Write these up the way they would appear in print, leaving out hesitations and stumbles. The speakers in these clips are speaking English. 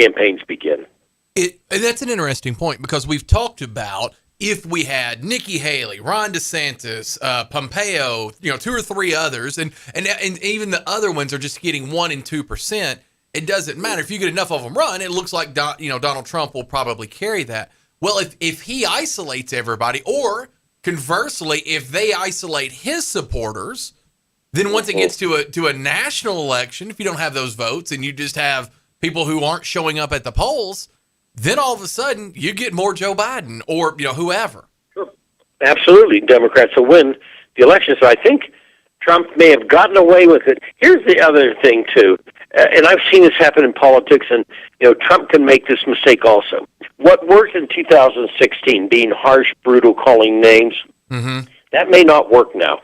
campaigns begin. And that's an interesting point, because we've talked about if we had Nikki Haley, Ron DeSantis, Pompeo, 2 or 3 others, and even the other ones are just getting 1% and 2%. It doesn't matter if you get enough of them run. It looks like Donald Trump will probably carry that. Well, if he isolates everybody, or conversely, if they isolate his supporters, then once it gets to a national election, if you don't have those votes and you just have people who aren't showing up at the polls, then all of a sudden you get more Joe Biden or whoever. Absolutely, Democrats will win the election. So I think Trump may have gotten away with it. Here's the other thing too, and I've seen this happen in politics, and Trump can make this mistake also. What worked in 2016, being harsh, brutal, calling names, that may not work now.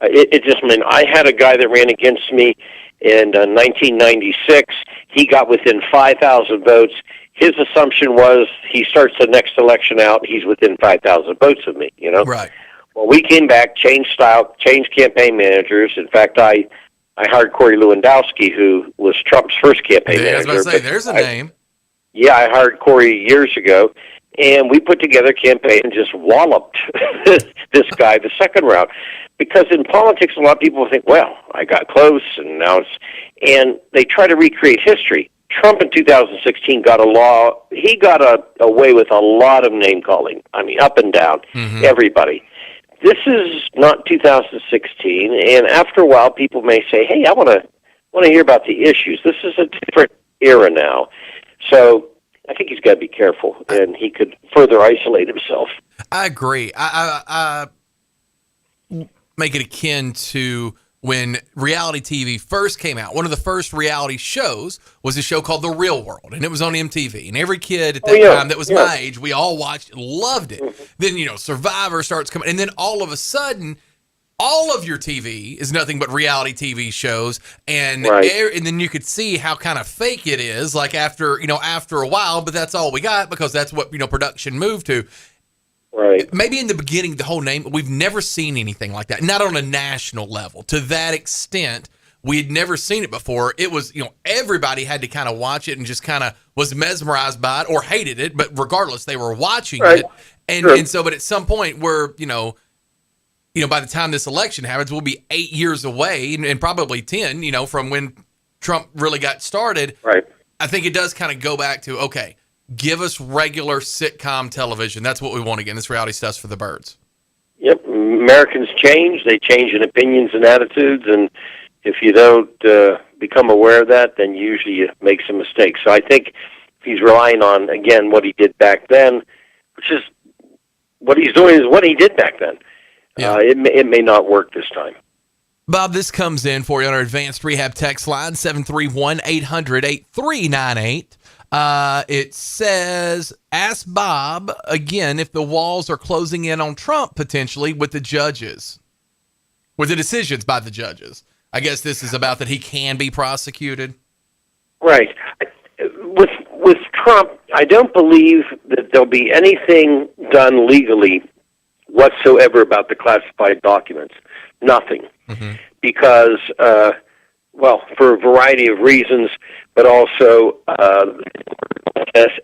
It just meant I had a guy that ran against me in 1996. He got within 5,000 votes. His assumption was he starts the next election out, he's within 5,000 votes of me, Right. Well, we came back, changed style, changed campaign managers. In fact, I hired Corey Lewandowski, who was Trump's first campaign manager. I was about to say, there's a name. Yeah, I hired Corey years ago, and we put together a campaign and just walloped this guy the second round. Because in politics, a lot of people think, well, I got close, and now and they try to recreate history. Trump in 2016 got he got away with a lot of name-calling. I mean, up and down, everybody. This is not 2016, and after a while, people may say, hey, I want to hear about the issues. This is a different era now. So I think he's got to be careful, and he could further isolate himself. I agree. I make it akin to when reality TV first came out. One of the first reality shows was a show called The Real World, and it was on MTV. And every kid at that time that was my age, we all watched and loved it. Then, Survivor starts coming, and then all of a sudden, all of your TV is nothing but reality TV shows, and and then you could see how kind of fake it is, like after a while, but that's all we got because that's what production moved to. Right. Maybe in the beginning, the whole name, we've never seen anything like that. Not on a national level. To that extent, we had never seen it before. It was, everybody had to kind of watch it and just kind of was mesmerized by it or hated it. But regardless, they were watching it. And so, but at some point where, by the time this election happens, we'll be 8 years away and probably 10, from when Trump really got started. Right. I think it does kind of go back to, okay, give us regular sitcom television. That's what we want again. This reality stuff's for the birds. Yep. Americans change. They change in opinions and attitudes, and if you don't become aware of that, then usually you make some mistakes. So I think if he's relying on, again, what he did back then, which is what he's doing is what he did back then. Yeah. It may not work this time. Bob, this comes in for you on our advanced rehab text line, 731-800-8398. It says, ask Bob again if the walls are closing in on Trump potentially with the judges, with the decisions by the judges. I guess this is about that he can be prosecuted. Right. With Trump, I don't believe that there'll be anything done legally whatsoever about the classified documents. Nothing. Because, for a variety of reasons, but also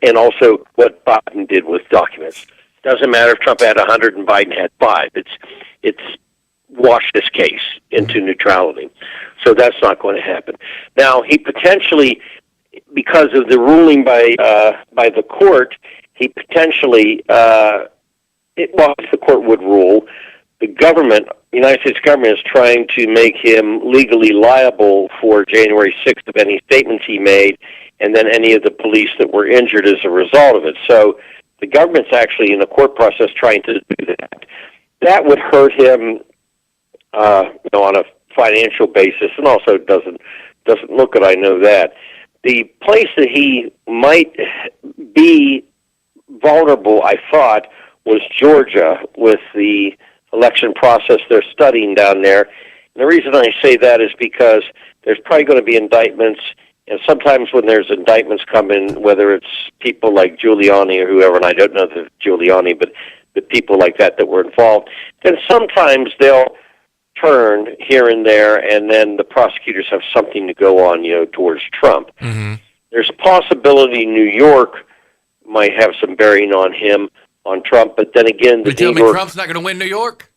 and also what Biden did with documents. Doesn't matter if Trump had 100 and Biden had 5. It's washed this case into neutrality. So that's not going to happen. Now, he potentially, because of the ruling by the court, he potentially, if the court would rule, the United States government is trying to make him legally liable for January 6th of any statements he made, and then any of the police that were injured as a result of it. So the government's actually in the court process trying to do that. That would hurt him, on a financial basis, and also doesn't look good. I know that. The place that he might be vulnerable, I thought, was Georgia with the election process they're studying down there. And the reason I say that is because there's probably going to be indictments, and sometimes when there's indictments come in, whether it's people like Giuliani or whoever, and I don't know the Giuliani, but the people like that were involved, then sometimes they'll turn here and there, and then the prosecutors have something to go on, towards Trump. There's a possibility New York might have some bearing on him, on Trump, but then again, You tell me Trump's not going to win New York?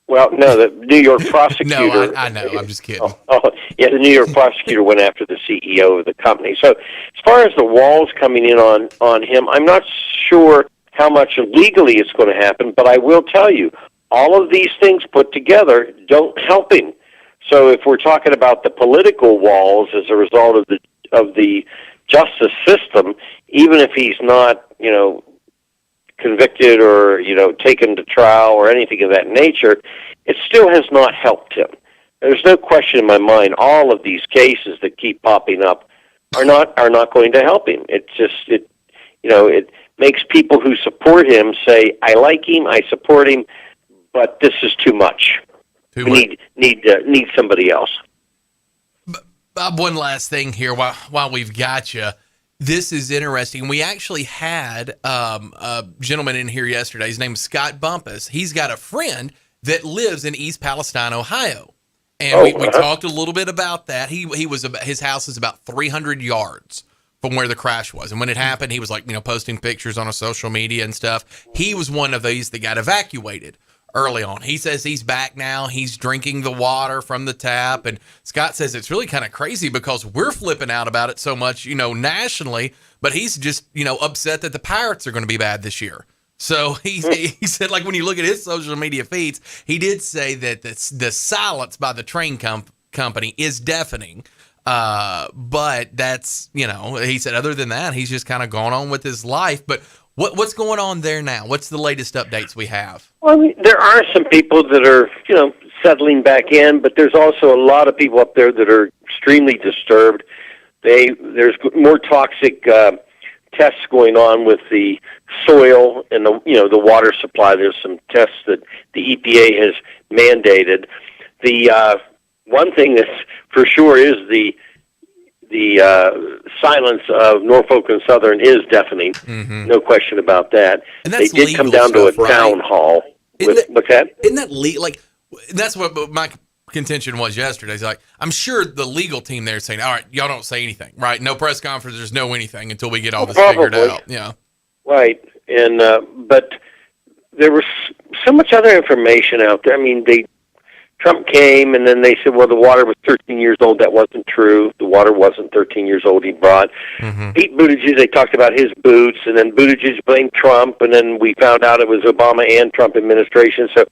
well, no, the New York prosecutor. No, I know. I'm just kidding. Yeah, the New York prosecutor went after the CEO of the company. So as far as the walls coming in on him, I'm not sure how much legally it's going to happen, but I will tell you, all of these things put together don't help him. So if we're talking about the political walls as a result of the justice system, even if he's not, convicted or, taken to trial or anything of that nature, it still has not helped him. There's no question in my mind all of these cases that keep popping up are not going to help him. It makes people who support him say, I like him, I support him, but this is too much. We need somebody else. Bob, one last thing here while we've got you. This is interesting. We actually had a gentleman in here yesterday. His name is Scott Bumpus. He's got a friend that lives in East Palestine, Ohio. And we talked a little bit about that. His house is about 300 yards from where the crash was. And when it happened, he was posting pictures on social media and stuff. He was one of these that got evacuated early on. He says he's back now. He's drinking the water from the tap. And Scott says it's really kind of crazy because we're flipping out about it so much, nationally, but he's just, upset that the Pirates are going to be bad this year. So he said, when you look at his social media feeds, he did say that the silence by the train company is deafening. But that's, he said other than that, he's just kind of gone on with his life. But what's going on there now? What's the latest updates we have? Well, there are some people that are, settling back in, but there's also a lot of people up there that are extremely disturbed. There's more toxic tests going on with the soil and the water supply. There's some tests that the EPA has mandated. The one thing that's for sure is the silence of Norfolk and Southern is deafening. Mm-hmm. No question about that. And that's they did come down to a town hall. What's that? Isn't that that's what my contention was yesterday. It's I'm sure the legal team there is saying, all right, y'all don't say anything, right? No press conferences, no anything until we get all this figured out. Yeah. Right. And, but there was so much other information out there. I mean, Trump came, and then they said, well, the water was 13 years old. That wasn't true. The water wasn't 13 years old he brought. Mm-hmm. Pete Buttigieg, they talked about his boots, and then Buttigieg blamed Trump, and then we found out it was Obama and Trump administration. So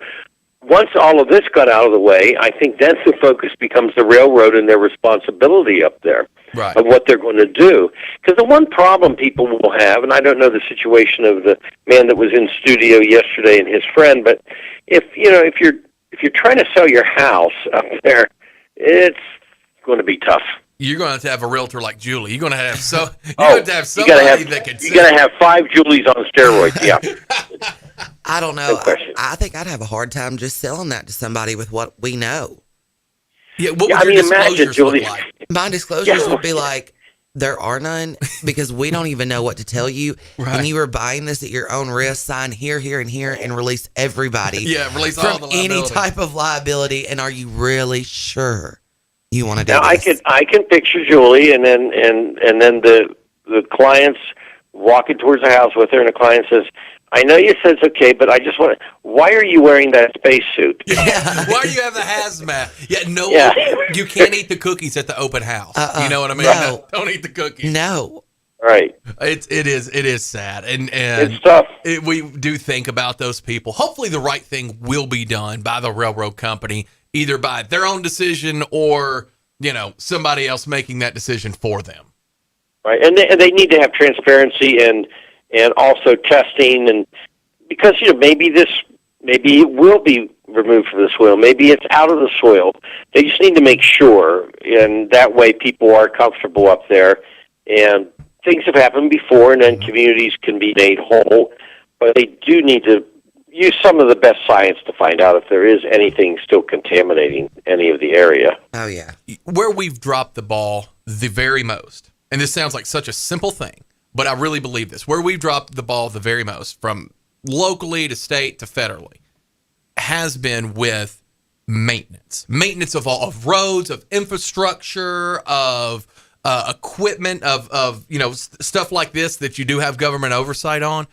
once all of this got out of the way, I think then the focus becomes the railroad and their responsibility up there. Right. Of what they're going to do. Because the one problem people will have, and I don't know the situation of the man that was in studio yesterday and his friend, but if you're trying to sell your house up there, it's going to be tough. You're going to have a realtor like Julie. You're going to have somebody that can. You got to have 5 Julies on steroids. Yeah. I don't know. I think I'd have a hard time just selling that to somebody with what we know. Yeah. What would your disclosures look like? My disclosures would be like, there are none because we don't even know what to tell you. Right. And you are buying this at your own risk. Sign here, here, and here, and release everybody. Yeah, release from all the liability. Any type of liability. And are you really sure you want to do this? I can picture Julie, and then the clients walking towards the house with her, and the client says, I know you said it's okay, but I just want to. Why are you wearing that spacesuit? Yeah. Why do you have the hazmat? You can't eat the cookies at the open house. You know what I mean? No. Don't eat the cookies. No. Right. It is sad, and it's tough. We do think about those people. Hopefully, the right thing will be done by the railroad company, either by their own decision or somebody else making that decision for them. Right, and they need to have transparency and also testing, and because maybe it will be removed from the soil, maybe it's out of the soil. They just need to make sure, and that way people are comfortable up there. And things have happened before, and then communities can be made whole, but they do need to use some of the best science to find out if there is anything still contaminating any of the area. Oh yeah, where we've dropped the ball the very most, and this sounds like such a simple thing, but I really believe this, where we've dropped the ball the very most, from locally to state to federally, has been with maintenance of roads, of infrastructure, of equipment of stuff like this that you do have government oversight on,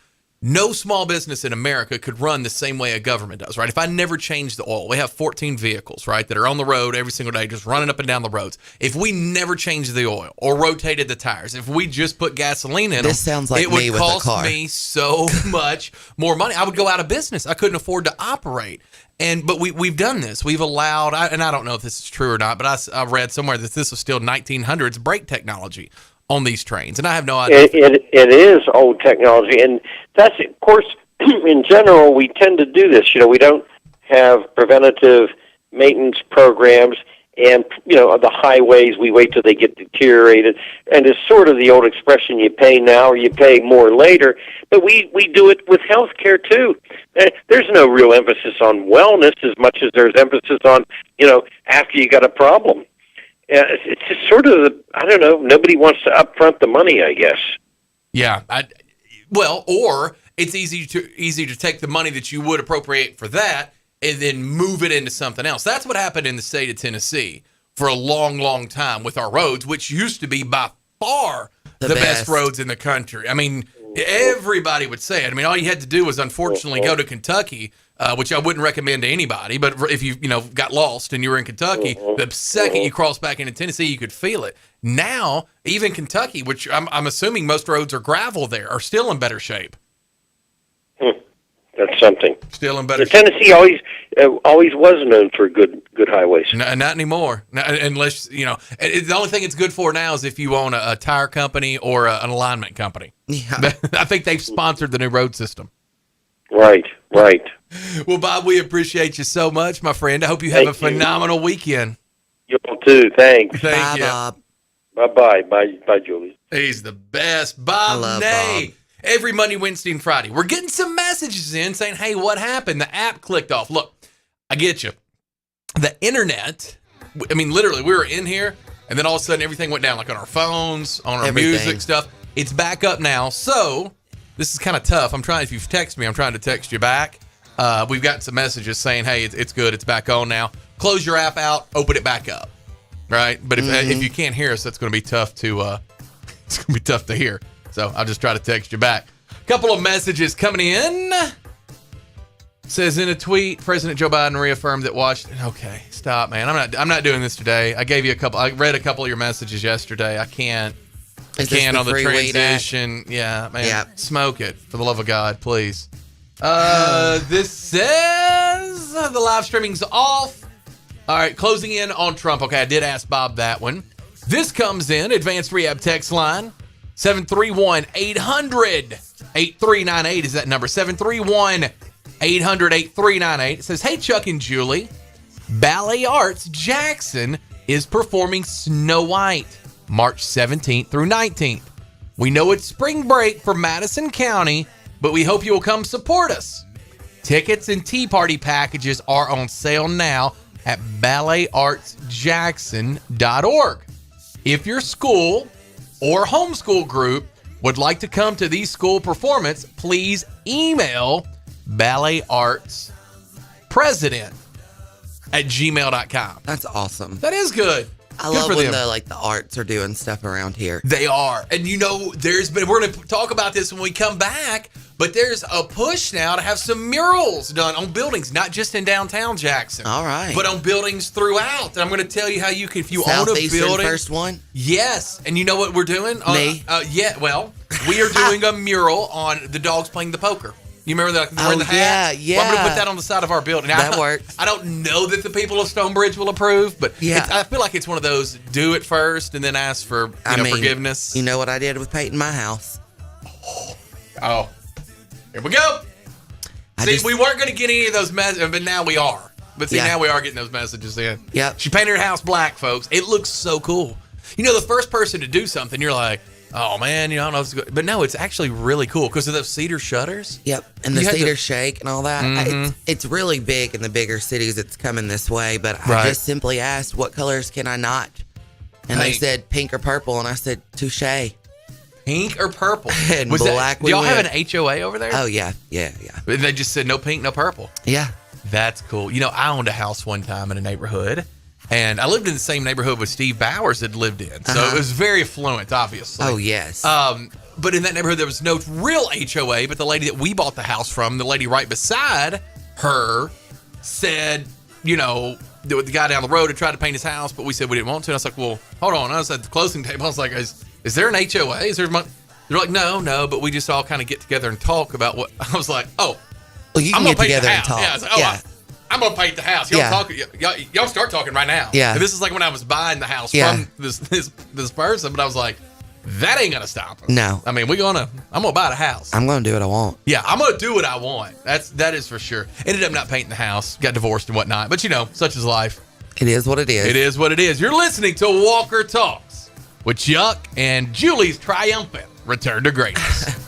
no small business in America could run the same way a government does, right? If I never changed the oil, we have 14 vehicles, right, that are on the road every single day, just running up and down the roads. If we never changed the oil or rotated the tires, if we just put gasoline in them, sounds like it me would with a cost car. me so much more money. I would go out of business. I couldn't afford to operate. But we've done this. We've allowed, and I don't know if this is true or not, but I read somewhere that this was still 1900s brake technology on these trains, and I have no idea. It is old technology, and that's, of course, in general, we tend to do this. We don't have preventative maintenance programs, and, the highways, we wait till they get deteriorated, and it's sort of the old expression, you pay now or you pay more later, but we do it with healthcare, too. There's no real emphasis on wellness as much as there's emphasis on, after you got a problem. It's just sort of, I don't know, nobody wants to upfront the money, I guess. Yeah. Or it's easy to take the money that you would appropriate for that and then move it into something else. That's what happened in the state of Tennessee for a long, long time with our roads, which used to be by far the best roads in the country. I mean, everybody would say it. I mean, all you had to do was unfortunately go to Kentucky, which I wouldn't recommend to anybody. But if you got lost and you were in Kentucky, the second you crossed back into Tennessee, you could feel it. Now, even Kentucky, which I'm assuming most roads are gravel there, are still in better shape. That's something. Still in better shape. Tennessee always was known for good highways. No, not anymore. Unless, the only thing it's good for now is if you own a tire company or an alignment company. Yeah. I think they've sponsored the new road system. Right. Well, Bob, we appreciate you so much, my friend. I hope you have a phenomenal weekend. You too. Thanks. Thank you. Bob. Bye-bye. Bye, Julie. He's the best. Bob I love Ney. Bob. Every Monday, Wednesday, and Friday. We're getting some messages in saying, hey, what happened? The app clicked off. Look, I get you. The internet, I mean, literally, we were in here, and then all of a sudden, everything went down, like on our phones, on our music stuff. It's back up now. So this is kind of tough. If you've texted me, I'm trying to text you back. We've got some messages saying, hey, it's good. It's back on now. Close your app out. Open it back up. Right? But if you can't hear us, that's going to be tough to it's going to be tough to hear. So I'll just try to text you back. A couple of messages coming in. Says in a tweet, President Joe Biden reaffirmed that Washington. Okay, stop, man. I'm not doing this today. I gave you I read a couple of your messages yesterday. I can't on the transition. Yeah, man. Yep. Smoke it for the love of God, please. This says the live streaming's off. All right, closing in on Trump. Okay, I did ask Bob that one. This comes in advanced rehab text line. 731-800-8398 is that number. 731-800-8398. It says, hey, Chuck and Julie, Ballet Arts Jackson is performing Snow White March 17th through 19th. We know it's spring break for Madison County, but we hope you will come support us. Tickets and tea party packages are on sale now at balletartsjackson.org. If your school or homeschool group would like to come to the school performance, please email balletartspresident@gmail.com. That's awesome. That is good. I Good love for when them. the arts are doing stuff around here. They are. And we're going to talk about this when we come back, but there's a push now to have some murals done on buildings, not just in downtown Jackson. All right. But on buildings throughout. And I'm going to tell you how you can, if you own a Southeastern building. first one? Yes. And you know what we're doing? Me? We are doing a mural on the dogs playing the poker. You remember that? Wearing the hat? yeah. Well, I'm going to put that on the side of our building. Now, That works. I don't know that the people of Stonebridge will approve, but Yeah. I feel like it's one of those do it first and then ask for forgiveness. You know what I did with painting my house? Oh, here we go. We weren't going to get any of those messages, but now we are. But see, Yeah. now we are getting those messages in. Yep. She painted her house black, folks. It looks so cool. The first person to do something, you're like, oh, man, I don't know if it's good. But no, it's actually really cool because of those cedar shutters. Yep, and the You had cedar to- shake and all that. It's really big in the bigger cities. It's coming this way, but Right. I just simply asked, what colors can I not? And they Paint. said pink or purple, and I said touche. Pink or purple? And black Do y'all we have went. an HOA over there? Oh yeah. They just said no pink, no purple. Yeah. That's cool. I owned a house one time in a neighborhood, And I lived in the same neighborhood with Steve Bowers had lived in. So it was very affluent, obviously. Oh, yes. But in that neighborhood, there was no real HOA. But the lady that we bought the house from, the lady right beside her, said, you know, the guy down the road had tried to paint his house, but we said we didn't want to. And I was like, well, hold on. I was at the closing table. I was like, is there an HOA? Is there money? They're like, no, but we just all kind of get together and talk about what. I was like, oh, well, you can get together and talk. Yeah, I was like, I'm gonna paint the house. Y'all start talking right now. Yeah. And this is like when I was buying the house from this person, but I was like, that ain't gonna stop us. No. I mean, I'm gonna buy the house. I'm gonna do what I want. Yeah, I'm gonna do what I want. That is for sure. Ended up not painting the house, got divorced and whatnot. But such is life. It is what it is. It is what it is. You're listening to Walker Talks with Chuck and Julie's triumphant return to greatness.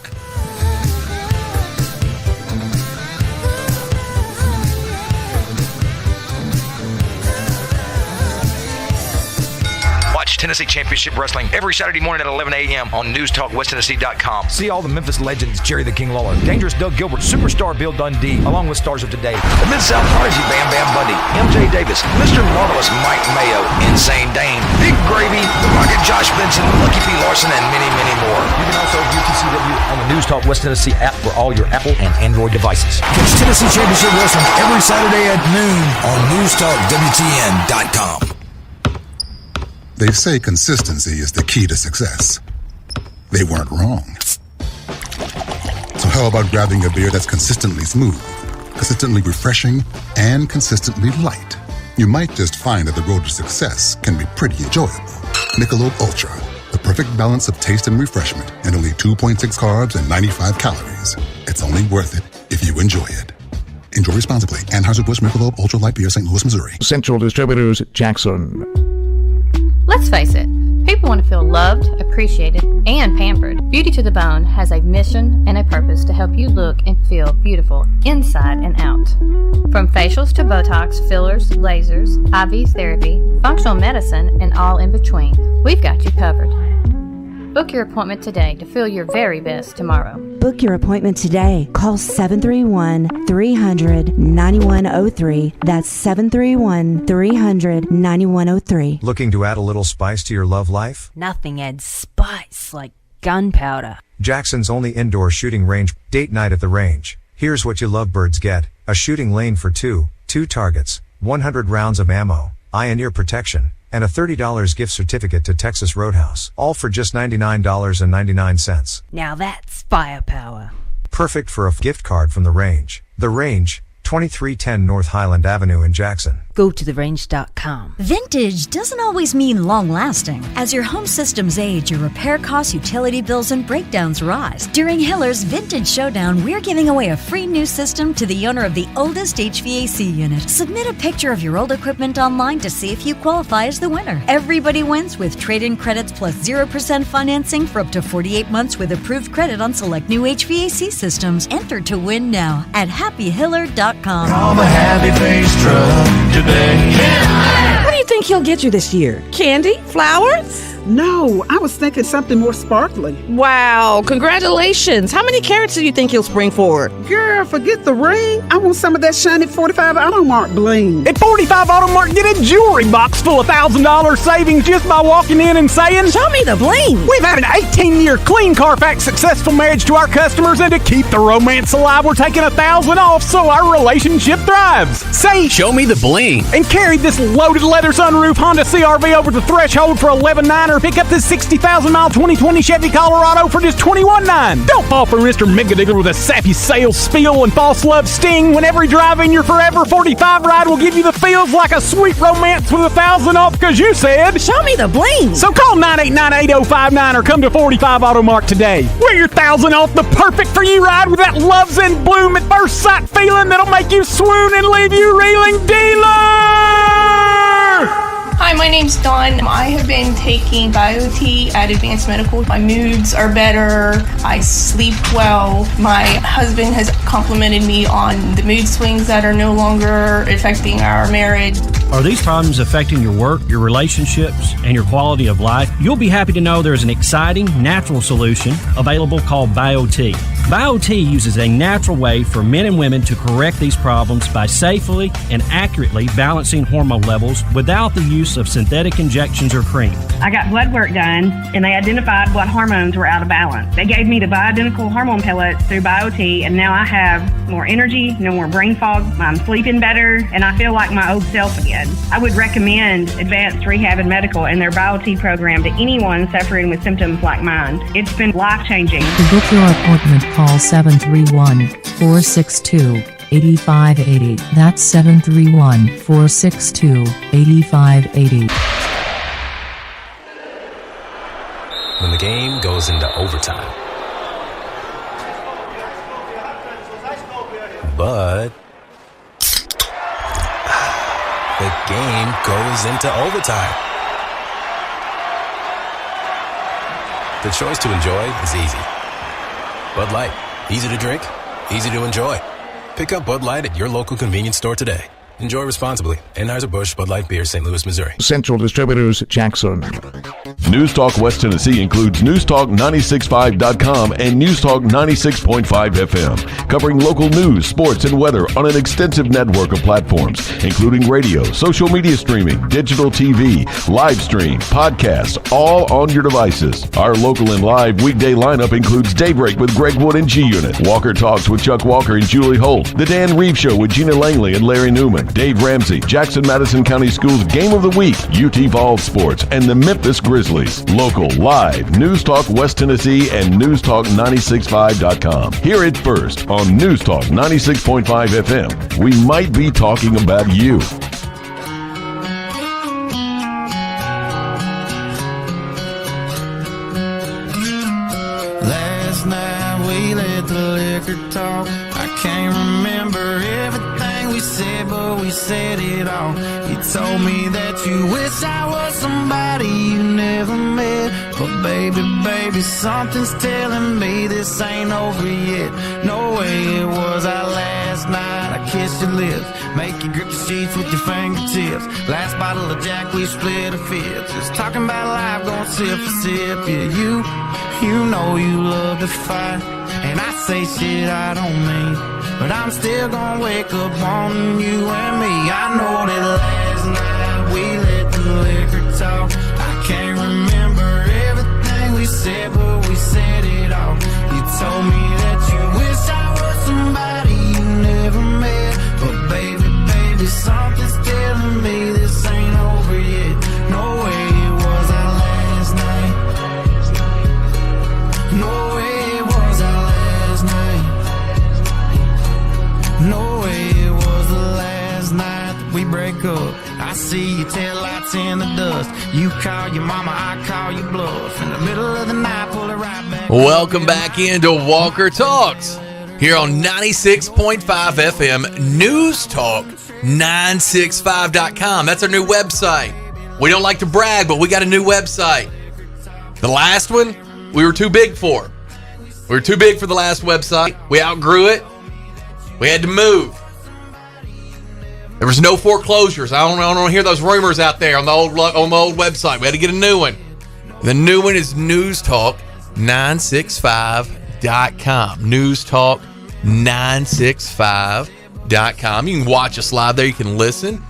Watch Tennessee Championship Wrestling every Saturday morning at 11 a.m. on NewsTalkWestTennessee.com. See all the Memphis legends: Jerry the King Lawler, Dangerous Doug Gilbert, Superstar Bill Dundee, along with stars of today: The Mid-South Prodigy Bam Bam Bundy, M.J. Davis, Mr. Marvelous Mike Mayo, Insane Dane, Big Gravy, The Rocket Josh Benson, Lucky P. Larson, and many, many more. You can also view TCW on the News Talk West Tennessee app for all your Apple and Android devices. Catch Tennessee Championship Wrestling every Saturday at noon on NewsTalkWTN.com. They say consistency is the key to success. They weren't wrong. So how about grabbing a beer that's consistently smooth, consistently refreshing, and consistently light? You might just find that the road to success can be pretty enjoyable. Michelob Ultra, the perfect balance of taste and refreshment, and only 2.6 carbs and 95 calories. It's only worth it if you enjoy it. Enjoy responsibly. Anheuser-Busch Michelob Ultra Light Beer, St. Louis, Missouri. Central Distributors, Jackson. Let's face it, people want to feel loved, appreciated, and pampered. Beauty to the Bone has a mission and a purpose to help you look and feel beautiful inside and out. From facials to Botox, fillers, lasers, IV therapy, functional medicine, and all in between, we've got you covered. Book your appointment today to feel your very best tomorrow. Book your appointment today. Call 731-300-9103. That's 731-300-9103. Looking to add a little spice to your love life? Nothing adds spice like gunpowder. Jackson's only indoor shooting range. Date night at the range. Here's what you lovebirds get: a shooting lane for two targets, 100 rounds of ammo, eye and ear protection, and a $30 gift certificate to Texas Roadhouse. All for just $99.99. Now that's firepower. Perfect for a gift card from the range. The Range, 2310 North Highland Avenue in Jackson. Go to therange.com. Vintage doesn't always mean long-lasting. As your home systems age, your repair costs, utility bills, and breakdowns rise. During Hiller's Vintage Showdown, we're giving away a free new system to the owner of the oldest HVAC unit. Submit a picture of your old equipment online to see if you qualify as the winner. Everybody wins with trade-in credits plus 0% financing for up to 48 months with approved credit on select new HVAC systems. Enter to win now at happyhiller.com. Call the Happy Face Truck today. What do you think he'll get you this year? Candy? Flowers? No, I was thinking something more sparkly. Wow, congratulations. How many carats do you think he'll spring for? Girl, forget the ring. I want some of that shiny 45 Automark bling. At 45 Automark, get a jewelry box full of $1,000 savings just by walking in and saying, "Show me the bling." We've had an 18-year clean Carfax successful marriage to our customers, and to keep the romance alive, we're taking $1,000 off so our relationship thrives. Say, "Show me the bling," and carry this loaded leather sunroof Honda CRV over the threshold for $11,900. Pick up this 60,000-mile 2020 Chevy Colorado for just $21,900. Don't fall for Mr. Megadigger with a sappy sales spiel and false love sting. Whenever you drive in your Forever 45 ride, will give you the feels like a sweet romance with $1,000 off because you said, "Show me the bling." So call 989-8059 or come to 45 Automark today. Wear your $1,000 off the perfect for you ride with that love's in bloom at first sight feeling that'll make you swoon and leave you reeling. Dealer! Hi, my name's Dawn. I have been taking BioT at Advanced Medical. My moods are better. I sleep well. My husband has complimented me on the mood swings that are no longer affecting our marriage. Are these problems affecting your work, your relationships, and your quality of life? You'll be happy to know there's an exciting, natural solution available called BioT. BioT uses a natural way for men and women to correct these problems by safely and accurately balancing hormone levels without the use of synthetic injections or cream. I got blood work done, and they identified what hormones were out of balance. They gave me the bioidentical hormone pellets through BioT, and now I have more energy, no more brain fog, I'm sleeping better, and I feel like my old self again. I would recommend Advanced Rehab and Medical and their BioT program to anyone suffering with symptoms like mine. It's been life-changing. To book your appointment, call 731-462-8580. That's 731-462-8580. When the game goes into overtime. But the game goes into overtime. The choice to enjoy is easy. Bud Light. Easy to drink, easy to enjoy. Pick up Bud Light at your local convenience store today. Enjoy responsibly. Anheuser-Busch Bud Light Beer, St. Louis, Missouri. Central Distributors, Jackson. News Talk West Tennessee includes NewsTalk965.com and NewsTalk 96.5 FM, covering local news, sports, and weather on an extensive network of platforms, including radio, social media streaming, digital TV, live stream, podcasts, all on your devices. Our local and live weekday lineup includes Daybreak with Greg Wood and G-Unit, Walker Talks with Chuck Walker and Julie Holt, The Dan Reeves Show with Gina Langley and Larry Newman, Dave Ramsey, Jackson-Madison County Schools Game of the Week, UT Vols Sports, and the Memphis Grizzlies. Local, live, News Talk West Tennessee and NewsTalk965.com. Hear it first on News Talk 96.5 FM. We might be talking about you. Last night we let the liquor talk. I can't remember everything we said, but we said it all. You told me that you wish I was somebody you never met. But baby, something's telling me this ain't over yet. No way it was our last night. I kissed your lips, make you grip the sheets with your fingertips. Last bottle of Jack, we split a fifth. Just talking about life, going sip for sip. Yeah, you know you love to fight. And I say shit I don't mean, but I'm still gonna wake up wanting you and me. I know that last night we let the liquor talk. I can't remember everything we said, but we said it all. You told me that you wish I was somebody you never met. But baby, something's telling me this ain't over yet. No way it was our last night. No way it was our last night. No way it was the last night that we break up. I see your taillights in the dust. You call your mama, I call you bluff. In the middle of the night, pull it right back. Welcome back into Walker Talks here on 96.5 FM News Talk 965.com. That's our new website. We don't like to brag, but we got a new website. The last one, we were too big for. We were too big for the last website. We outgrew it. We had to move. There was no foreclosures. I don't want to hear those rumors out there on the old website. We had to get a new one. The new one is newstalk965.com. Newstalk965.com. You can watch us live there. You can listen.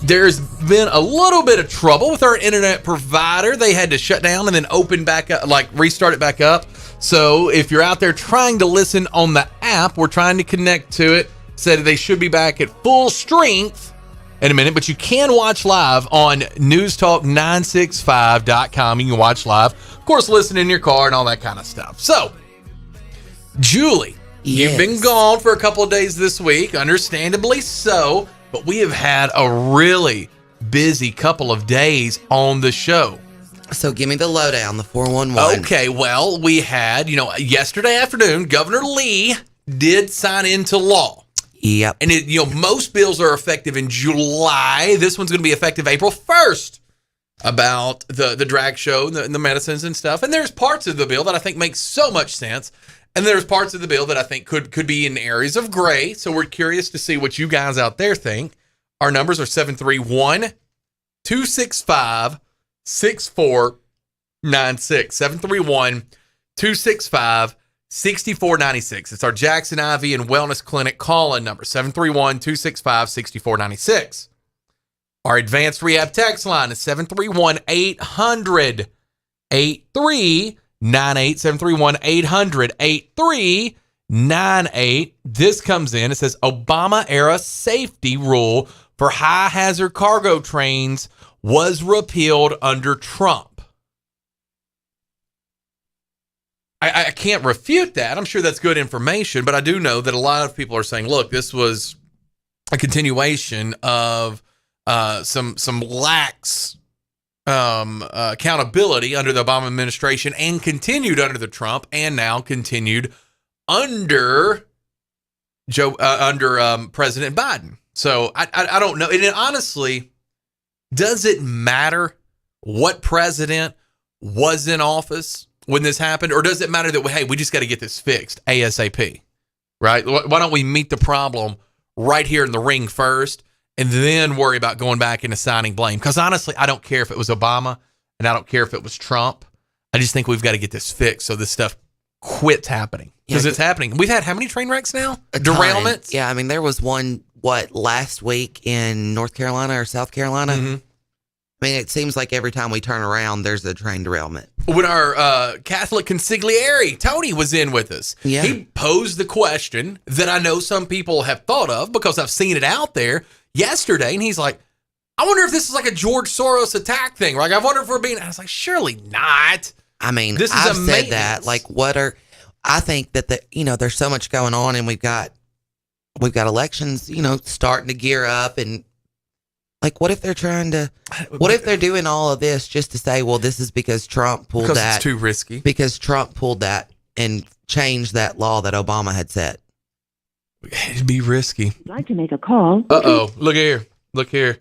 There's been a little bit of trouble with our internet provider. They had to shut down and then open back up, like restart it back up. So if you're out there trying to listen on the app, we're trying to connect to it. Said they should be back at full strength in a minute, but you can watch live on newstalk965.com. You can watch live, of course, listen in your car and all that kind of stuff. So, Julie, Yes. You've been gone for a couple of days this week, understandably so, but we have had a really busy couple of days on the show. So give me the lowdown, the 411. Okay, well, we had, yesterday afternoon, Governor Lee did sign into law. Yep. And most bills are effective in July. This one's going to be effective April 1st about the drag show and the medicines and stuff. And there's parts of the bill that I think make so much sense. And there's parts of the bill that I think could be in areas of gray. So we're curious to see what you guys out there think. Our numbers are 731-265-6496. 731-265-6496. 6496. It's our Jackson IV and Wellness Clinic call-in number, 731-265-6496. Our Advanced Rehab text line is 731-800-8398, 731-800-8398. This comes in, it says, Obama-era safety rule for high-hazard cargo trains was repealed under Trump. I can't refute that. I'm sure that's good information, but I do know that a lot of people are saying, look, this was a continuation of some lax accountability under the Obama administration, and continued under the Trump, and now continued under President Biden. So I don't know. And honestly, does it matter what president was in office when this happened, or does it matter that, hey, we just got to get this fixed ASAP, right? Why don't we meet the problem right here in the ring first, and then worry about going back and assigning blame? Because honestly, I don't care if it was Obama, and I don't care if it was Trump. I just think we've got to get this fixed so this stuff quits happening, because it's happening. We've had how many train wrecks now? Derailments? Yeah, I mean, there was one, last week in North Carolina or South Carolina? Mm-hmm. I mean, it seems like every time we turn around, there's a train derailment. When our Catholic consigliere, Tony, was in with us, he posed the question that I know some people have thought of because I've seen it out there yesterday. And he's like, I wonder if this is like a George Soros attack thing. Like, I wonder if we're being, I was like, surely not. I mean, this is I've said that. Like, I think that there's so much going on, and we've got elections, starting to gear up, and like, what if they're doing all of this just to say, well, this is because Trump pulled that. It's too risky. Because Trump pulled that and changed that law that Obama had set. It'd be risky. I'd like to make a call. Uh-oh. Look here. I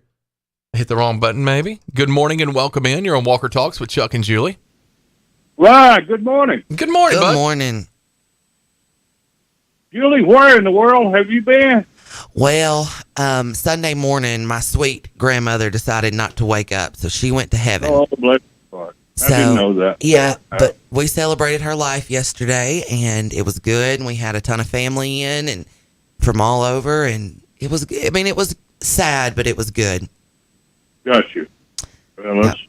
hit the wrong button, maybe. Good morning and welcome in. You're on Walker Talks with Chuck and Julie. Right. Good morning. Good morning, bud. Good morning. Julie, where in the world have you been? Well, Sunday morning, my sweet grandmother decided not to wake up, so she went to heaven. Oh, bless her heart. I didn't know that. Yeah, but we celebrated her life yesterday, and it was good, and we had a ton of family in and from all over, and it was sad, but it was good. Got you. Well, let's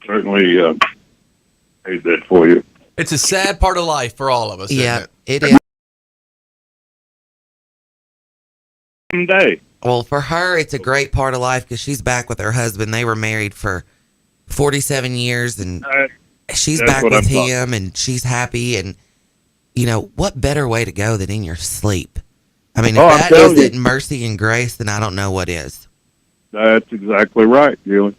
certainly hate that for you. It's a sad part of life for all of us, isn't it is. Day. Well, for her, it's a great part of life because she's back with her husband. They were married for 47 years, and she's back with him, and she's happy. And, what better way to go than in your sleep? I mean, if that isn't mercy and grace, then I don't know what is. That's exactly right, Julie.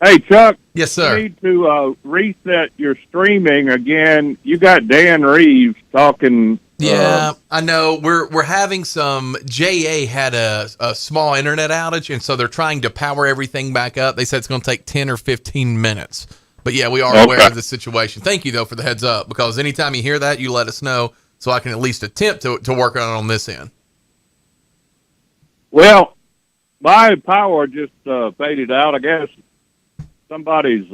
Hey, Chuck. Yes, sir. You need to reset your streaming again. You got Dan Reeves talking. Yeah, I know. We're having some. JA had a small internet outage, and so they're trying to power everything back up. They said it's going to take 10 or 15 minutes. But yeah, we are aware of the situation. Thank you, though, for the heads up, because anytime you hear that, you let us know so I can at least attempt to work on this end. Well, my power just faded out. I guess somebody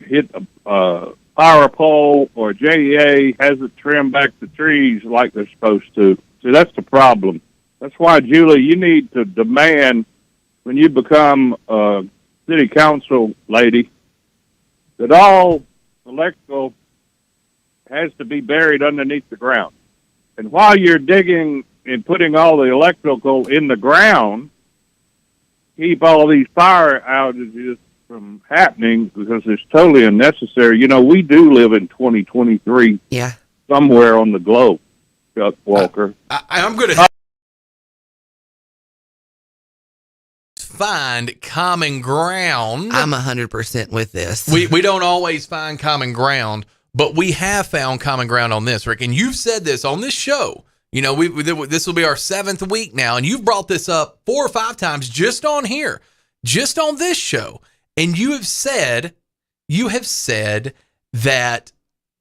hit a power pole, or JEA hasn't trimmed back the trees like they're supposed to. See, that's the problem. That's why, Julie, you need to demand, when you become a city council lady, that all electrical has to be buried underneath the ground. And while you're digging and putting all the electrical in the ground, keep all these fire outages from happening, because it's totally unnecessary. We do live in 2023. Yeah. Somewhere on the globe, Chuck Walker. I'm going to find common ground. I'm 100% with this. We don't always find common ground, but we have found common ground on this, Rick. And you've said this on this show. This will be our 7th week now, and you've brought this up 4 or 5 times just on here, just on this show. And you have said that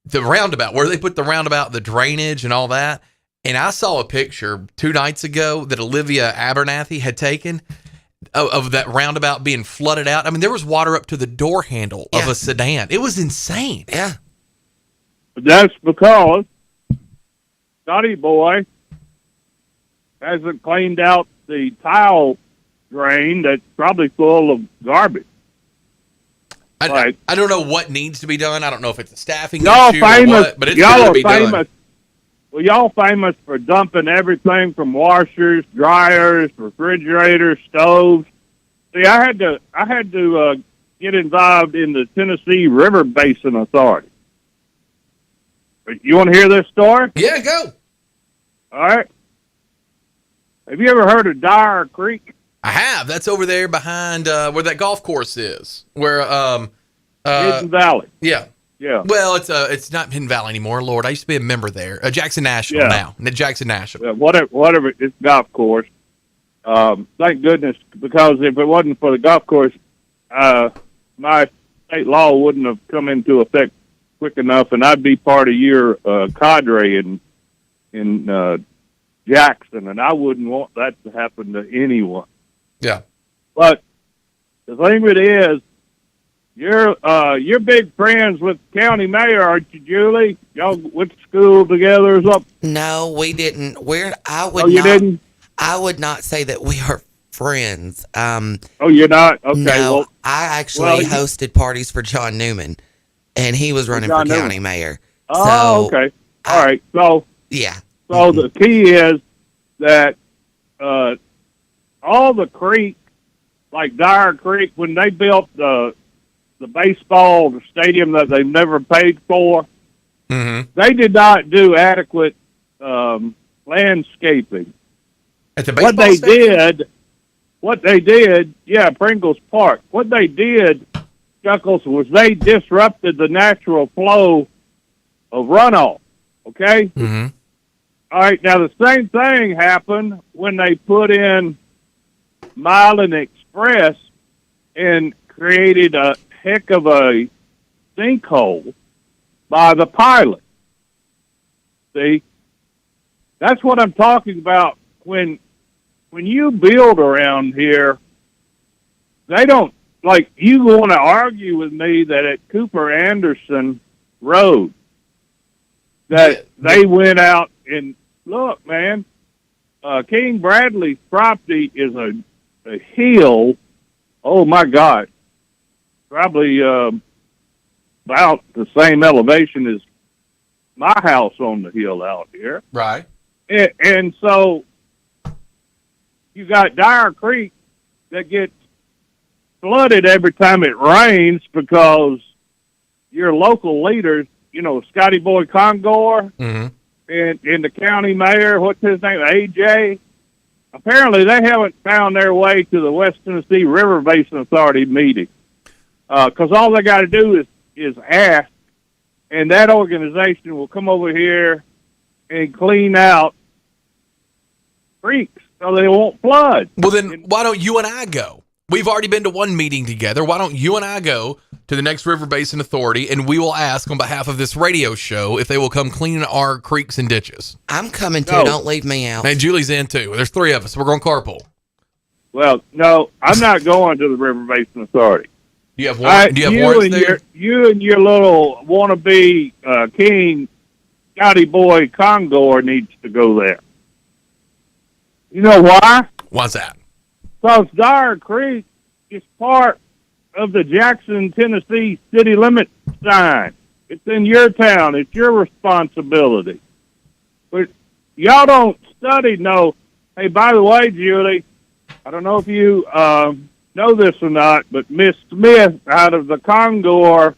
the roundabout, where they put the roundabout, the drainage and all that. And I saw a picture 2 nights ago that Olivia Abernathy had taken of that roundabout being flooded out. I mean, there was water up to the door handle of a sedan. It was insane. Yeah. That's because Scotty Boy hasn't cleaned out the tile drain that's probably full of garbage. I don't know what needs to be done. I don't know if it's a staffing Y'all issue famous, or what, but it's y'all got to are be famous. done. Well, y'all famous for dumping everything from washers, dryers, refrigerators, stoves. See, I had to get involved in the Tennessee River Basin Authority. You want to hear this story? Yeah, go. All right. Have you ever heard of Dyer Creek? I have. That's over there behind where that golf course is. Where Hidden Valley. Yeah. Yeah. Well, it's not Hidden Valley anymore. Lord, I used to be a member there. Jackson National now. Jackson National. Yeah, whatever. It's golf course. Thank goodness, because if it wasn't for the golf course, my state law wouldn't have come into effect quick enough, and I'd be part of your cadre in Jackson, and I wouldn't want that to happen to anyone. Yeah. But the thing of it is, you're big friends with county mayor, aren't you, Julie? Y'all went to school together or something? No, we didn't. Didn't? I would not say that we are friends. Oh, you're not? Okay. No, well, I actually hosted parties for John Newman, and he was running for county mayor. Oh, okay. All right. So yeah. So the key is that all the creeks, like Dyer Creek, when they built the baseball stadium that they've never paid for, they did not do adequate landscaping. At the baseball What they did, Pringles Park. What they did, Chuckles, was they disrupted the natural flow of runoff. Okay? Mm-hmm. All right, now the same thing happened when they put in Milan Express and created a heck of a sinkhole by the pilot. See? That's what I'm talking about. When you build around here, they don't, like, you want to argue with me that at Cooper Anderson Road, that they went out and, look, man, King Bradley's property is a hill, oh my God, probably about the same elevation as my house on the hill out here. Right. And so you got Dyer Creek that gets flooded every time it rains because your local leaders, you know, Scotty Boy Congor and the county mayor, what's his name, AJ, apparently they haven't found their way to the West Tennessee River Basin Authority meeting because all they got to do is ask, and that organization will come over here and clean out creeks so they won't flood. Well, then why don't you and I go? We've already been to one meeting together. Why don't you and I go to the next River Basin Authority, and we will ask on behalf of this radio show if they will come clean our creeks and ditches. I'm coming too. Don't leave me out. And Julie's in too. There's three of us. We're going carpool. Well, no, I'm not going to the River Basin Authority. Do you have warrants there? You and your little wannabe king, Scotty Boy Congor needs to go there. You know why? Why's that? Because Dyer Creek is part of the Jackson, Tennessee city limit sign. It's in your town. It's your responsibility. But y'all don't study, no. Hey, by the way, Julie, I don't know if you know this or not, but Miss Smith out of the Congor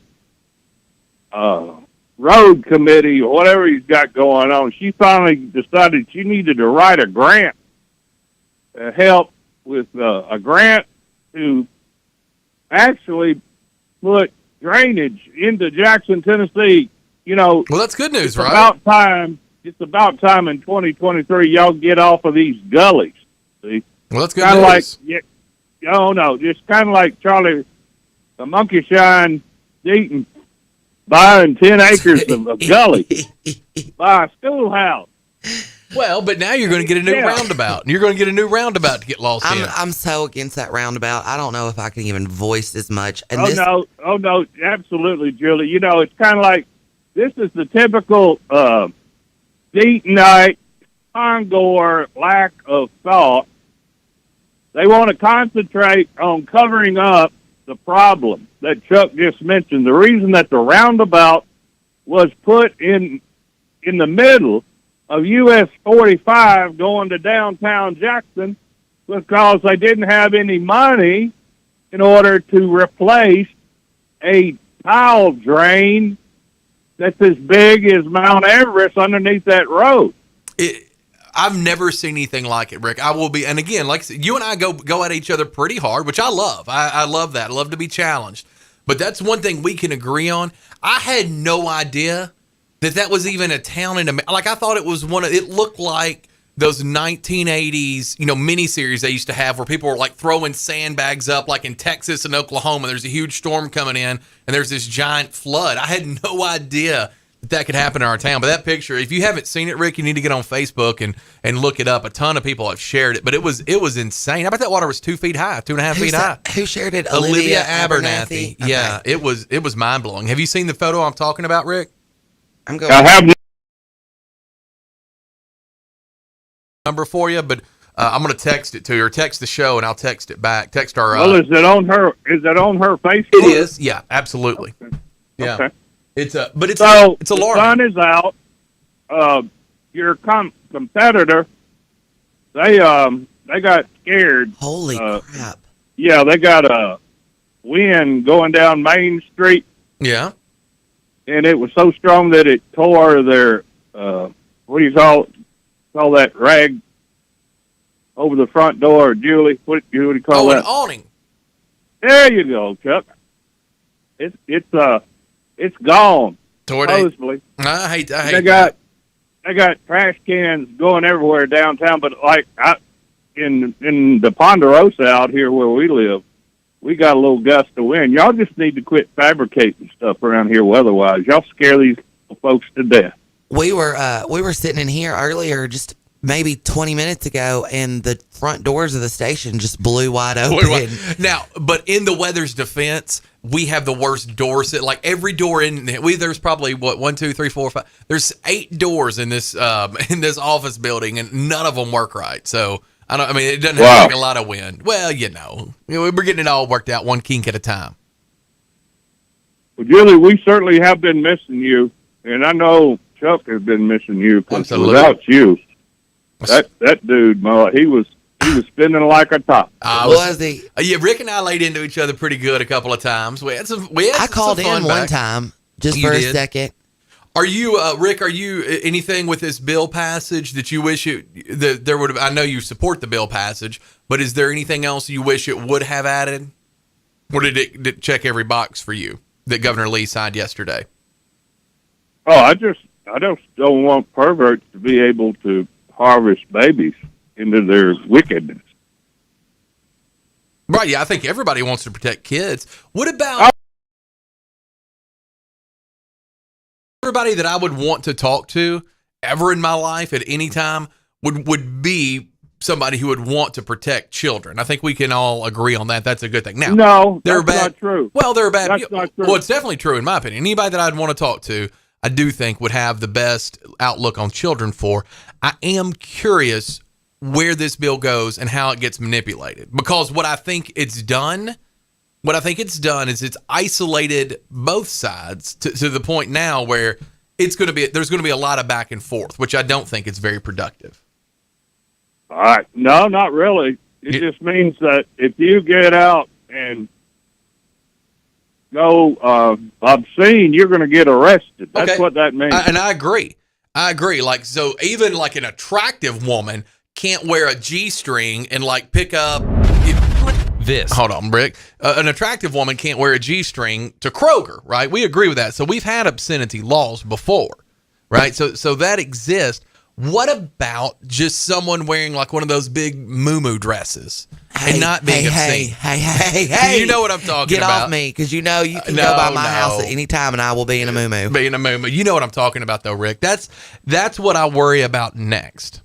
Road Committee or whatever he's got going on, she finally decided she needed to write a grant to help with a grant to actually put drainage into Jackson, Tennessee. You know, well, that's good news, right? It's about time in 2023 y'all get off of these gullies. See, well, that's good kinda news. Just kind of like Charlie, the Monkey Shine Deaton buying 10 acres of gully by a schoolhouse. Well, but now you're going to get a new roundabout. You're going to get a new roundabout to get lost in. I'm so against that roundabout. I don't know if I can even voice as much. And no, absolutely, Julie. You know, it's kind of like This is the typical Detonite, Congour lack of thought. They want to concentrate on covering up the problem that Chuck just mentioned. The reason that the roundabout was put in the middle of US 45 going to downtown Jackson because they didn't have any money in order to replace a tile drain that's as big as Mount Everest underneath that road. I've never seen anything like it, Rick. I will be, and again, like I said, you and I go at each other pretty hard, which I love. I love that. I love to be challenged. But that's one thing we can agree on. I had no idea that was even a town in America. Like, I thought it was it looked like those 1980s, miniseries they used to have where people were like throwing sandbags up, like in Texas and Oklahoma. There's a huge storm coming in and there's this giant flood. I had no idea that could happen in our town. But that picture, if you haven't seen it, Rick, you need to get on Facebook and look it up. A ton of people have shared it, but it was insane. I bet that water was 2 feet high, 2.5 feet high. Who shared it? Olivia Abernathy. Okay. Yeah, it was mind blowing. Have you seen the photo I'm talking about, Rick? I'm going. I have number for you, but I'm going to text it to you, or text the show, and I'll text it back. Text our. Well, is it on her? Is it on her Facebook? It is. Yeah, absolutely. Okay. Yeah. Okay. It's alarming. The sun is out. Your competitor, they got scared. Holy crap! Yeah, they got a wind going down Main Street. Yeah, and it was so strong that it tore their what do you call that rag over the front door, Julie? What do you call that? An awning. There you go, Chuck. It's gone. Supposedly. I hate they got trash cans going everywhere downtown, but like in the Ponderosa out here where we live, we got a little gust of wind. Y'all just need to quit fabricating stuff around here weather-wise. Y'all scare these folks to death. We were sitting in here earlier, just maybe 20 minutes ago, and the front doors of the station just blew wide open. Now, but in the weather's defense, we have the worst doors. Like every door there's probably 1, 2, 3, 4, 5. There's 8 doors in this office building, and none of them work right. So it doesn't have like a lot of wind. Well, we're getting it all worked out, one kink at a time. Well, Julie, we certainly have been missing you, and I know Chuck has been missing you because without you, that dude, he was spinning like a top. Was he? Yeah, Rick and I laid into each other pretty good a couple of times. I called in one time just for a second. Are you, Rick? Are you anything with this bill passage that you wish that there would have? I know you support the bill passage, but is there anything else you wish it would have added, or did it check every box for you that Governor Lee signed yesterday? Oh, I just don't want perverts to be able to harvest babies into their wickedness. Right, yeah, I think everybody wants to protect kids. What about everybody that I would want to talk to ever in my life at any time would be somebody who would want to protect children? I think we can all agree on that. That's a good thing. Now, no, that's not true. Well, they're bad. That's not true. Well, it's definitely true in my opinion. Anybody that I'd want to talk to, I do think would have the best outlook on children for. I am curious where this bill goes and how it gets manipulated, because what I think it's done is it's isolated both sides to the point now where there's going to be a lot of back and forth, which I don't think is very productive. All right. No, not really. It just means that if you get out and go obscene, you're going to get arrested. That's what that means. And I agree. Like, so even like an attractive woman can't wear a G-string and like pick up this. Hold on, Rick. An attractive woman can't wear a G-string to Kroger, right? We agree with that. So we've had obscenity laws before, right? So that exists. What about just someone wearing like one of those big muumuu dresses and not being obscene? Hey. You know what I'm talking about. Get off me, because you can go by my house at any time and I will be in a muumuu. Be in a muumuu. You know what I'm talking about though, Rick. That's what I worry about next.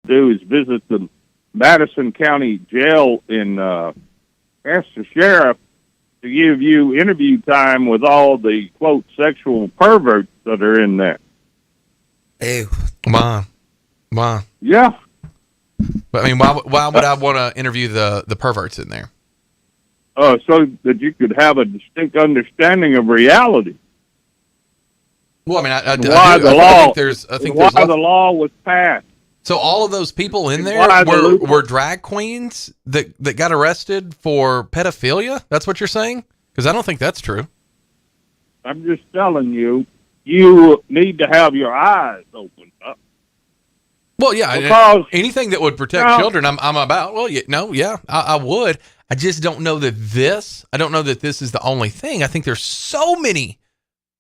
Do is visit the Madison County Jail and ask the sheriff to give you interview time with all the, quote, sexual perverts that are in there. Ew. Why? Yeah. But I mean, why would I want to interview the perverts in there? So that you could have a distinct understanding of reality. Well, I mean, I think why the law was passed. So all of those people in there were drag queens that got arrested for pedophilia? That's what you're saying? Because I don't think that's true. I'm just telling you, you need to have your eyes opened up. Well, yeah, because anything that would protect children, I'm about. Well, I would. I just don't know that this is the only thing. I think there's so many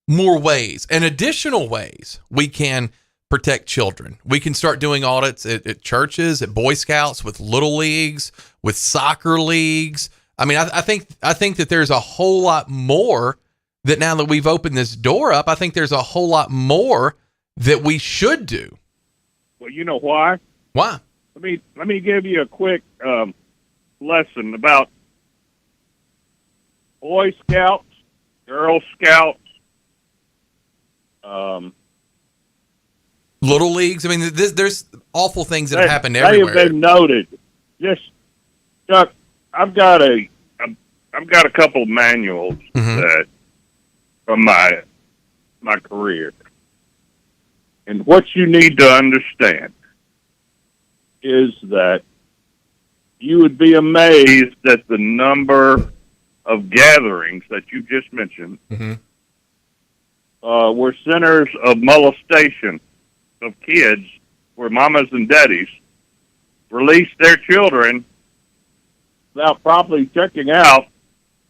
more ways and additional ways we can protect children. We can start doing audits at churches, at Boy Scouts, with little leagues, with soccer leagues. I mean, I think that there's a whole lot more that now that we've opened this door up, I think there's a whole lot more that we should do. Well, you know why? Why? Let me give you a quick lesson about Boy Scouts, Girl Scouts, little leagues. I mean, there's awful things that have happened everywhere. They have been noted. Just, Chuck, I've got a couple of manuals that from my career, and what you need to understand is that you would be amazed at the number of gatherings that you just mentioned were centers of molestation of kids, where mamas and daddies release their children without properly checking out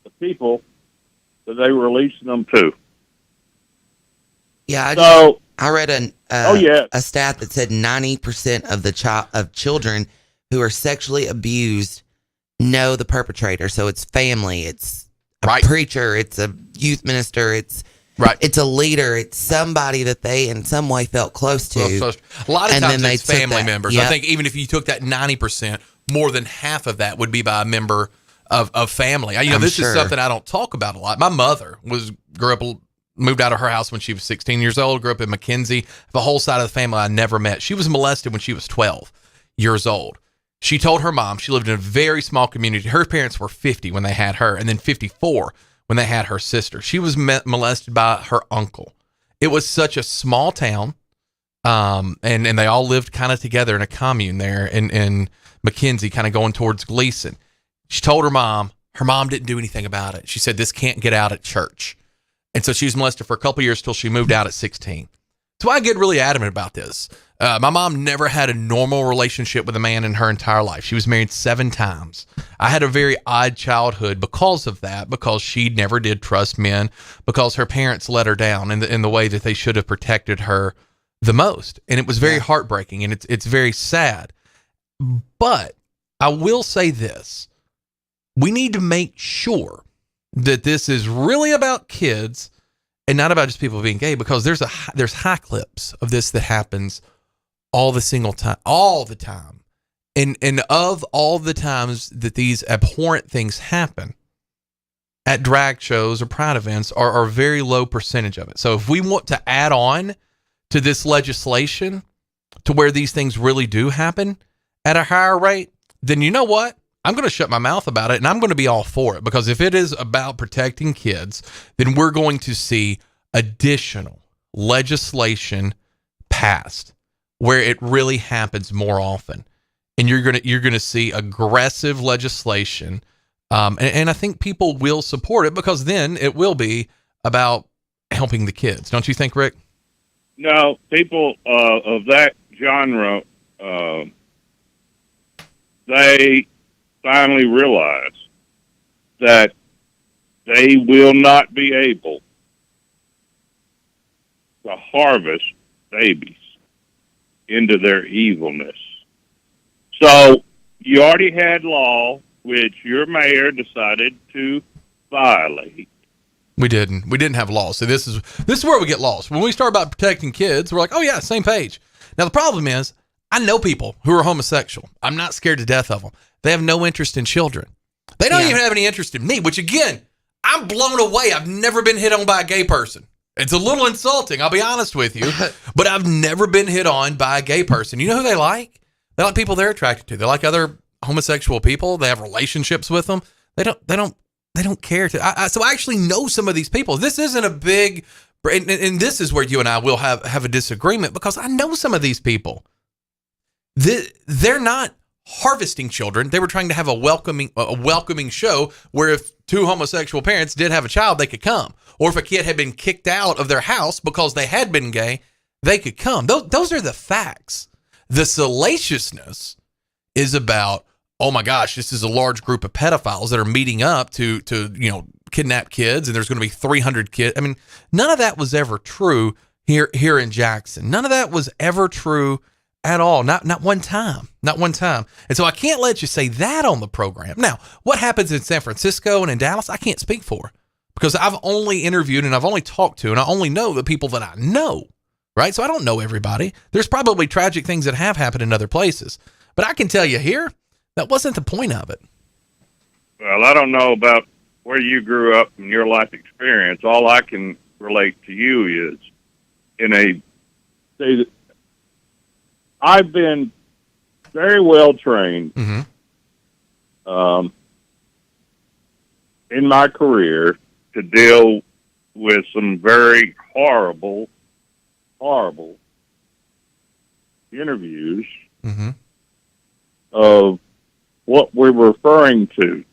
the people that they release them to. Yeah, I read a stat that said 90% of children who are sexually abused know the perpetrator. So it's family, it's a preacher, it's a youth minister, it's a leader, it's somebody that they in some way felt close to. A lot of times it's family members. Yep. I think even if you took that 90%, more than half of that would be by a member of family. This is something I don't talk about a lot. My mother moved out of her house when she was 16 years old, grew up in McKenzie. The whole side of the family I never met. She was molested when she was 12 years old. She told her mom, she lived in a very small community. Her parents were 50 when they had her, and then 54 when they had her sister. She was molested by her uncle. It was such a small town, and they all lived kind of together in a commune there in McKenzie, kind of going towards Gleason. She told her mom didn't do anything about it. She said, this can't get out at church. And so she was molested for a couple of years till she moved out at 16. So I get really adamant about this. My mom never had a normal relationship with a man in her entire life. She was married 7 times. I had a very odd childhood because of that, because she never did trust men, because her parents let her down in the way that they should have protected her the most. And it was very heartbreaking, and it's very sad. But I will say this. We need to make sure that this is really about kids and not about just people being gay, because there's high clips of this that happens all the time. And of all the times that these abhorrent things happen at drag shows or pride events are a very low percentage of it. So if we want to add on to this legislation to where these things really do happen at a higher rate, then you know what? I'm going to shut my mouth about it, and I'm going to be all for it, because if it is about protecting kids, then we're going to see additional legislation passed where it really happens more often. And you're going to see aggressive legislation. And I think people will support it, because then it will be about helping the kids. Don't you think, Rick? No, people of that genre, they finally realize that they will not be able to harvest babies into their evilness. So you already had law, which your mayor decided to violate. We didn't have laws. So this is where we get lost. When we start about protecting kids, we're like, oh yeah, same page. Now the problem is, I know people who are homosexual. I'm not scared to death of them. They have no interest in children. They don't even have any interest in me, which again, I'm blown away. I've never been hit on by a gay person. It's a little insulting, I'll be honest with you, but I've never been hit on by a gay person. You know who they like? They like people they're attracted to. They like other homosexual people. They have relationships with them. They don't care to. So I actually know some of these people. This isn't a big, and this is where you and I will have a disagreement, because I know some of these people. They're not harvesting children. They were trying to have a welcoming show where if two homosexual parents did have a child, they could come. Or if a kid had been kicked out of their house because they had been gay, they could come. Those are the facts. The salaciousness is about, oh my gosh, this is a large group of pedophiles that are meeting up to kidnap kids, and there's going to be 300 kids. I mean, none of that was ever true here in Jackson. None of that was ever true at all. Not one time. Not one time. And so I can't let you say that on the program. Now, what happens in San Francisco and in Dallas, I can't speak for, because I've only interviewed and I've only talked to, and I only know the people that I know, right? So I don't know everybody. There's probably tragic things that have happened in other places. But I can tell you here, that wasn't the point of it. Well, I don't know about where you grew up and your life experience. All I can relate to you is I've been very well trained in my career to deal with some very horrible interviews of what we're referring to.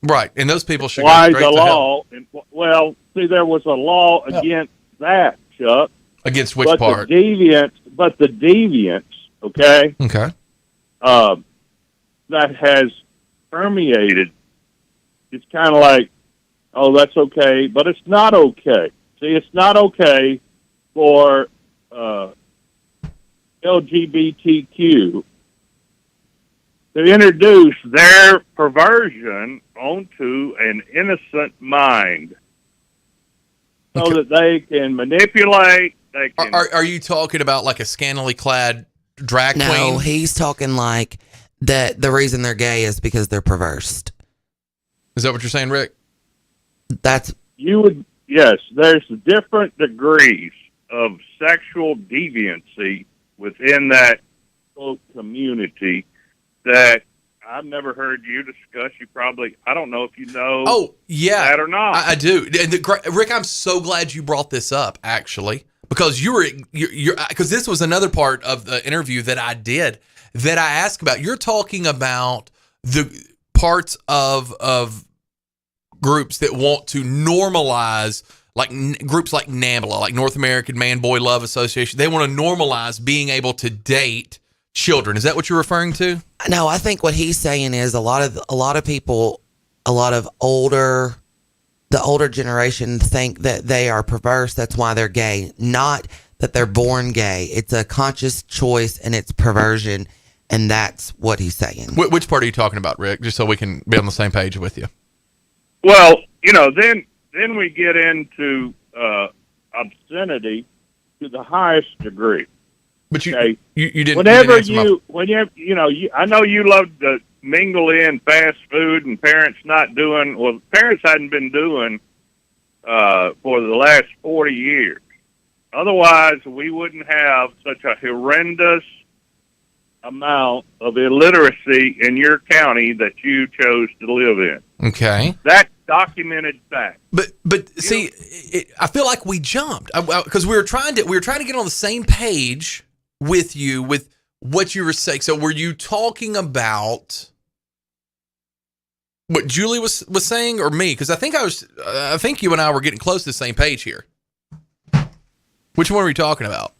Right, and those people should Why go straight the to law? hell. Well, see, there was a law against that, Chuck. Against which part? The deviance, okay? Okay. That has permeated. It's kind of like, oh, that's okay, but it's not okay. See, it's not okay for LGBTQ to introduce their perversion onto an innocent mind so that they can manipulate. They can. Are you talking about like a scantily clad drag queen? No, he's talking like that the reason they're gay is because they're perverse. Is that what you're saying, Rick? Yes, there's different degrees of sexual deviancy within that quote community that I've never heard you discuss. You probably, I don't know if you know. Oh, yeah, that or not. I do. And Rick, I'm so glad you brought this up, actually, because you're because this was another part of the interview that I did that I asked about. You're talking about the parts of groups that want to normalize, like groups like NAMBLA, like North American Man Boy Love Association. They want to normalize being able to date children. Is that what you're referring to? No, I think what he's saying is a lot of people, the older generation think that they are perverse. That's why they're gay. Not that they're born gay. It's a conscious choice and it's perversion. And that's what he's saying. Which part are you talking about, Rick? Just so we can be on the same page with you. Well, then we get into obscenity to the highest degree. But you didn't. I know you love to mingle in fast food and parents hadn't been doing for the last 40 years. Otherwise, we wouldn't have such a horrendous amount of illiteracy in your county that you chose to live in. Okay. That's documented fact. But see, I feel like we jumped because we were trying to get on the same page with you with what you were saying. So were you talking about what Julie was saying or me? Because I think you and I were getting close to the same page here. Which one were you talking about?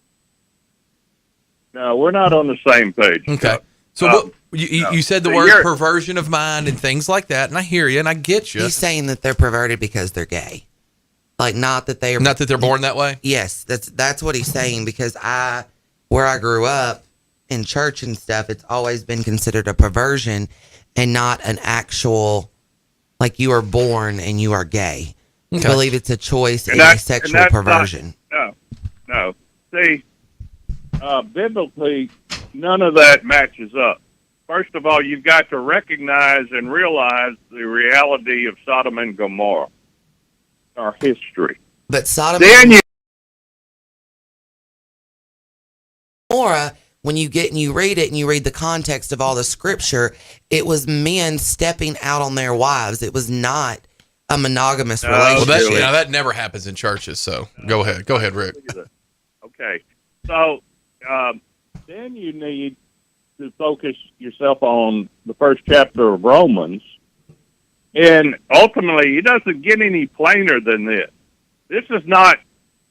No, we're not on the same page. Okay. So you said the word perversion of mind and things like that, and I hear you and I get you. He's saying that they're perverted because they're gay. Like not that they're born that way? Yes, that's what he's saying, because where I grew up in church and stuff, it's always been considered a perversion and not an actual, like you are born and you are gay. Okay. I believe it's a choice and a sexual perversion. No. See, biblically, none of that matches up. First of all, you've got to recognize and realize the reality of Sodom and Gomorrah. our history. But Sodom Then and Gomorrah, when you get and you read it and you read the context of all the scripture, it was men stepping out on their wives. It was not a monogamous relationship. Well, that never happens in churches. So go ahead, Rick. Okay, so then you need to focus yourself on the first chapter of Romans, and ultimately, it doesn't get any plainer than this. This is not.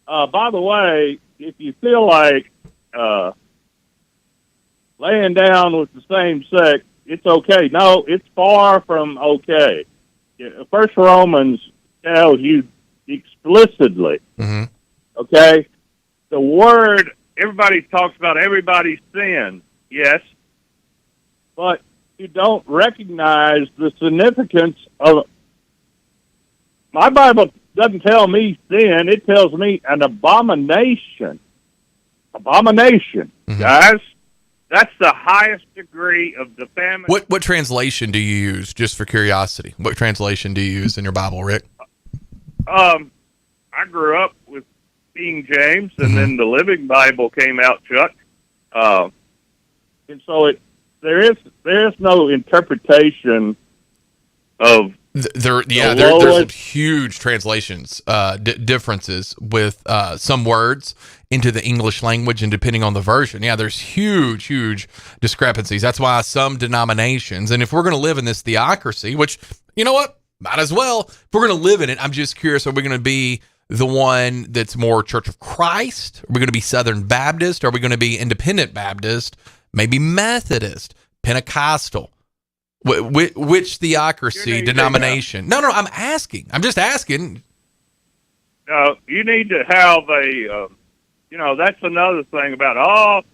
By the way, if you feel like laying down with the same sex, it's okay. No, it's far from okay. First Romans tells you explicitly, okay, the word, everybody talks about everybody's sin, yes, but you don't recognize the significance of, my Bible doesn't tell me sin, it tells me an abomination. Abomination, guys. That's the highest degree of defamation. What translation do you use, just for curiosity? What translation do you use in your Bible, Rick? I grew up with King James, and then the Living Bible came out, Chuck. And so there is no interpretation of there's huge translations differences with some words into the English language, and depending on the version, there's huge discrepancies. That's why some denominations, and if we're going to live in this theocracy, which, you know what, might as well, if we're going to live in it, I'm just curious, are we going to be the one that's more Church of Christ? Are we going to be Southern Baptist? Are we going to be Independent Baptist? Maybe Methodist, Pentecostal? Which theocracy, denomination? No, I'm asking. I'm just asking. No, you need to have a, that's another thing about,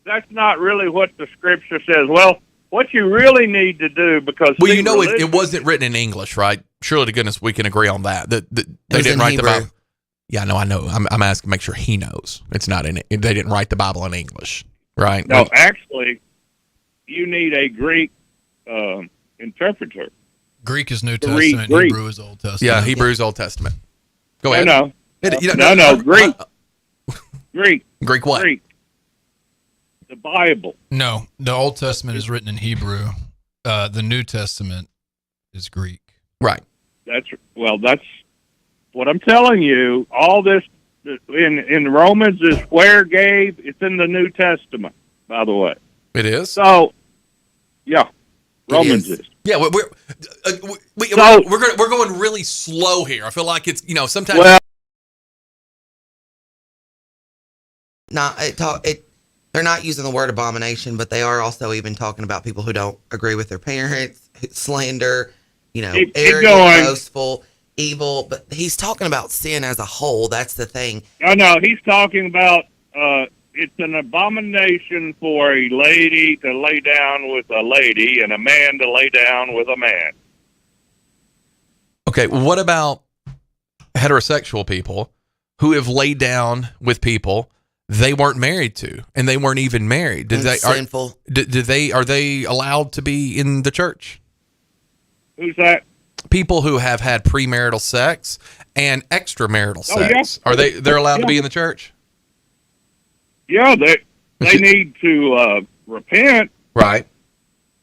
that's not really what the Scripture says. Well, what you really need to do, because... Well, it wasn't written in English, right? Surely to goodness we can agree on that. That they didn't write the Bible. Yeah, no, I know. I'm asking to make sure he knows. It's not in. They didn't write the Bible in English, right? No, actually, you need a Greek interpreter. Greek is New Testament. Hebrew is Old Testament. Yeah, Hebrew is Old Testament. Go ahead. No, Greek. Greek. Greek what? Greek. The Bible. No, the Old Testament is written in Hebrew. The New Testament is Greek. Right. That's what I'm telling you. All this in Romans is where, Gabe? It's in the New Testament, by the way. It is? So, yeah, Romans is. Yeah, we're going really slow here. I feel like it's, sometimes. Well, they're not using the word abomination, but they are also even talking about people who don't agree with their parents, slander, arrogant, boastful, evil. But he's talking about sin as a whole. That's the thing. No, he's talking about it's an abomination for a lady to lay down with a lady and a man to lay down with a man. Okay, what about heterosexual people who have laid down with people they weren't married to, and they weren't even married? Sinful. Are they allowed to be in the church? Who's that? People who have had premarital sex and extramarital sex. Yeah. They're allowed to be in the church? Yeah, they need to repent. Right.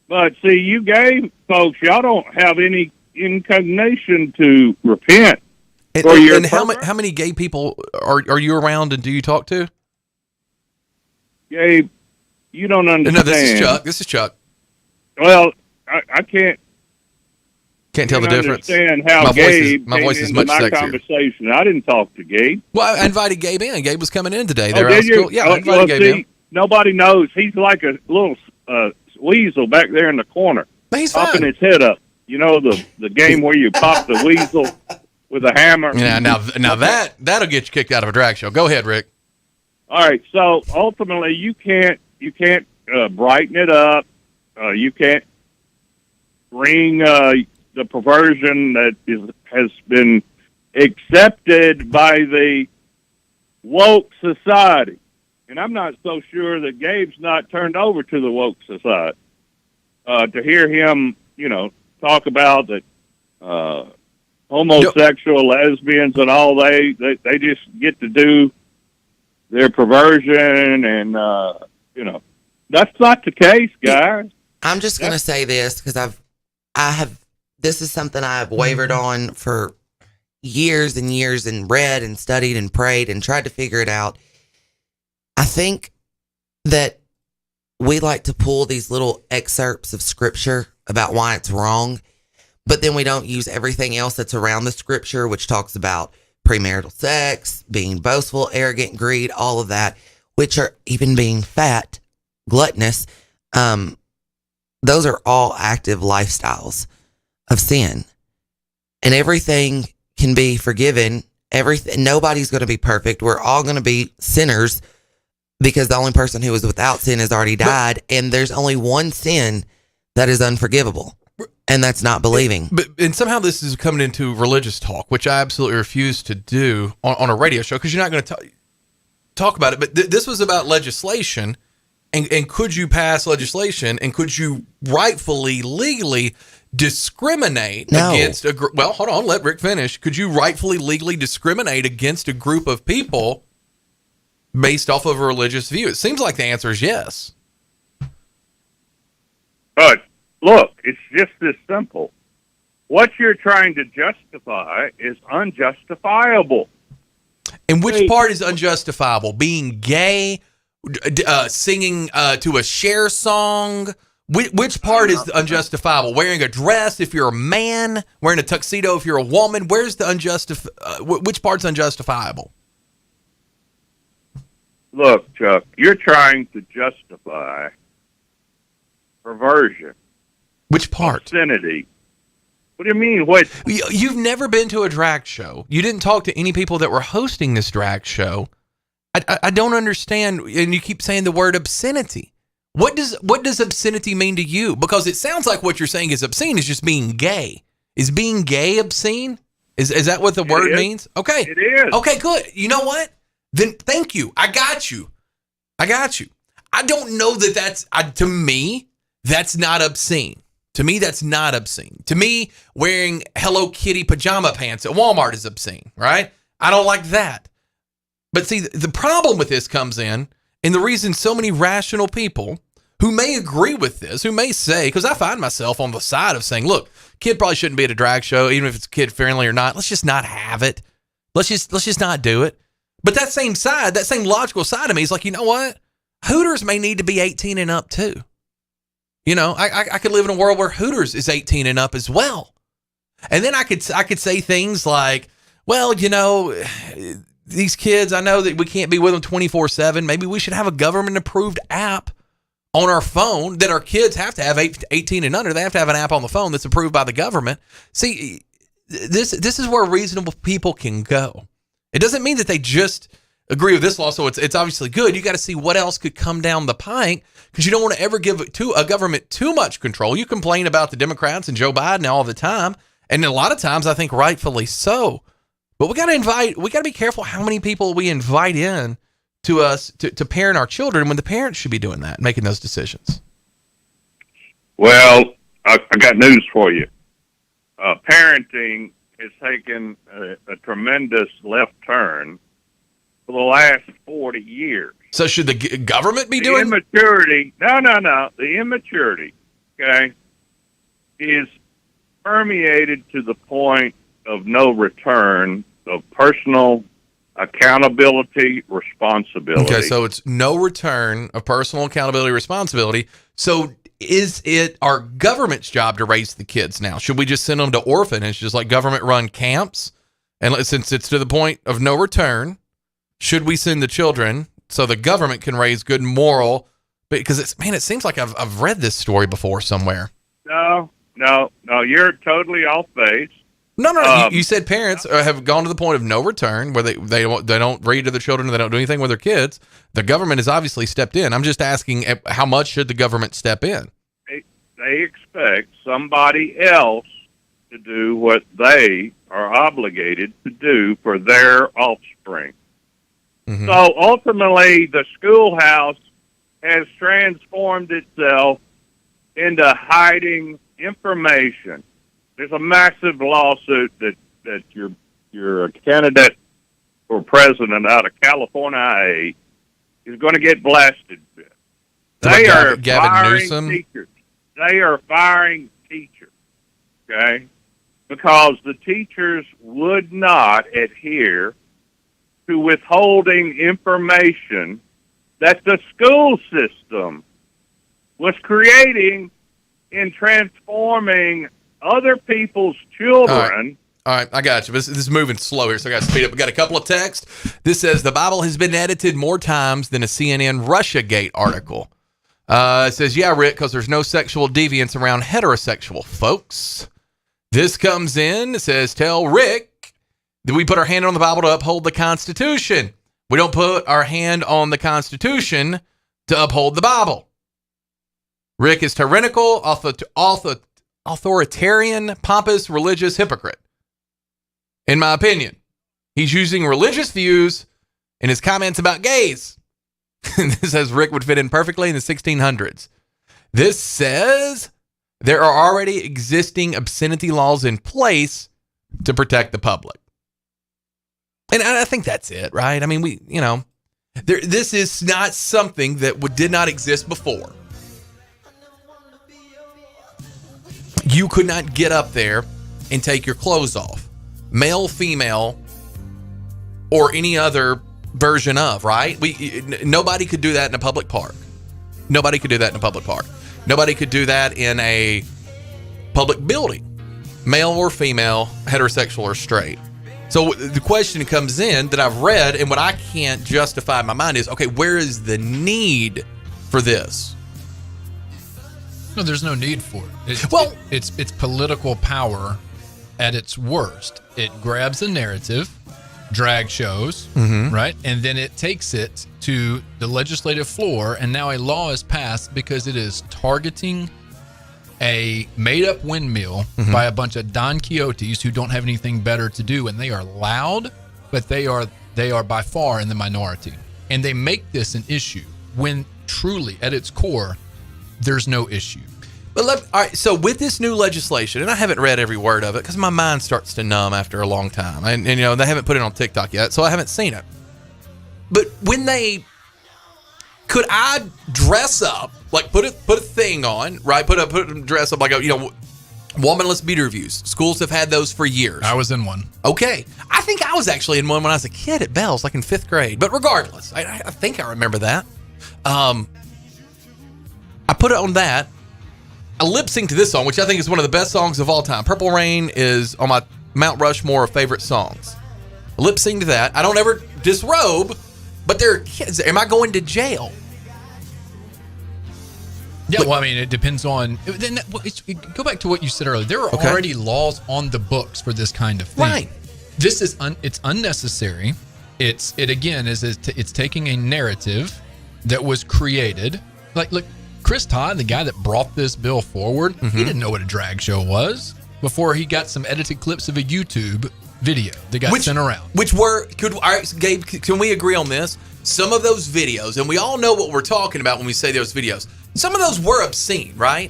But see, you gay folks, y'all don't have any inclination to repent. And how many gay people are you around and do you talk to? Gabe, you don't understand. No, this is Chuck. Well, I can't tell the difference. Understand how my voice is much sexier. Conversation. I didn't talk to Gabe. Well, I invited Gabe in. Gabe was coming in today. Did you? Yeah, I invited Gabe in. Nobody knows. He's like a little weasel back there in the corner. He's popping his head up. You know the game where you pop the weasel with a hammer. Yeah, now that'll get you kicked out of a drag show. Go ahead, Rick. All right. So ultimately, you can't brighten it up. You can't bring the perversion that has been accepted by the woke society. And I'm not so sure that Gabe's not turned over to the woke society. To hear him, talk about that homosexual, lesbians, and all, they just get to do their perversion, and that's not the case, guys. I'm just going to say this because this is something I've wavered on for years and years, and read and studied and prayed and tried to figure it out. I think that we like to pull these little excerpts of scripture about why it's wrong, but then we don't use everything else that's around the scripture, which talks about premarital sex, being boastful, arrogant, greed, all of that, which are even being fat, gluttonous. Those are all active lifestyles of sin, and everything can be forgiven. Nobody's going to be perfect. We're all going to be sinners, because the only person who is without sin has already died, and there's only one sin that is unforgivable, and that's not believing. And somehow this is coming into religious talk, which I absolutely refuse to do on a radio show, because you're not going to talk about it. But this was about legislation, and could you pass legislation, and could you rightfully, legally discriminate against a group? Well, hold on, let Rick finish. Could you rightfully, legally discriminate against a group of people based off of a religious view? It seems like the answer is yes. But look, it's just this simple. What you're trying to justify is unjustifiable. And which part is unjustifiable? Being gay, singing to a Cher song? Which part is unjustifiable? Wearing a dress if you're a man, wearing a tuxedo if you're a woman? Where's the which part's unjustifiable? Look, Chuck, you're trying to justify perversion. Which part? Obscenity. What do you mean? What? You've never been to a drag show. You didn't talk to any people that were hosting this drag show. I don't understand. And you keep saying the word obscenity. What does obscenity mean to you? Because it sounds like what you're saying is obscene is just being gay. Is being gay obscene? Is that what the word means? Okay. It is. Okay, good. You know what? Then thank you. I got you. I don't know that that's, to me, that's not obscene. To me, that's not obscene. To me, wearing Hello Kitty pajama pants at Walmart is obscene, right? I don't like that. But see, the problem with this comes in, and the reason so many rational people who may agree with this, who may say, because I find myself on the side of saying, look, kid probably shouldn't be at a drag show, even if it's kid friendly or not. Let's just not have it. Let's just not do it. But that same side, that same logical side of me is like, you know what? Hooters may need to be 18 and up too. You know, I could live in a world where Hooters is 18 and up as well. And then I could say things like, well, you know, these kids, I know that we can't be with them 24/7. Maybe we should have a government approved app on our phone that our kids have to have 18 and under. They have to have an app on the phone that's approved by the government. See, this is where reasonable people can go. It doesn't mean that they just agree with this law, so it's obviously good. You got to see what else could come down the pike, because you don't want to ever give to a government too much control. You complain about the Democrats and Joe Biden all the time, and a lot of times I think rightfully so. But we got to be careful how many people we invite in to us to parent our children, when the parents should be doing that, making those decisions. Well, I got news for you. Parenting has taken a tremendous left turn for the last 40 years. So should the government be doing immaturity? No. The immaturity, okay, is permeated to the point of no return of personal accountability, responsibility. Okay, so it's no return of personal accountability, responsibility. So is it our government's job to raise the kids now? Should we just send them to orphanages, just like government-run camps? And since it's to the point of no return, should we send the children so the government can raise good moral? Because it seems like I've read this story before somewhere. No, you're totally off base. No. You said parents have gone to the point of no return, where they don't read to their children, they don't do anything with their kids. The government has obviously stepped in. I'm just asking, how much should the government step in? They expect somebody else to do what they are obligated to do for their offspring. Mm-hmm. So ultimately, the schoolhouse has transformed itself into hiding information. There's a massive lawsuit that that you're a candidate for president out of California IA is going to get blasted with. They are firing teachers. They are firing teachers, okay? Because the teachers would not adhere to withholding information that the school system was creating in transforming other people's children. All right, I got you. This is moving slow here, so I got to speed up. We got a couple of texts. This says the Bible has been edited more times than a CNN Russiagate article. It says, yeah, Rick, because there's no sexual deviance around heterosexual folks. This comes in, it says, tell Rick that we put our hand on the Bible to uphold the Constitution. We don't put our hand on the Constitution to uphold the Bible. Rick is tyrannical, authoritarian, pompous, religious hypocrite. In my opinion, he's using religious views in his comments about gays. This says Rick would fit in perfectly in the 1600s. This says there are already existing obscenity laws in place to protect the public. And I think that's it, right? I mean, this is not something that did not exist before. You could not get up there and take your clothes off. Male, female, or any other version of, right? Nobody could do that in a public park. Nobody could do that in a public park. Nobody could do that in a public building. Male or female, heterosexual or straight. So the question comes in that I've read, and what I can't justify in my mind is, okay, where is the need for this? No, there's no need for it. It's political power at its worst. It grabs a narrative, drag shows, right? And then it takes it to the legislative floor, and now a law is passed because it is targeting a made-up windmill by a bunch of Don Quixotes who don't have anything better to do, and they are loud, but they are by far in the minority. And they make this an issue when truly, at its core, there's no issue. But all right, so with this new legislation, and I haven't read every word of it because my mind starts to numb after a long time, and they haven't put it on TikTok yet, so I haven't seen it. But could I dress up, like put a thing on, right? Put a dress up like womanless beauty reviews. Schools have had those for years. I was in one. Okay, I think I was actually in one when I was a kid at Bell's, like in 5th grade. But regardless, I think I remember that. I put it on that. I lip sync to this song, which I think is one of the best songs of all time. Purple Rain is on my Mount Rushmore of favorite songs. I lip sync to that. I don't ever disrobe, but there are kids. Am I going to jail? Yeah, well, I mean, it depends on. Then go back to what you said earlier. There are already laws on the books for this kind of thing. Right. This is it's unnecessary. It's taking a narrative that was created. Like, look. Chris Todd, the guy that brought this bill forward, he didn't know what a drag show was before he got some edited clips of a YouTube video that got sent around. Gabe, can we agree on this? Some of those videos, and we all know what we're talking about when we say those videos, some of those were obscene, right?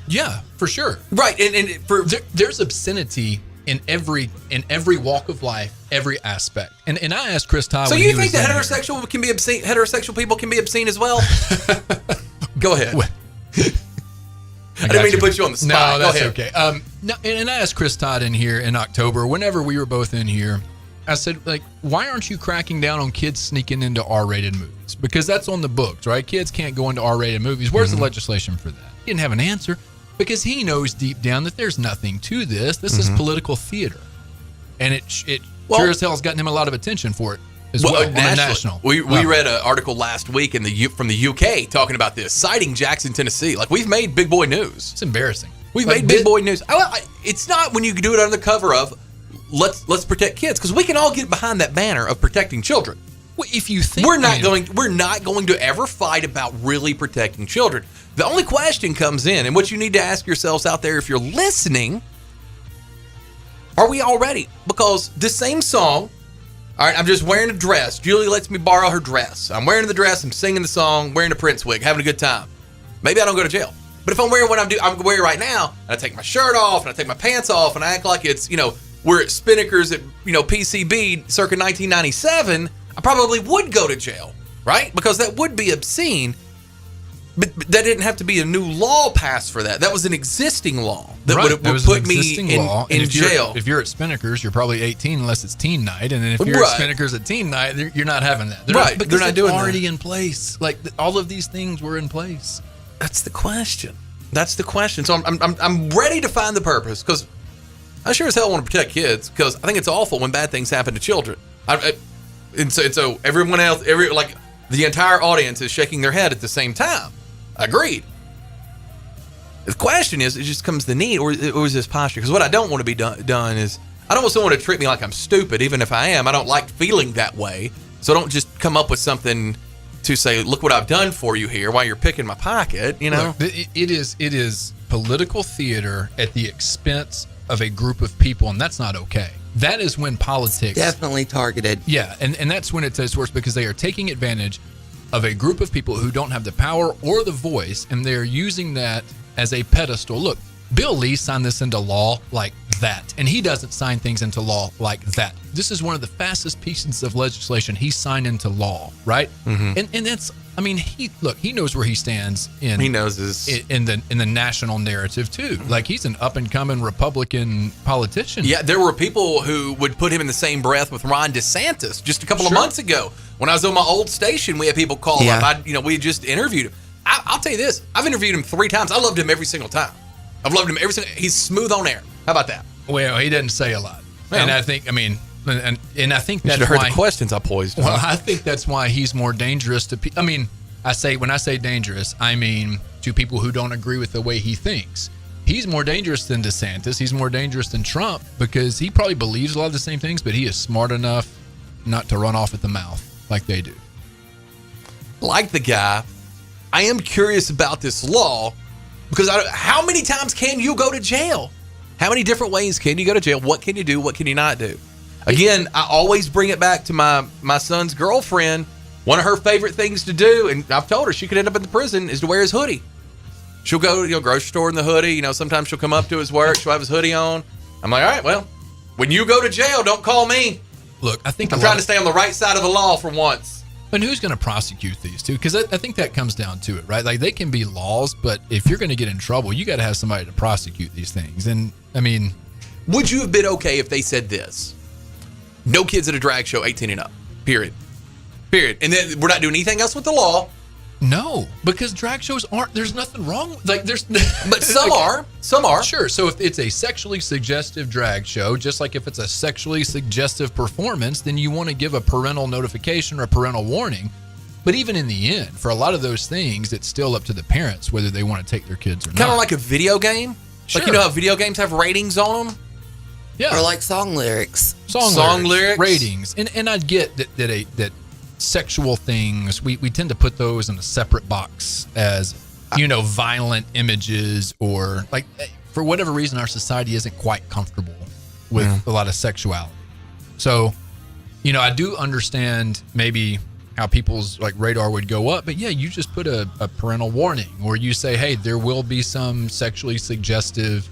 Yeah, for sure. Right, and there's obscenity in every walk of life, every aspect. And I asked Chris Todd. So you think that heterosexual can be obscene? Heterosexual people can be obscene as well? Go ahead. I didn't mean to put you on the spot. No, that's okay. And I asked Chris Todd in here in October, whenever we were both in here, I said, why aren't you cracking down on kids sneaking into R-rated movies? Because that's on the books, right? Kids can't go into R-rated movies. Where's the legislation for that? He didn't have an answer because he knows deep down that there's nothing to this. This is political theater. And it sure as hell has gotten him a lot of attention for it. National. We read an article last week from the UK talking about this, citing Jackson, Tennessee. Like, we've made big boy news. It's embarrassing. We've made big boy news. It's not when you do it under the cover of let's protect kids, because we can all get behind that banner of protecting children. Well, if you think we're not going to ever fight about really protecting children. The only question comes in, and what you need to ask yourselves out there if you're listening, are we all ready? Because the same song. All right, I'm just wearing a dress. Julie lets me borrow her dress. I'm wearing the dress. I'm singing the song, wearing a Prince wig, having a good time. Maybe I don't go to jail. But if I'm wearing what I'm wearing right now, and I take my shirt off, and I take my pants off, and I act like it's, were at Spinnaker's at, PCB circa 1997, I probably would go to jail, right? Because that would be obscene. But that didn't have to be a new law passed for that. That was an existing law that would put me in jail. If you're at Spinnaker's, you're probably 18 unless it's teen night. And then if you're at Spinnaker's at teen night, you're not having that. They're not doing already in place. Like all of these things were in place. That's the question. So I'm ready to find the purpose, because I sure as hell want to protect kids, because I think it's awful when bad things happen to children. And so everyone else, the entire audience is shaking their head at the same time. Agreed. The question is, it just comes to the need, or is this posture? Because what I don't want to be done is, I don't want someone to treat me like I'm stupid, even if I am. I don't like feeling that way. So don't just come up with something to say, look what I've done for you here while you're picking my pocket, Look, it is political theater at the expense of a group of people, and that's not okay. That is when politics... Definitely targeted. Yeah, and that's when it's worse, because they are taking advantage of a group of people who don't have the power or the voice, and they're using that as a pedestal. Look, Bill Lee signed this into law like that, and he doesn't sign things into law like that. This is one of the fastest pieces of legislation he signed into law, right? Mm-hmm. And that's, he knows where he stands in the national narrative too. Like, he's an up and coming Republican politician. Yeah, there were people who would put him in the same breath with Ron DeSantis just a couple of months ago. When I was on my old station, we had people call up. We just interviewed him. I'll tell you this: I've interviewed him 3 times. I loved him every single time. I've loved him every single. He's smooth on air. How about that? Well, he doesn't say a lot, and I think, and I think that's heard why the questions I posed. Well, I think that's why he's more dangerous to people. When I say dangerous, I mean to people who don't agree with the way he thinks. He's more dangerous than DeSantis. He's more dangerous than Trump, because he probably believes a lot of the same things, but he is smart enough not to run off at the mouth like they do. Like the guy, I am curious about this law, because how many times can you go to jail? How many different ways can you go to jail? What can you do? What can you not do? Again, I always bring it back to my son's girlfriend. One of her favorite things to do, and I've told her she could end up in the prison, is to wear his hoodie. She'll go to grocery store in the hoodie. Sometimes she'll come up to his work. She'll have his hoodie on. I'm like, all right, well, when you go to jail, don't call me. Look, I think I'm trying to stay on the right side of the law for once. But who's going to prosecute these two? Because I think that comes down to it, right? Like, they can be laws, but if you're going to get in trouble, you got to have somebody to prosecute these things. And would you have been okay if they said this? No kids at a drag show 18 and up. Period. And then we're not doing anything else with the law. No, because drag shows aren't. There's nothing wrong. But some are. Some are. Sure. So if it's a sexually suggestive drag show, just like if it's a sexually suggestive performance, then you want to give a parental notification or a parental warning. But even in the end, for a lot of those things, it's still up to the parents whether they want to take their kids or not. Kind of like a video game. Sure. Like, how video games have ratings on them. Yeah. Or like song lyrics. Song lyrics. Ratings. And I get that sexual things, we tend to put those in a separate box as, violent images, or like, for whatever reason, our society isn't quite comfortable with a lot of sexuality. So, I do understand maybe how people's radar would go up, but yeah, you just put a parental warning, or you say, hey, there will be some sexually suggestive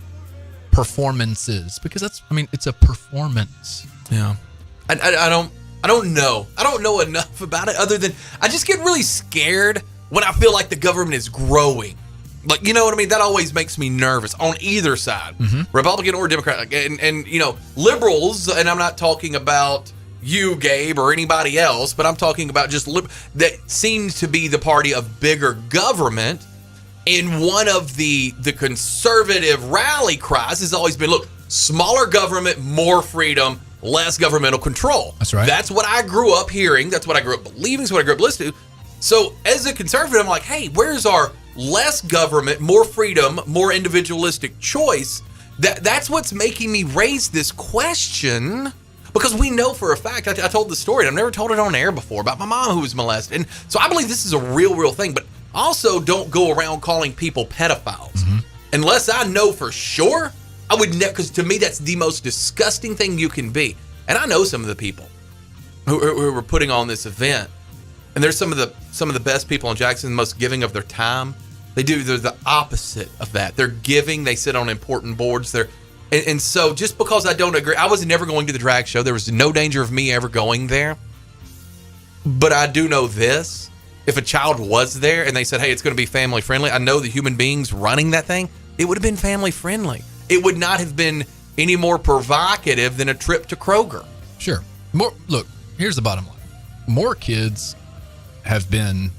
performances, because it's a performance. Yeah. I don't know. I don't know enough about it, other than I just get really scared when I feel like the government is growing. Like, you know what I mean? That always makes me nervous on either side, Republican or Democrat. And liberals, and I'm not talking about you, Gabe, or anybody else, but I'm talking about just that seems to be the party of bigger government. And one of the conservative rally cries has always been, look, smaller government, more freedom, less governmental control. That's right. That's what I grew up hearing. That's what I grew up believing. That's what I grew up listening to. So as a conservative, I'm like, hey, where's our less government, more freedom, more individualistic choice? That's what's making me raise this question, because we know for a fact, I told the story, and I've never told it on air before, about my mom who was molested. And so I believe this is a real thing, but also don't go around calling people pedophiles. Unless I know for sure. I would never, because to me that's the most disgusting thing you can be. And I know some of the people who were putting on this event, and there's some of the best people in Jackson, the most giving of their time. They're the opposite of that. They're giving. They sit on important boards. And so just because I don't agree, I was never going to the drag show. There was no danger of me ever going there. But I do know this. If a child was there and they said, hey, it's going to be family friendly, I know the human beings running that thing, it would have been family friendly. It would not have been any more provocative than a trip to Kroger. Sure. Look, here's the bottom line. More kids have been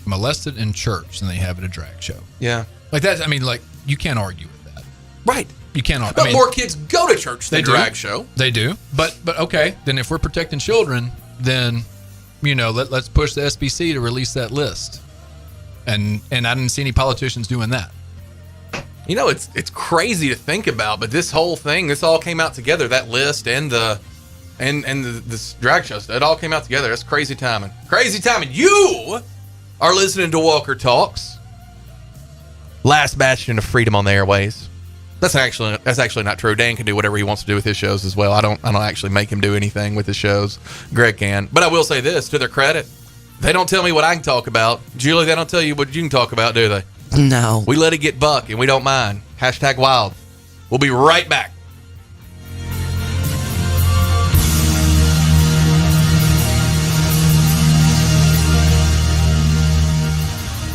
molested in church than they have at a drag show. Yeah. Like that, I mean, like, you can't argue with that. Right. You can't argue. But more kids go to church than drag show. They do. But okay, then if we're protecting children, then, let's push the SBC to release that list. And I didn't see any politicians doing that. It's crazy to think about, but this whole thing, this all came out together, that list and this drag show, it all came out together. That's crazy timing. Crazy timing. You are listening to Walker Talks. Last bastion of freedom on the airways. That's actually not true. Dan can do whatever he wants to do with his shows as well. I don't actually make him do anything with his shows. Greg can. But I will say this, to their credit, they don't tell me what I can talk about. Julie, they don't tell you what you can talk about, do they? No. We let it get buck, and we don't mind. #wild. We'll be right back.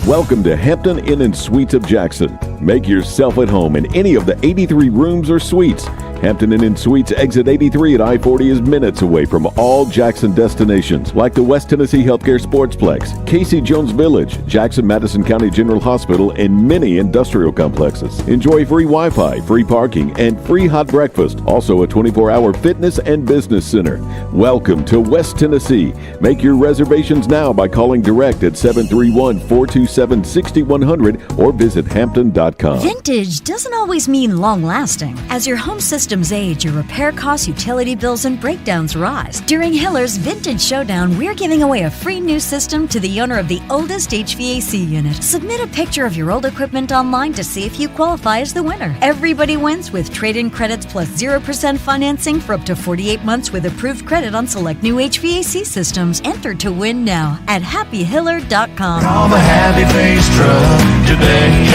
Welcome to Hampton Inn & Suites of Jackson. Make yourself at home in any of the 83 rooms or suites. Hampton Inn & Suites exit 83 at I-40 is minutes away from all Jackson destinations like the West Tennessee Healthcare Sportsplex, Casey Jones Village, Jackson Madison County General Hospital, and many industrial complexes. Enjoy free Wi-Fi, free parking, and free hot breakfast. Also a 24-hour fitness and business center. Welcome to West Tennessee. Make your reservations now by calling direct at 731-427-6100 or visit hampton.com. Vintage doesn't always mean long-lasting. As your home systems age, your repair costs, utility bills, and breakdowns rise. During Hiller's Vintage Showdown, we're giving away a free new system to the owner of the oldest HVAC unit. Submit a picture of your old equipment online to see if you qualify as the winner. Everybody wins with trade-in credits plus 0% financing for up to 48 months with approved credit on select new HVAC systems. Enter to win now at happyhiller.com. Call the Happy Face Truck today.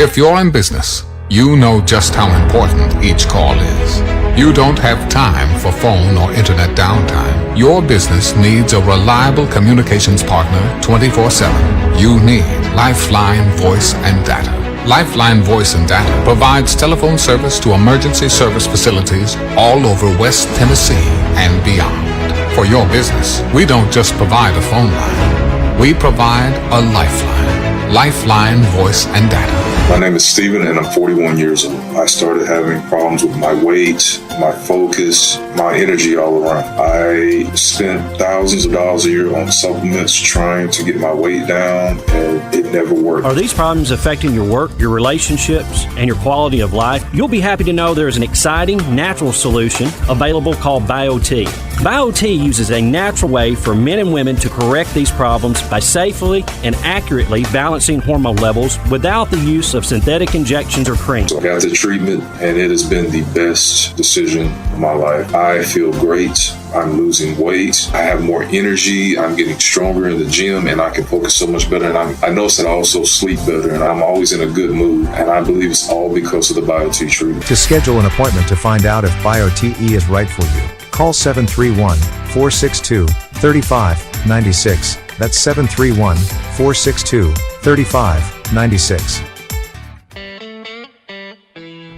If you're in business, you know just how important each call is. You don't have time for phone or internet downtime. Your business needs a reliable communications partner 24/7. You need Lifeline Voice and Data. Lifeline Voice and Data provides telephone service to emergency service facilities all over West Tennessee and beyond. For your business, we don't just provide a phone line. We provide a lifeline. Lifeline Voice and Data. My name is Steven and I'm 41 years old. I started having problems with my weight, my focus, my energy all around. I spent thousands of dollars a year on supplements trying to get my weight down, and it never worked. Are these problems affecting your work, your relationships, and your quality of life? You'll be happy to know there is an exciting natural solution available called BioT. BioT uses a natural way for men and women to correct these problems by safely and accurately balancing hormone levels without the use of synthetic injections or creams. I got the treatment and it has been the best decision of my life. I feel great. I'm losing weight. I have more energy. I'm getting stronger in the gym and I can focus so much better. And I notice that I also sleep better and I'm always in a good mood. And I believe it's all because of the BioT treatment. To schedule an appointment to find out if BioTE is right for you, call 731-462-3596. That's 731-462-3596.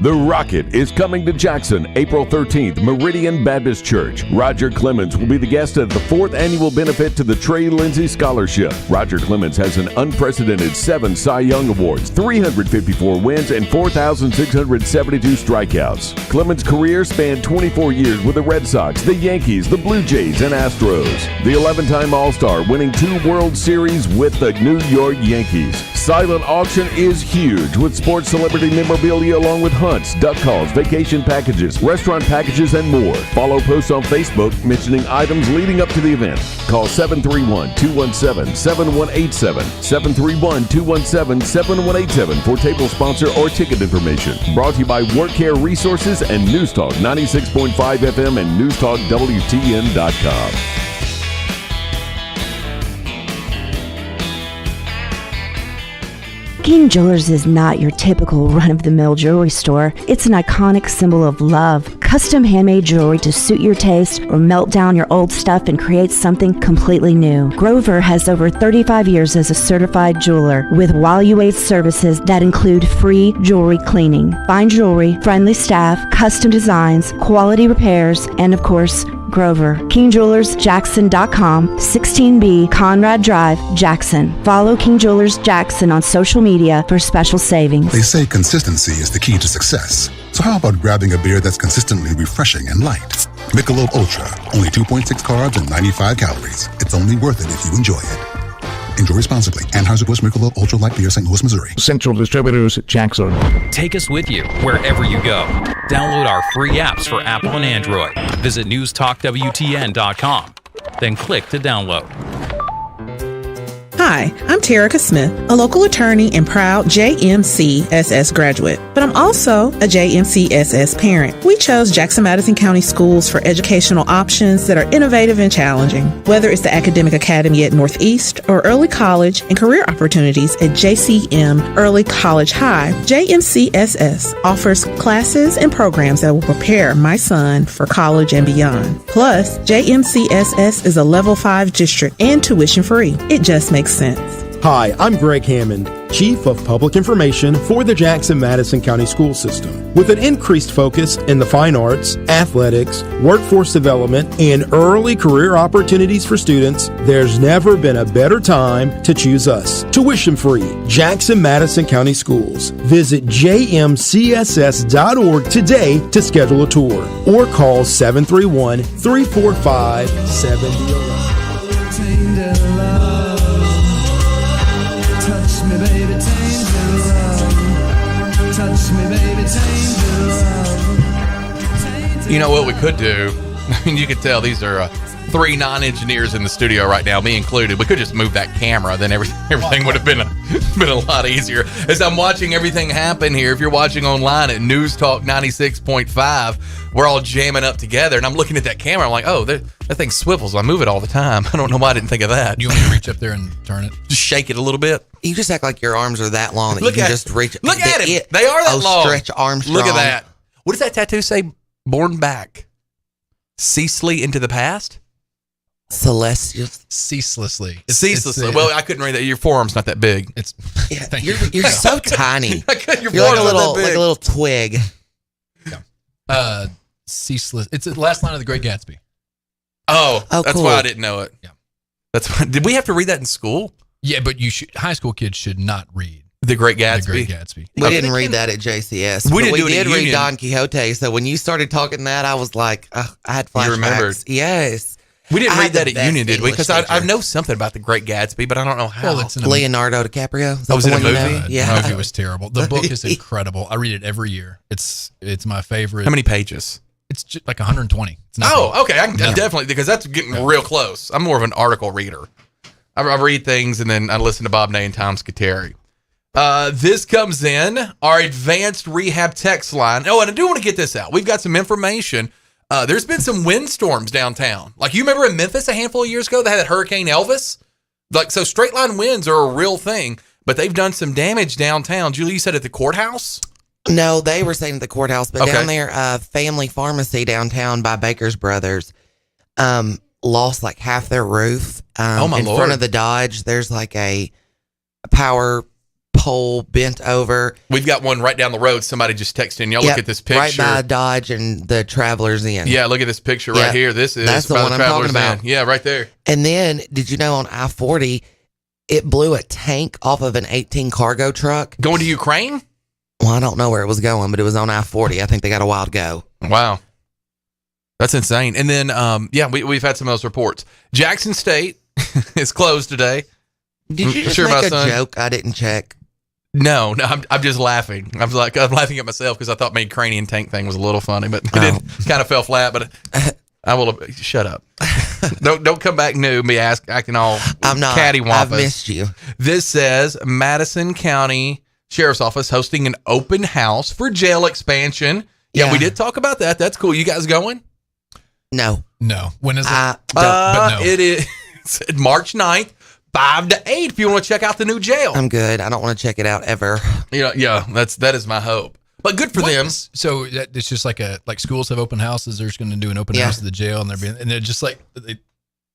The Rocket is coming to Jackson April 13th, Meridian Baptist Church. Roger Clemens will be the guest at the 4th annual benefit to the Trey Lindsay Scholarship. Roger Clemens has an unprecedented 7 Cy Young Awards, 354 wins, and 4,672 strikeouts. Clemens' career spanned 24 years with the Red Sox, the Yankees, the Blue Jays, and Astros. The 11-time All-Star, winning 2 World Series with the New York Yankees. Silent auction is huge with sports celebrity memorabilia along with hunts, duck calls, vacation packages, restaurant packages, and more. Follow posts on Facebook mentioning items leading up to the event. Call 731-217-7187, 731-217-7187 for table sponsor or ticket information. Brought to you by Work Care Resources and News Talk 96.5 FM and NewsTalkWTN.com. King Jewelers is not your typical run-of-the-mill jewelry store. It's an iconic symbol of love. Custom handmade jewelry to suit your taste or melt down your old stuff and create something completely new. Grover has over 35 years as a certified jeweler with While You Wait services that include free jewelry cleaning, fine jewelry, friendly staff, custom designs, quality repairs, and of course, Grover. KingJewelersJackson.com, 16B Conrad Drive, Jackson. Follow King Jewelers Jackson on social media for special savings. They say consistency is the key to success. So how about grabbing a beer that's consistently refreshing and light? Michelob Ultra, only 2.6 carbs and 95 calories. It's only worth it if you enjoy it. Enjoy responsibly. Anheuser-Busch Michelob Ultra Light Beer, St. Louis, Missouri. Central Distributors, Jackson. Take us with you wherever you go. Download our free apps for Apple and Android. Visit newstalkwtn.com. Then click to download. Hi, I'm Terica Smith, a local attorney and proud JMCSS graduate, but I'm also a JMCSS parent. We chose Jackson Madison County Schools for educational options that are innovative and challenging. Whether it's the Academic Academy at Northeast or early college and career opportunities at JCM Early College High, JMCSS offers classes and programs that will prepare my son for college and beyond. Plus, JMCSS is a level 5 district and tuition free. It just makes sense. Hi, I'm Greg Hammond, Chief of Public Information for the Jackson-Madison County School System. With an increased focus in the fine arts, athletics, workforce development, and early career opportunities for students, there's never been a better time to choose us. Tuition-free, Jackson-Madison County Schools. Visit jmcss.org today to schedule a tour or call 731-345-7011. You know what we could do? I mean, you could tell these are three non-engineers in the studio right now, me included. We could just move that camera, then everything would have been a lot easier. As I'm watching everything happen here, if you're watching online at News Talk 96.5, we're all jamming up together, and I'm looking at that camera. I'm like, oh, that thing swivels. I move it all the time. I don't know why I didn't think of that. You want me to reach up there and turn it? Just shake it a little bit. You just act like your arms are that long that you can just reach. Look at it. They are that long. Stretch Armstrong. Look at that. What does that tattoo say? Born back. Ceaselessly into the past? Celestial. Ceaselessly. Ceaselessly. Well, I couldn't read that. Your forearm's not that big. It's you're so tiny. You're like a little twig. Yeah. Ceaseless. It's the last line of The Great Gatsby. Oh, that's cool. why I didn't know it. Yeah. That's why. Did we have to read that in school? Yeah, but high school kids should not read The Great Gatsby. The Great Gatsby. We didn't read that at JCS. We did read Don Quixote. So when you started talking that, I was like, I had flashbacks. You remembered? Yes. We didn't read that at Union, did we? Because I know something about The Great Gatsby, but I don't know how. Well, it's Leonardo DiCaprio. Was it a movie? Yeah. The movie was terrible. The book is incredible. I read it every year. It's my favorite. How many pages? It's just like 120. It's not okay. I can definitely, because that's getting real close. I'm more of an article reader. I read things and then I listen to Bob Ney and Tom Scuteri. This comes in our advanced rehab text line. Oh, and I do want to get this out. We've got some information. There's been some windstorms downtown. Like, you remember in Memphis a handful of years ago, they had Hurricane Elvis? Like, so straight line winds are a real thing, but they've done some damage downtown. Julie, you said at the courthouse? No, they were saying at the courthouse, but down there, Family Pharmacy downtown by Baker's Brothers, lost like half their roof. In front of the Dodge, there's like a power pole bent over. We've got one right down the road. Somebody just texted in. Y'all look at this picture. Right by Dodge and the Travelers Inn. Yeah, look at this picture right here. That's the one I'm talking about. Yeah, right there. And then, did you know on I-40, it blew a tank off of an 18 cargo truck? Going to Ukraine? Well, I don't know where it was going, but it was on I-40. I think they got a while to go. Wow. That's insane. And then, we've had some of those reports. Jackson State is closed today. Did you just make a joke? I didn't check. No, I'm just laughing. I'm laughing at myself because I thought my Ukrainian tank thing was a little funny, but it kind of fell flat. But I will shut up. Don't come back new. Me acting all I'm not. cattywampus. I've missed you. This says Madison County Sheriff's Office hosting an open house for jail expansion. Yeah, we did talk about that. That's cool. You guys going? No. When is it? But no. It is March 9th. 5 to 8 if you want to check out the new jail. I'm good. I don't want to check it out ever. Yeah, that is my hope. But good for them. So it's just like schools have open houses. They're just going to do an open house at the jail, and they're just like,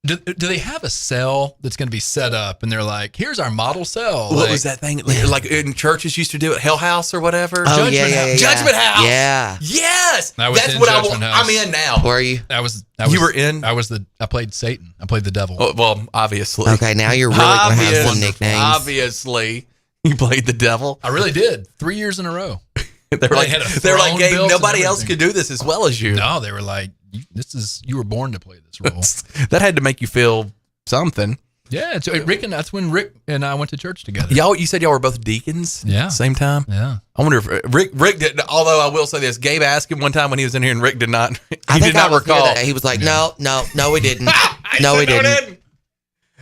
do they have a cell that's going to be set up? And they're like, here's our model cell. What was that thing? Like in churches used to do it, Hell House or whatever. Oh, Judgment House. Yeah. Yes. That's what I'm in now. Were you? You were in? I played Satan. I played the devil. Oh, well, obviously. Okay, now you're really going to have some nicknames. Obviously, you played the devil. I really did. 3 years in a row. They were like, Gabe, nobody else could do this as well as you. No, they were like, you were born to play this role. That had to make you feel something. Yeah, that's when Rick and I went to church together. You said y'all were both deacons? Yeah. Same time? Yeah. I wonder if Rick did, although I will say this, Gabe asked him one time when he was in here and Rick did not, I did not recall. He was like, no, we didn't. No, we didn't.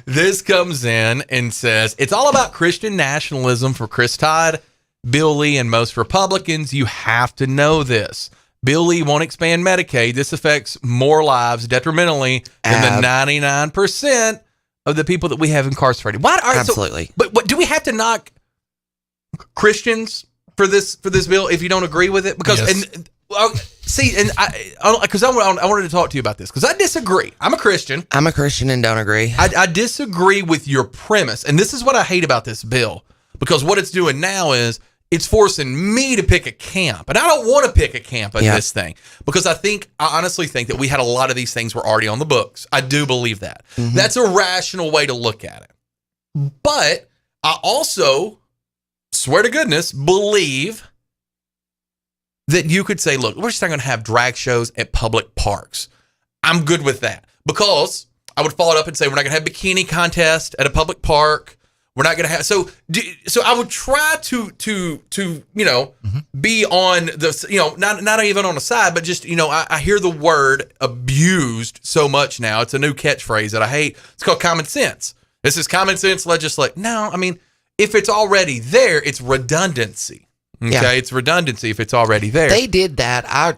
This comes in and says, it's all about Christian nationalism for Chris Todd, Bill Lee, and most Republicans. You have to know this. Bill Lee won't expand Medicaid. This affects more lives detrimentally than the 99% of the people that we have incarcerated. Absolutely. But do we have to knock Christians for this bill if you don't agree with it? Because I wanted to talk to you about this because I disagree. I'm a Christian. I'm a Christian and don't agree. I disagree with your premise, and this is what I hate about this bill, because what it's doing now is it's forcing me to pick a camp, and I don't want to pick a camp in this thing because I honestly think that we had a lot of these things were already on the books. I do believe that. Mm-hmm. That's a rational way to look at it. But I also, swear to goodness, believe that you could say, look, we're just not going to have drag shows at public parks. I'm good with that because I would follow it up and say we're not going to have bikini contest at a public park. We're not going to have so I would try to be on the not even on the side, but just I hear the word abused so much now. It's a new catchphrase that I hate. It's called common sense. This is common sense legislation. No, I mean if it's already there, it's redundancy. Okay, it's redundancy if it's already there. They did that. I'll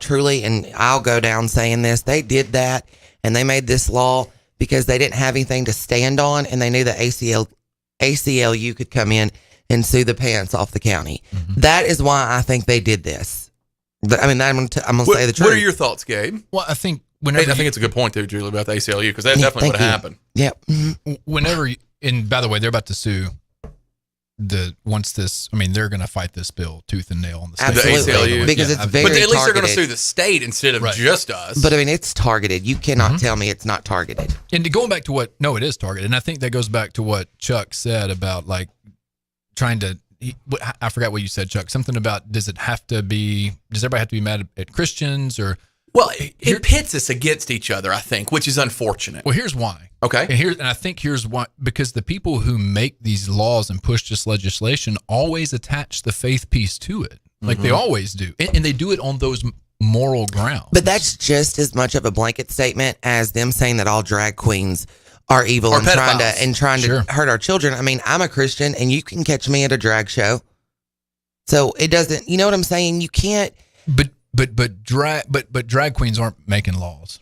go down saying this. They did that, and they made this law because they didn't have anything to stand on, and they knew that ACLU could come in and sue the pants off the county. Mm-hmm. That is why I think they did this. I mean, I'm going to say the truth. What are your thoughts, Gabe? Well, I think it's a good point too, Julie, about the ACLU, because that definitely would have happened. Yeah. Mm-hmm. And by the way, they're about to sue they're going to fight this bill tooth and nail on the state. Absolutely. The ACLU. Because it's very But at least targeted. they're going to sue the state instead of just us. But I mean, it's targeted. You cannot tell me it's not targeted. And going back to it is targeted. And I think that goes back to what Chuck said about like trying to, I forgot what you said, Chuck, something about does everybody have to be mad at Christians or? Well, it pits us against each other, I think, which is unfortunate. Well, here's why. Okay. And I think here's why, because the people who make these laws and push this legislation always attach the faith piece to it. Like they always do. And they do it on those moral grounds. But that's just as much of a blanket statement as them saying that all drag queens are evil or and trying to hurt our children. I mean, I'm a Christian and you can catch me at a drag show. So it doesn't, you know what I'm saying? You can't. But drag queens aren't making laws.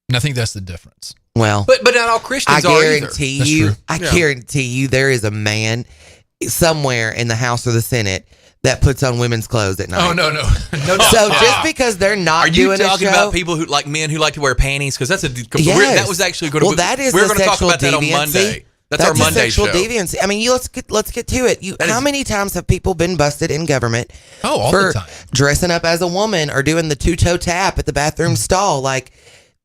And I think that's the difference. Well, but not all Christians are either. I guarantee you there is a man somewhere in the House or the Senate that puts on women's clothes at night. Oh, no. So just because they're not doing a show. Are you talking about people who like men who like to wear panties? Because that was actually going to be. Well, that is we're going to talk about deviancy. that on Monday. That's our Monday sexual show. Deviancy. I mean, let's get to it. How many times have people been busted in government all for the time. dressing up as a woman or doing the two-toe tap at the bathroom stall? Like,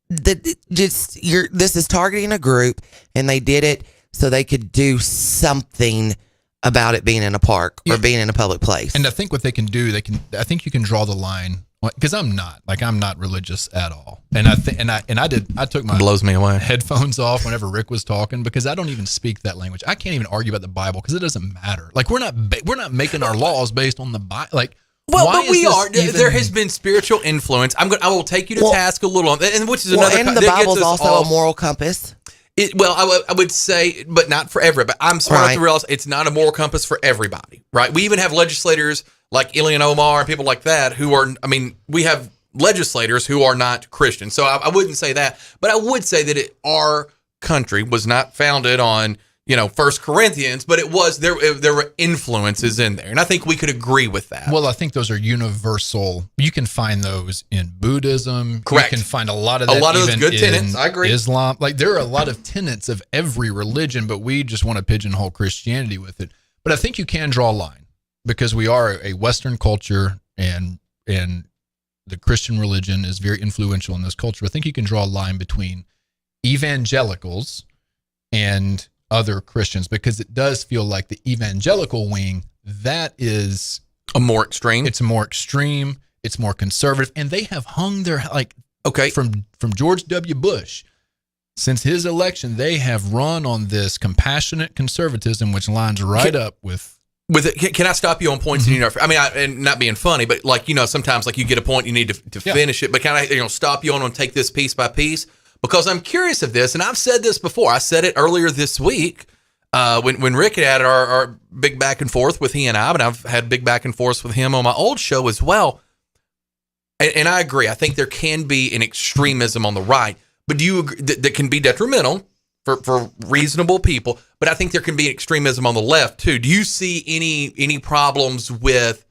this is targeting a group, and they did it so they could do something about it being in a park or being in a public place. And I think what they can do, I think you can draw the line, because I'm not religious at all. And I took my blows me away headphones off whenever Rick was talking, because I don't even speak that language. I can't even argue about the Bible because it doesn't matter. Like we're not making our laws based on the Bible. Like, but we are. There has been spiritual influence. I will take you to task a little, and which is another. And the Bible is also a moral compass. I would say, but not for everybody. I'm smart enough to realize it's not a moral compass for everybody, right? We even have legislators like Ilhan Omar and people like that who are, we have legislators who are not Christian. So I wouldn't say that, but I would say that our country was not founded on, First Corinthians, but it was there were influences in there, and I think we could agree with that. Well, I think those are universal. You can find those in Buddhism. Correct. You can find a lot of that. A lot of those even good in tenets. I agree. Islam, like there are a lot of tenets of every religion, but we just want to pigeonhole Christianity with it. But I think you can draw a line because we are a Western culture, and the Christian religion is very influential in this culture. I think you can draw a line between evangelicals and other Christians, because it does feel like the evangelical wing, that is a more extreme. It's more extreme. It's more conservative, and they have hung their from George W. Bush. Since his election, they have run on this compassionate conservatism, which lines right up with it. Can I stop you on points? Mm-hmm. I mean, and not being funny, but sometimes you get a point, you need to finish it. But can I stop you on and take this piece by piece? Because I'm curious of this, and I've said this before. I said it earlier this week when Rick had our big back and forth with he and I, but I've had big back and forth with him on my old show as well. And I agree. I think there can be an extremism on the right, but do you agree that can be detrimental for reasonable people? But I think there can be extremism on the left too. Do you see any problems with,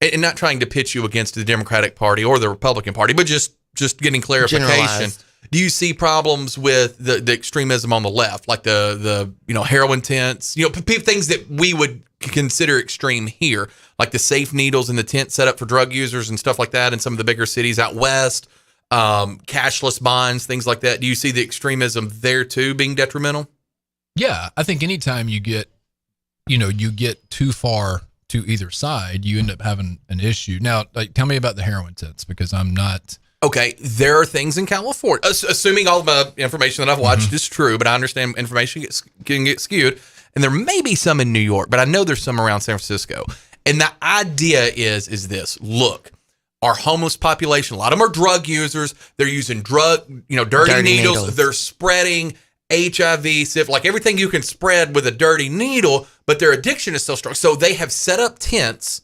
and not trying to pitch you against the Democratic Party or the Republican Party, but just getting clarification. Generalized. Do you see problems with the extremism on the left, like the heroin tents, things that we would consider extreme here, like the safe needles in the tent set up for drug users and stuff like that in some of the bigger cities out west, cashless bonds, things like that? Do you see the extremism there too being detrimental? Yeah, I think anytime you get too far to either side, you end up having an issue. Now, tell me about the heroin tents, because I'm not. Okay, there are things in California, assuming all the information that I've watched is true, but I understand information can get skewed, and there may be some in New York, but I know there's some around San Francisco. And the idea is this: look, our homeless population, a lot of them are drug users. They're using dirty needles. They're spreading HIV, syphilis, like everything you can spread with a dirty needle, but their addiction is so strong. So they have set up tents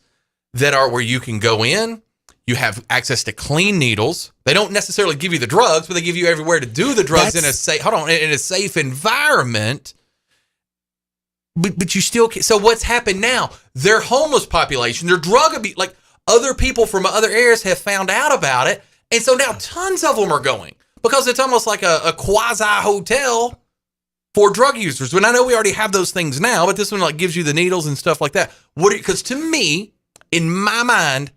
that are where you can go in. You have access to clean needles. They don't necessarily give you the drugs, but they give you everywhere to do the drugs in a safe environment. But you still can't. So what's happened now? Their homeless population, their drug abuse, like other people from other areas have found out about it, and so now tons of them are going because it's almost like a quasi hotel for drug users. And I know we already have those things now, but this one gives you the needles and stuff like that. Because to me, in my mind,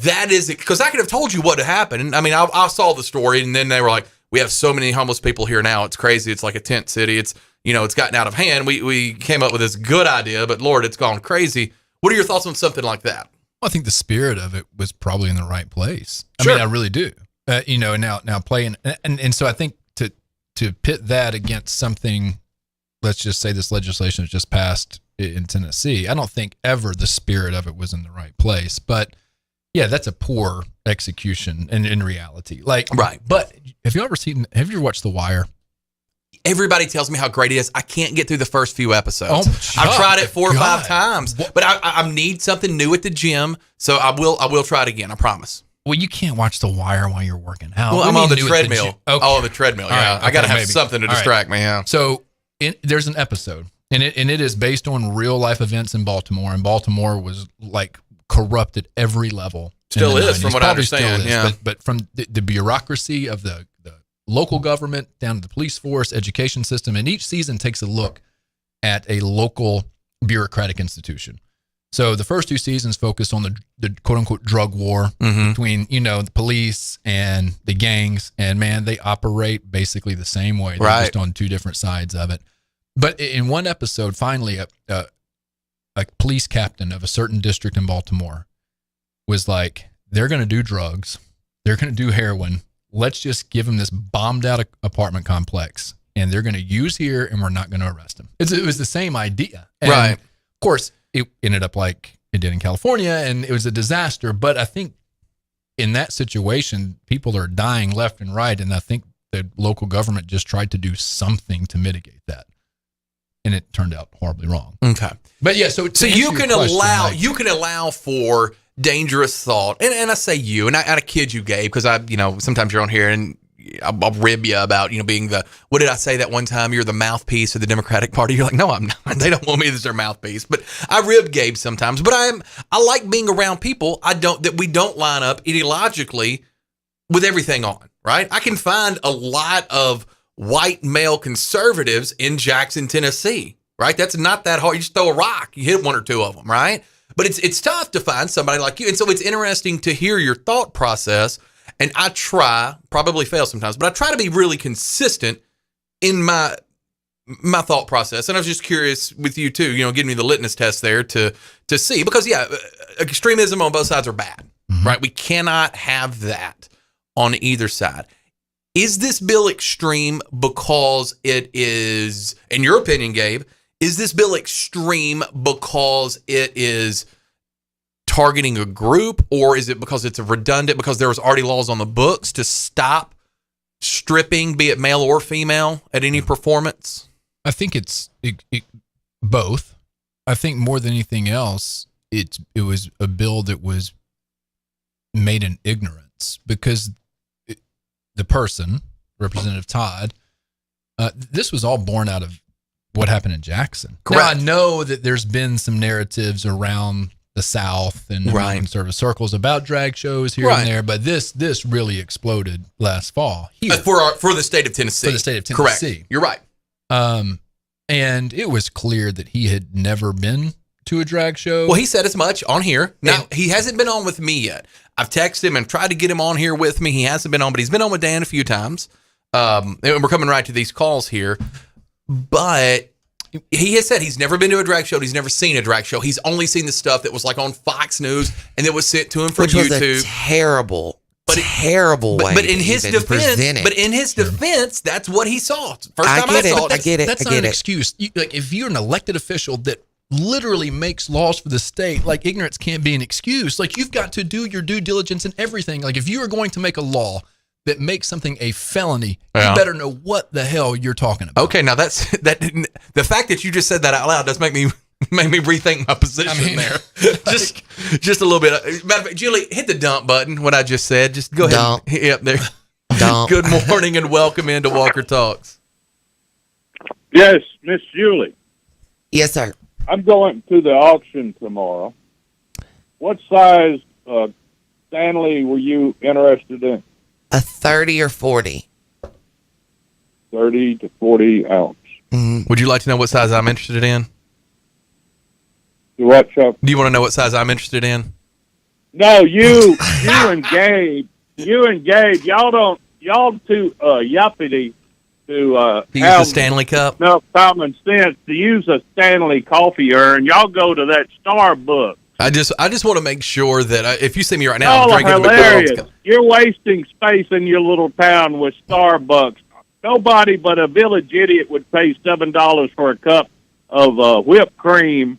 that is it, because I could have told you what had happened. I mean, I saw the story, and then they were like, "We have so many homeless people here now. It's crazy. It's like a tent city. It's it's gotten out of hand. We came up with this good idea, but Lord, it's gone crazy." What are your thoughts on something like that? Well, I think the spirit of it was probably in the right place. Sure. I mean, I really do. Now playing, and so I think to pit that against something, let's just say this legislation has just passed in Tennessee. I don't think ever the spirit of it was in the right place, but. Yeah, that's a poor execution in reality. Right. But have you ever watched The Wire? Everybody tells me how great it is. I can't get through the first few episodes. Oh, I've tried it 4 or 5 times, but I need something new at the gym, so I will try it again. I promise. Well, you can't watch The Wire while you're working out. Well, I'm on the treadmill. Okay. The treadmill. Yeah, Right, I got to have maybe. something to distract me. Yeah. So there's an episode, and it is based on real life events in Baltimore, and Baltimore was corrupt at every level. Still is, from what I understand. Yeah. But from the bureaucracy of the local government down to the police force, education system, and each season takes a look at a local bureaucratic institution. So the first 2 seasons focus on the quote unquote drug war between the police and the gangs, and man, they operate basically the same way. They're just on 2 different sides of it. But in one episode, finally, a police captain of a certain district in Baltimore was like, they're going to do drugs. They're going to do heroin. Let's just give them this bombed out apartment complex, and they're going to use here, and we're not going to arrest them. It was the same idea. And right. Of course, it ended up like it did in California, and it was a disaster. But I think in that situation, people are dying left and right, and I think the local government just tried to do something to mitigate that. And it turned out horribly wrong. Okay. But yeah, so you can allow for dangerous thought, and I say you, and I kid you, Gabe, because sometimes you're on here and I'll rib you about, being what did I say that one time? You're the mouthpiece of the Democratic Party. You're like, no, I'm not. They don't want me as their mouthpiece. But I rib Gabe sometimes. But I like being around people that we don't line up ideologically with everything on, right? I can find a lot of white male conservatives in Jackson, Tennessee, right? That's not that hard. You just throw a rock, you hit one or two of them, right? But it's tough to find somebody like you. And so it's interesting to hear your thought process. And I probably fail sometimes, but I try to be really consistent in my thought process. And I was just curious with you too, giving me the litmus test there to see, because extremism on both sides are bad, right? We cannot have that on either side. Is this bill extreme because it is, in your opinion, Gabe, is this bill extreme because it is targeting a group, or is it because it's redundant because there was already laws on the books to stop stripping, be it male or female, at any performance? I think it's both. I think more than anything else, it was a bill that was made in ignorance, because the person, Representative Todd, this was all born out of what happened in Jackson. Correct. Now, I know that there's been some narratives around the South and conservative circles about drag shows here and there, but this really exploded last fall here. For the state of Tennessee. For the state of Tennessee. Correct. You're right. And it was clear that he had never been to a drag show. Well, he said as much on here. Now, he hasn't been on with me yet. I've texted him and tried to get him on here with me. He hasn't been on, but he's been on with Dan a few times. And we're coming right to these calls here. But he has said he's never been to a drag show. He's never seen a drag show. He's only seen the stuff that was like on Fox News and that was sent to him from YouTube. Which was a terrible way. But in his defense, that's what he saw. First time I saw it. I get it. That's not an excuse. If you're an elected official that literally makes laws for the state, like, ignorance can't be an excuse. Like, you've got to do your due diligence and everything. Like, if you are going to make a law that makes something a felony, you better know what the hell you're talking about. Okay, now the fact that you just said that out loud does make me rethink my position there. Just a little bit. Matter of fact, Julie, hit the dump button. What I just said. Just go ahead. And hit up there. Dump. Good morning and welcome into Walker Talks. Yes, Miss Julie. Yes, sir. I'm going to the auction tomorrow. What size Stanley were you interested in? A 30 or 40. 30 to 40 ounce. Mm-hmm. Would you like to know what size I'm interested in? Do what, Chuck? Do you want to know what size I'm interested in? No, you and Gabe, y'all too yuppity to use the Stanley Cup. No common sense to use a Stanley coffee urn. Y'all go to that Starbucks. I just want to make sure that if you see me right now, Oh, I'm drinking hilarious. the McDonald's. You're wasting space in your little town with Starbucks. Nobody but a village idiot would pay $7 for a cup of whipped cream.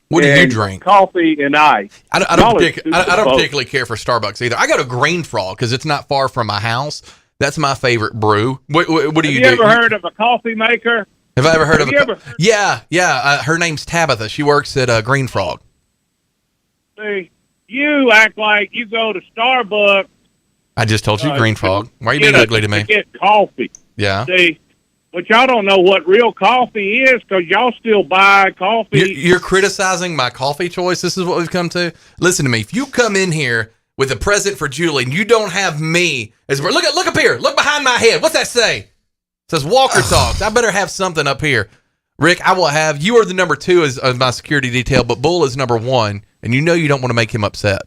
What do you drink? Coffee and ice. I don't particularly care for Starbucks either. I go to Green Frog because it's not far from my house. That's my favorite brew. What do you do? Have you ever heard of a coffee maker? Have I ever heard of Yeah. Her name's Tabitha. She works at Green Frog. See, you act like you go to Starbucks. I just told you Green Frog. Why are you being ugly to me? To get coffee. Yeah. See, but y'all don't know what real coffee is because y'all still buy coffee. You're criticizing my coffee choice. This is what we've come to. Listen to me. If you come in here with a present for Julie and you don't have me as look up here. Look behind my head. What's that say? It says Walker Talks. I better have something up here. Rick, I will have you are the number 2 as my security detail, but Bull is number 1, and you know you don't want to make him upset.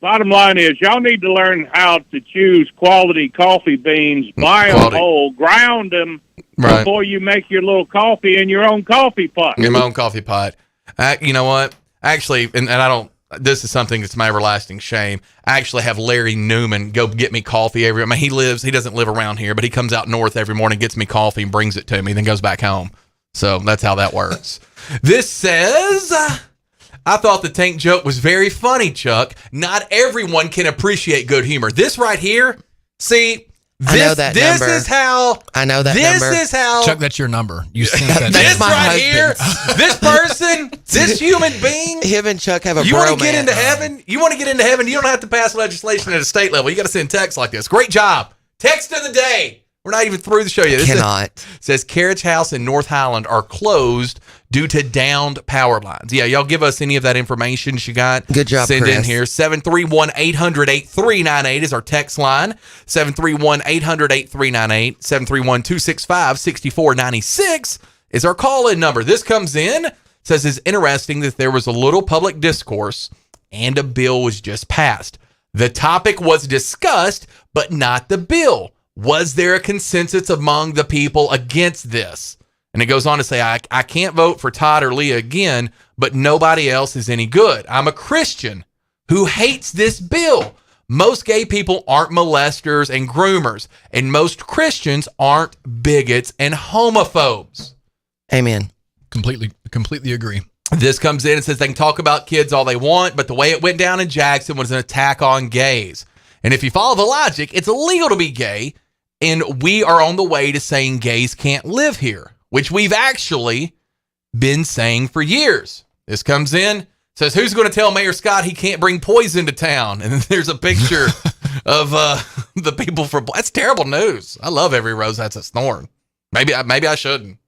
Bottom line is, y'all need to learn how to choose quality coffee beans, buy them whole, ground them before you make your little coffee in your own coffee pot. In my own coffee pot. You know what? Actually, and I don't. This is something that's my everlasting shame. I actually have Larry Newman go get me coffee every. I mean, he doesn't live around here, but he comes out north every morning, gets me coffee, and brings it to me, then goes back home. So that's how that works. This says, I thought the tank joke was very funny, Chuck. Not everyone can appreciate good humor. This right here, see, this is how. I know that number. This is how. Chuck, that's your number. You sent that. This right here, this person, this human being. Him and Chuck have a You want to get into heaven? You want to get into heaven? You don't have to pass legislation at a state level. You got to send texts like this. Great job. Text of the day. We're not even through the show yet. Cannot. Says Carriage House in North Highland are closed due to downed power lines. Yeah, y'all give us any of that information you got. Good job, Send Chris. in here. 731-800-8398 is our text line. 731-800-8398. 731-265-6496 is our call-in number. This comes in. Says it's interesting that there was a little public discourse and a bill was just passed. The topic was discussed, but not the bill. Was there a consensus among the people against this? And it goes on to say, I can't vote for Todd or Leah again, but nobody else is any good. I'm a Christian who hates this bill. Most gay people aren't molesters and groomers, and most Christians aren't bigots and homophobes. Amen. Completely agree. This comes in and says they can talk about kids all they want, but the way it went down in Jackson was an attack on gays. And if you follow the logic, it's illegal to be gay, and we are on the way to saying gays can't live here, which we've actually been saying for years. This comes in, says, who's going to tell Mayor Scott he can't bring poison to town? And then there's a picture of the people from... That's terrible news. I love Every Rose Has Its Thorn. Maybe I shouldn't.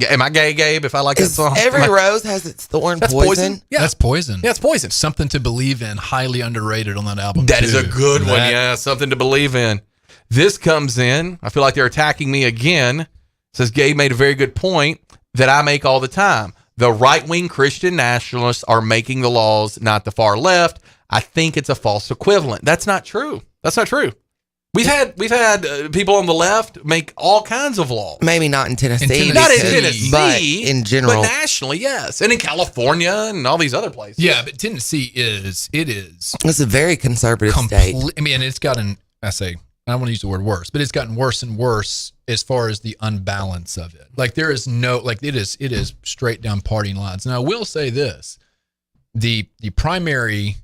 Am I gay, Gabe, if I like that song? Every Rose Has Its Thorn. That's poison? Yeah. That's Poison. Yeah, it's Poison. Something to Believe In. Highly underrated on that album. That is a good one, yeah. Something to believe in. This comes in. I feel like they're attacking me again. Says Gabe made a very good point that I make all the time. The right-wing Christian nationalists are making the laws, not the far left. I think it's a false equivalent. That's not true. That's not true. We've had people on the left make all kinds of laws. Maybe not in Tennessee. Not in Tennessee, but in general. But nationally, yes. And in California and all these other places. Yeah, but Tennessee is. It's a very conservative state. I mean, it's gotten, I don't want to use the word worse, but it's gotten worse and worse as far as the unbalance of it. Like there is no, like it is straight down party lines. Now I will say this, the primary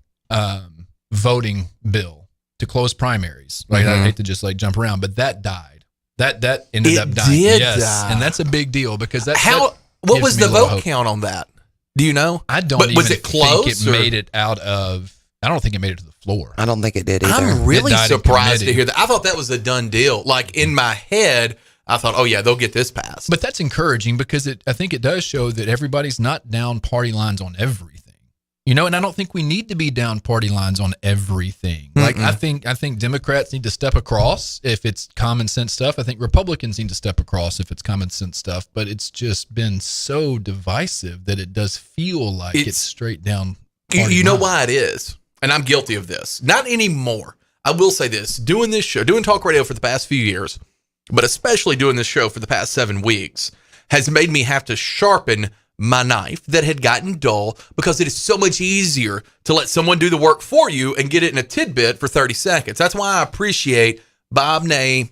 voting bill to close primaries, right? I hate to just like jump around, but that died. That ended up dying. Yes. And that's a big deal because what was the vote count on that? Do you know? I don't was it close, think it made it out of, I don't think it made it to the floor. I don't think it did either. I'm really surprised to hear that. I thought that was a done deal. Like in my head, I thought, oh yeah, they'll get this passed. But that's encouraging because I think it does show that everybody's not down party lines on everything. You know, and I don't think we need to be down party lines on everything. Like I think Democrats need to step across if it's common sense stuff. I think Republicans need to step across if it's common sense stuff. But it's just been so divisive that it does feel like it's straight down. You know why it is? And I'm guilty of this. Not anymore. I will say this. Doing this show, doing talk radio for the past few years, but especially doing this show for the past 7 weeks, has made me have to sharpen my knife that had gotten dull because it is so much easier to let someone do the work for you and get it in a tidbit for 30 seconds. That's why I appreciate Bob Ney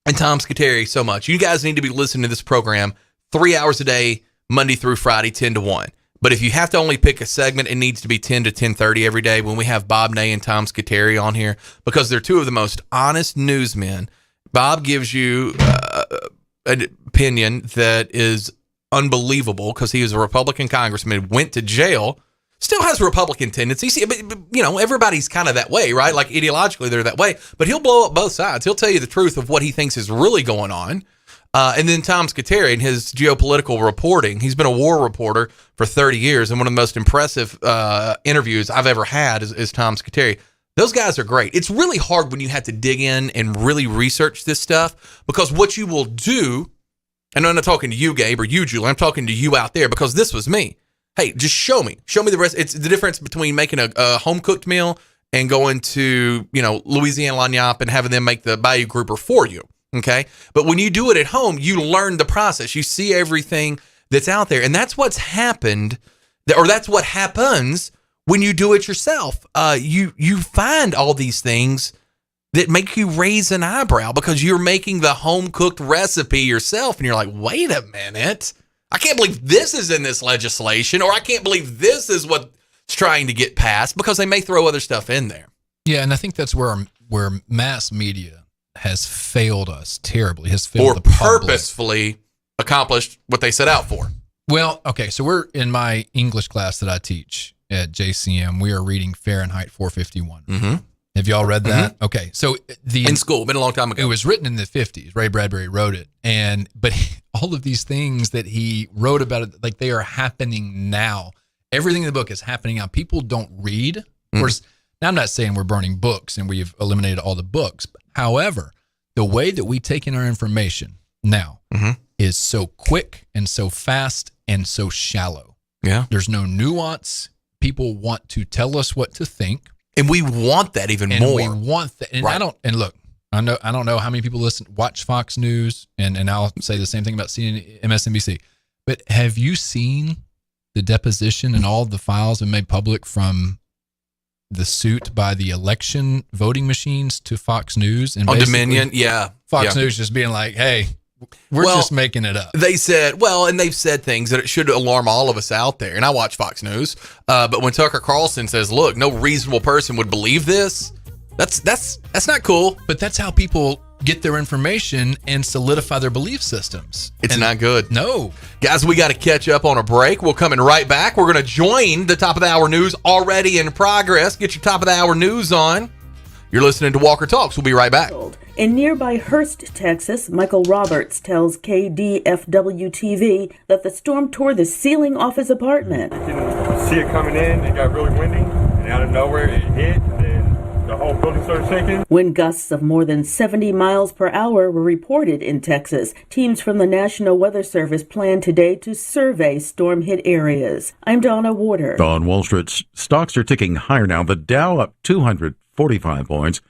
and Tom Scuteri so much. You guys need to be listening to this program 3 hours a day, Monday through Friday, 10 to 1. But if you have to only pick a segment, it needs to be 10 to 10:30 every day when we have Bob Ney and Tom Scuteri on here because they're two of the most honest newsmen. Bob gives you an opinion that is unbelievable because he was a Republican congressman, went to jail, still has Republican tendencies. But you know, everybody's kind of that way, right? Like ideologically, they're that way. But he'll blow up both sides. He'll tell you the truth of what he thinks is really going on. And then Tom Scuteri and his geopolitical reporting. He's been a war reporter for 30 years, and one of the most impressive interviews I've ever had is Tom Scuteri. Those guys are great. It's really hard when you have to dig in and really research this stuff because what you will do, and I'm not talking to you, Gabe, or you, Julie, I'm talking to you out there because this was me. Hey, just show me the rest. It's the difference between making a home-cooked meal and going to, Louisiana Lagniappe and having them make the Bayou Grouper for you. Okay. But when you do it at home, you learn the process. You see everything that's out there. And that's what's happened, or that's what happens when you do it yourself. You find all these things that make you raise an eyebrow because you're making the home cooked recipe yourself. And you're like, wait a minute. I can't believe this is in this legislation, or I can't believe this is what's trying to get passed because they may throw other stuff in there. Yeah. And I think that's where mass media has failed us terribly, has failed or purposefully accomplished what they set out for. Well, okay, so we're in my English class that I teach at JCM. We are reading Fahrenheit 451. Have y'all read that? Okay, so in school, been a long time ago. It was written in the 50s. Ray Bradbury wrote it, but all of these things that he wrote about it, like they are happening now. Everything in the book is happening now. People don't read. Of course, now I'm not saying we're burning books and we've eliminated all the books. However, the way that we take in our information now is so quick and so fast and so shallow. Yeah, there's no nuance. People want to tell us what to think. And we want that even more. We want that. And right. Look, I don't know how many people watch Fox News, and I'll say the same thing about CNN, MSNBC. But have you seen the deposition and all the files have made public from the suit by the election voting machines to Fox News? And Dominion, yeah. Fox News just being like, hey, we're just making it up. They said, and they've said things that it should alarm all of us out there. And I watch Fox News, but when Tucker Carlson says, "Look, no reasonable person would believe this," that's not cool. But that's how people get their information and solidify their belief systems. It's not good. No, guys, we got to catch up on a break. We'll come in right back. We're going to join the top of the hour news already in progress. Get your top of the hour news on. You're listening to Walker Talks. We'll be right back. In nearby Hurst, Texas, Michael Roberts tells KDFW-TV that the storm tore the ceiling off his apartment. You can see it coming in. It got really windy, and out of nowhere it hit, and the whole building started shaking. Wind gusts of more than 70 miles per hour were reported in Texas. Teams from the National Weather Service plan today to survey storm-hit areas. I'm Donna Warder. On Wall Street, stocks are ticking higher now. The Dow up 245 points.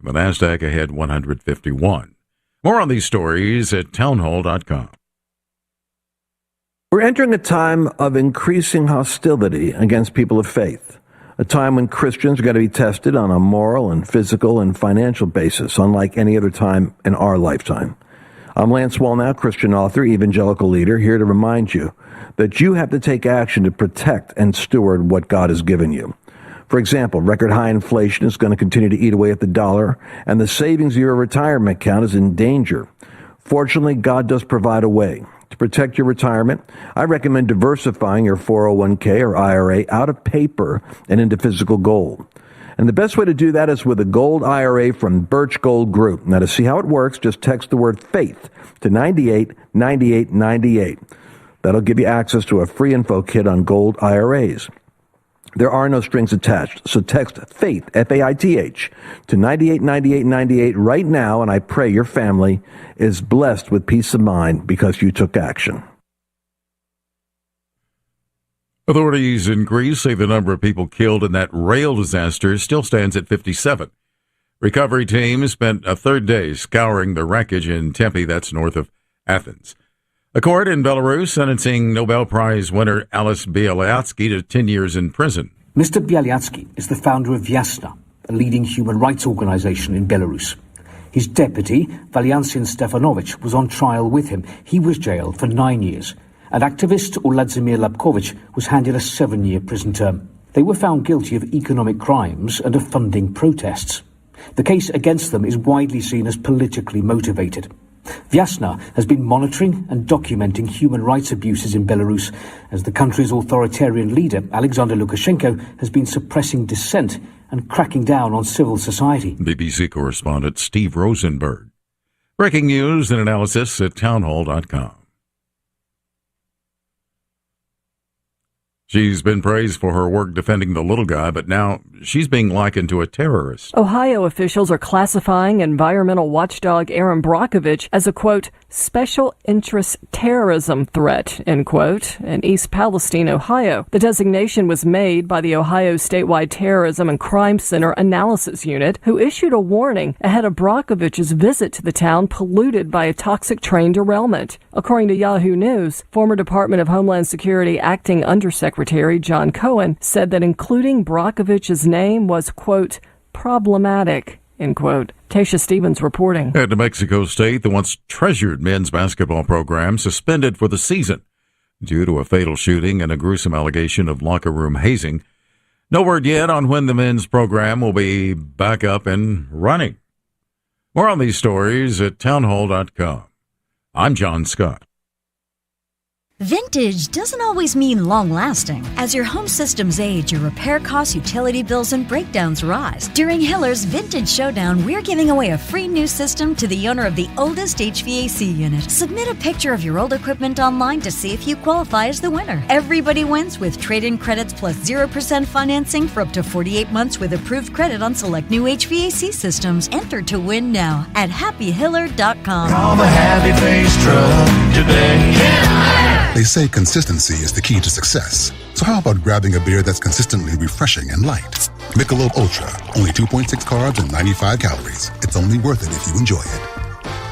The NASDAQ ahead 151. More on these stories at townhall.com. We're entering a time of increasing hostility against people of faith, a time when Christians are going to be tested on a moral and physical and financial basis, unlike any other time in our lifetime. I'm Lance Wallnau, Christian author, evangelical leader, here to remind you that you have to take action to protect and steward what God has given you. For example, record high inflation is going to continue to eat away at the dollar, and the savings of your retirement account is in danger. Fortunately, God does provide a way. To protect your retirement, I recommend diversifying your 401k or IRA out of paper and into physical gold. And the best way to do that is with a gold IRA from Birch Gold Group. Now, to see how it works, just text the word FAITH to 989898. That'll give you access to a free info kit on gold IRAs. There are no strings attached, so text FAITH, F-A-I-T-H, to 989898 right now, and I pray your family is blessed with peace of mind because you took action. Authorities in Greece say the number of people killed in that rail disaster still stands at 57. Recovery teams spent a third day scouring the wreckage in Tempe, that's north of Athens. A court in Belarus sentencing Nobel Prize winner Ales Bialiatski to 10 years in prison. Mr. Bialiatski is the founder of Vyasna, a leading human rights organization in Belarus. His deputy, Valyansin Stefanovich, was on trial with him. He was jailed for 9 years. And activist Uladzimir Lapkovich was handed a 7-year prison term. They were found guilty of economic crimes and of funding protests. The case against them is widely seen as politically motivated. Vyasna has been monitoring and documenting human rights abuses in Belarus as the country's authoritarian leader, Alexander Lukashenko, has been suppressing dissent and cracking down on civil society. BBC correspondent Steve Rosenberg. Breaking news and analysis at townhall.com. She's been praised for her work defending the little guy, but now she's being likened to a terrorist. Ohio officials are classifying environmental watchdog Aaron Brockovich as a, quote, special interest terrorism threat, end quote, in East Palestine, Ohio. The designation was made by the Ohio Statewide Terrorism and Crime Center Analysis Unit, who issued a warning ahead of Brockovich's visit to the town polluted by a toxic train derailment. According to Yahoo News, former Department of Homeland Security Acting Undersecretary John Cohen said that including Brockovich's name was, quote, problematic, end quote. Tasha Stevens reporting. At New Mexico State, the once treasured men's basketball program suspended for the season due to a fatal shooting and a gruesome allegation of locker room hazing. No word yet on when the men's program will be back up and running. More on these stories at townhall.com. I'm John Scott. Vintage doesn't always mean long-lasting. As your home systems age, your repair costs, utility bills, and breakdowns rise. During Hiller's Vintage Showdown, we're giving away a free new system to the owner of the oldest HVAC unit. Submit a picture of your old equipment online to see if you qualify as the winner. Everybody wins with trade-in credits plus 0% financing for up to 48 months with approved credit on select new HVAC systems. Enter to win now at happyhiller.com. Call the Happy Face Truck today. They say consistency is the key to success. So how about grabbing a beer that's consistently refreshing and light? Michelob Ultra, only 2.6 carbs and 95 calories. It's only worth it if you enjoy it.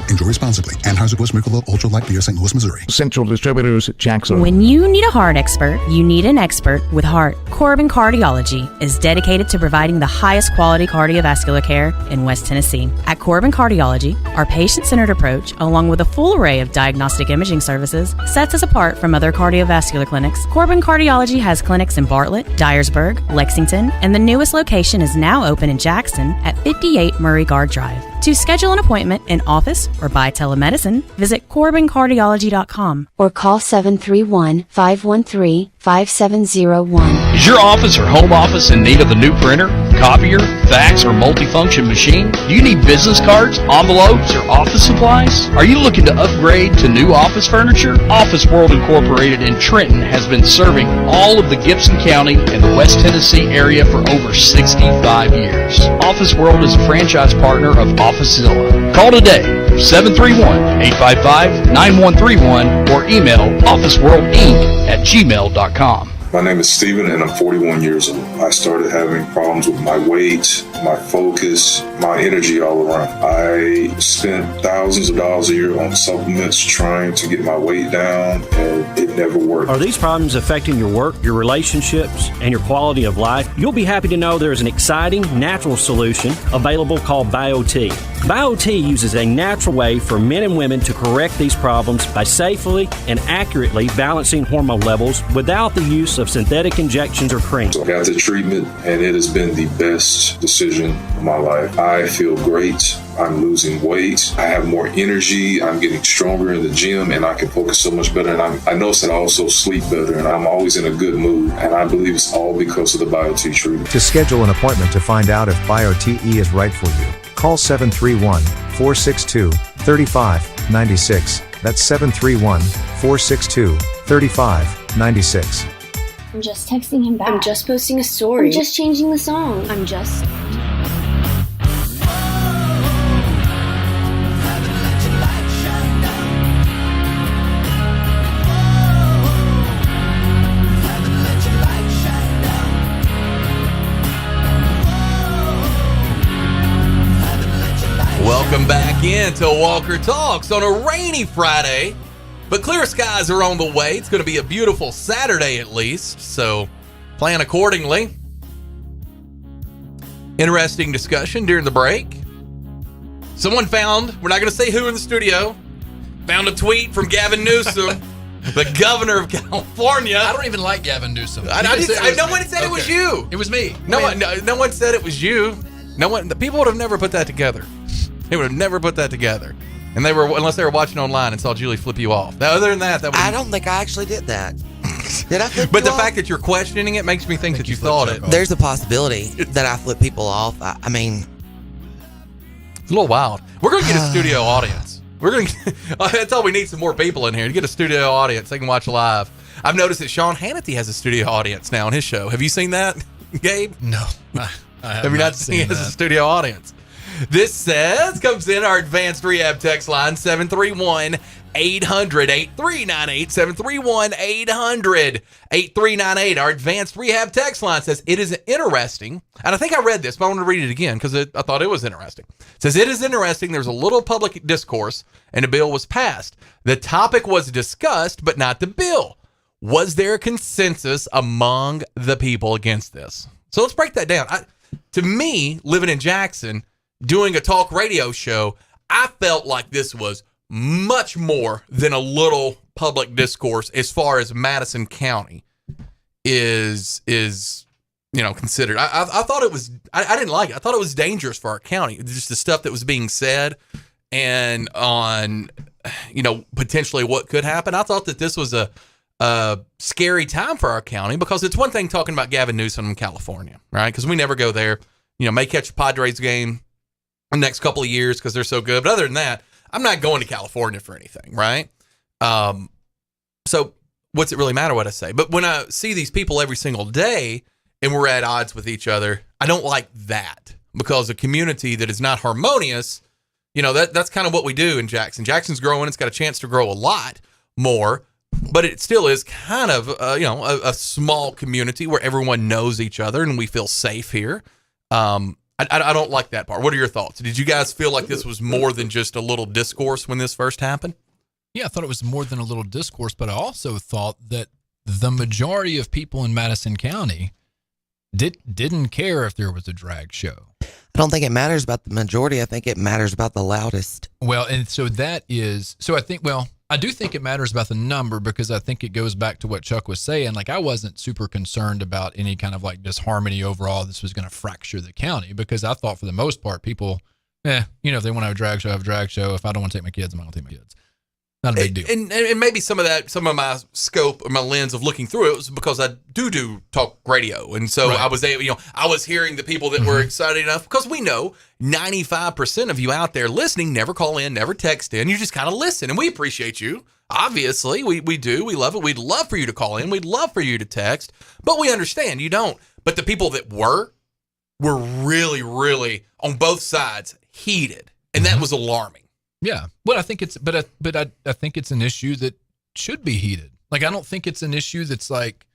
Enjoy responsibly. Anheuser-Busch Michelob Ultra Light Beer, St. Louis, Missouri. Central Distributors, Jackson. When you need a heart expert, you need an expert with heart. Corbin Cardiology is dedicated to providing the highest quality cardiovascular care in West Tennessee. At Corbin Cardiology, our patient-centered approach, along with a full array of diagnostic imaging services, sets us apart from other cardiovascular clinics. Corbin Cardiology has clinics in Bartlett, Dyersburg, Lexington, and the newest location is now open in Jackson at 58 Murray Guard Drive. To schedule an appointment in office or by telemedicine, visit CorbinCardiology.com or call 731-513-5701. Is your office or home office in need of a new printer, copier, fax, or multifunction machine? Do you need business cards, envelopes, or office supplies? Are you looking to upgrade to new office furniture? Office World Incorporated in Trenton has been serving all of the Gibson County and the West Tennessee area for over 65 years. Office World is a franchise partner of OfficeZilla. Call today, 731-855-9131, or email officeworldinc@gmail.com. My name is Steven and I'm 41 years old. I started having problems with my weight, my focus, my energy all around. I spent thousands of dollars a year on supplements trying to get my weight down, and it never worked. Are these problems affecting your work, your relationships, and your quality of life? You'll be happy to know there is an exciting natural solution available called BioT. BioT uses a natural way for men and women to correct these problems by safely and accurately balancing hormone levels without the use of synthetic injections or creams. I got the treatment and it has been the best decision of my life. I feel great. I'm losing weight. I have more energy. I'm getting stronger in the gym and I can focus so much better. And I notice that I also sleep better and I'm always in a good mood. And I believe it's all because of the BioT treatment. To schedule an appointment to find out if BioTE is right for you, call 731-462-3596. That's 731-462-3596. I'm just texting him back. I'm just posting a story. I'm just changing the song. I'm just... Welcome back in to Walker Talks on a rainy Friday, but clear skies are on the way. It's going to be a beautiful Saturday at least, so plan accordingly. Interesting discussion during the break. Someone found, we're not going to say who in the studio, found a tweet from Gavin Newsom, the governor of California. I don't even like Gavin Newsom. No one said it was you. It was me. No one said it was you. The people would have never put that together. They would have never put that together. And unless they were watching online and saw Julie flip you off. Now, other than that I don't think I actually did that. Did I flip But you the off? fact that you're questioning it makes me think that you thought it. There's a possibility that I flip people off. I mean, it's a little wild. We're going to get a studio audience. That's all we need, some more people in here to get a studio audience. They can watch live. I've noticed that Sean Hannity has a studio audience now on his show. Have you seen that, Gabe? No. I have you not seen it as a studio audience? This comes in our advanced rehab text line, 731-800-8398, 731-800-8398. Our advanced rehab text line says, it is interesting, and I think I read this, but I want to read it again because I thought it was interesting. It says, it is interesting, there's a little public discourse, and a bill was passed. The topic was discussed, but not the bill. Was there a consensus among the people against this? So let's break that down. To me, living in Jackson, doing a talk radio show, I felt like this was much more than a little public discourse as far as Madison County is considered. I thought it was, I didn't like it. I thought it was dangerous for our county, just the stuff that was being said and on, potentially what could happen. I thought that this was a scary time for our county, because it's one thing talking about Gavin Newsom in California, right? Because we never go there. May catch a Padres game the next couple of years because they're so good. But other than that, I'm not going to California for anything, right? So what's it really matter what I say? But when I see these people every single day and we're at odds with each other, I don't like that, because a community that is not harmonious, that's kind of what we do in Jackson. Jackson's growing. It's got a chance to grow a lot more, but it still is kind of, a small community where everyone knows each other and we feel safe here. I don't like that part. What are your thoughts? Did you guys feel like this was more than just a little discourse when this first happened? Yeah, I thought it was more than a little discourse, but I also thought that the majority of people in Madison County didn't care if there was a drag show. I don't think it matters about the majority. I think it matters about the loudest. Well, and so I do think it matters about the number, because I think it goes back to what Chuck was saying. Like, I wasn't super concerned about any kind of like disharmony overall. This was going to fracture the county, because I thought for the most part, people, if they want to have a drag show, have a drag show. If I don't want to take my kids, I'm not going to take my kids. Not a big deal. And maybe some of my scope or my lens of looking through it was because I do talk radio. And so right. I was able, I was hearing the people that were excited enough, because we know 95% of you out there listening never call in, never text in. You just kind of listen, and we appreciate you. Obviously, we do. We love it. We'd love for you to call in. We'd love for you to text, but we understand you don't. But the people that were really, really on both sides heated, and that was alarming. Yeah. Well, I think I think it's an issue that should be heated. Like, I don't think it's an issue that's like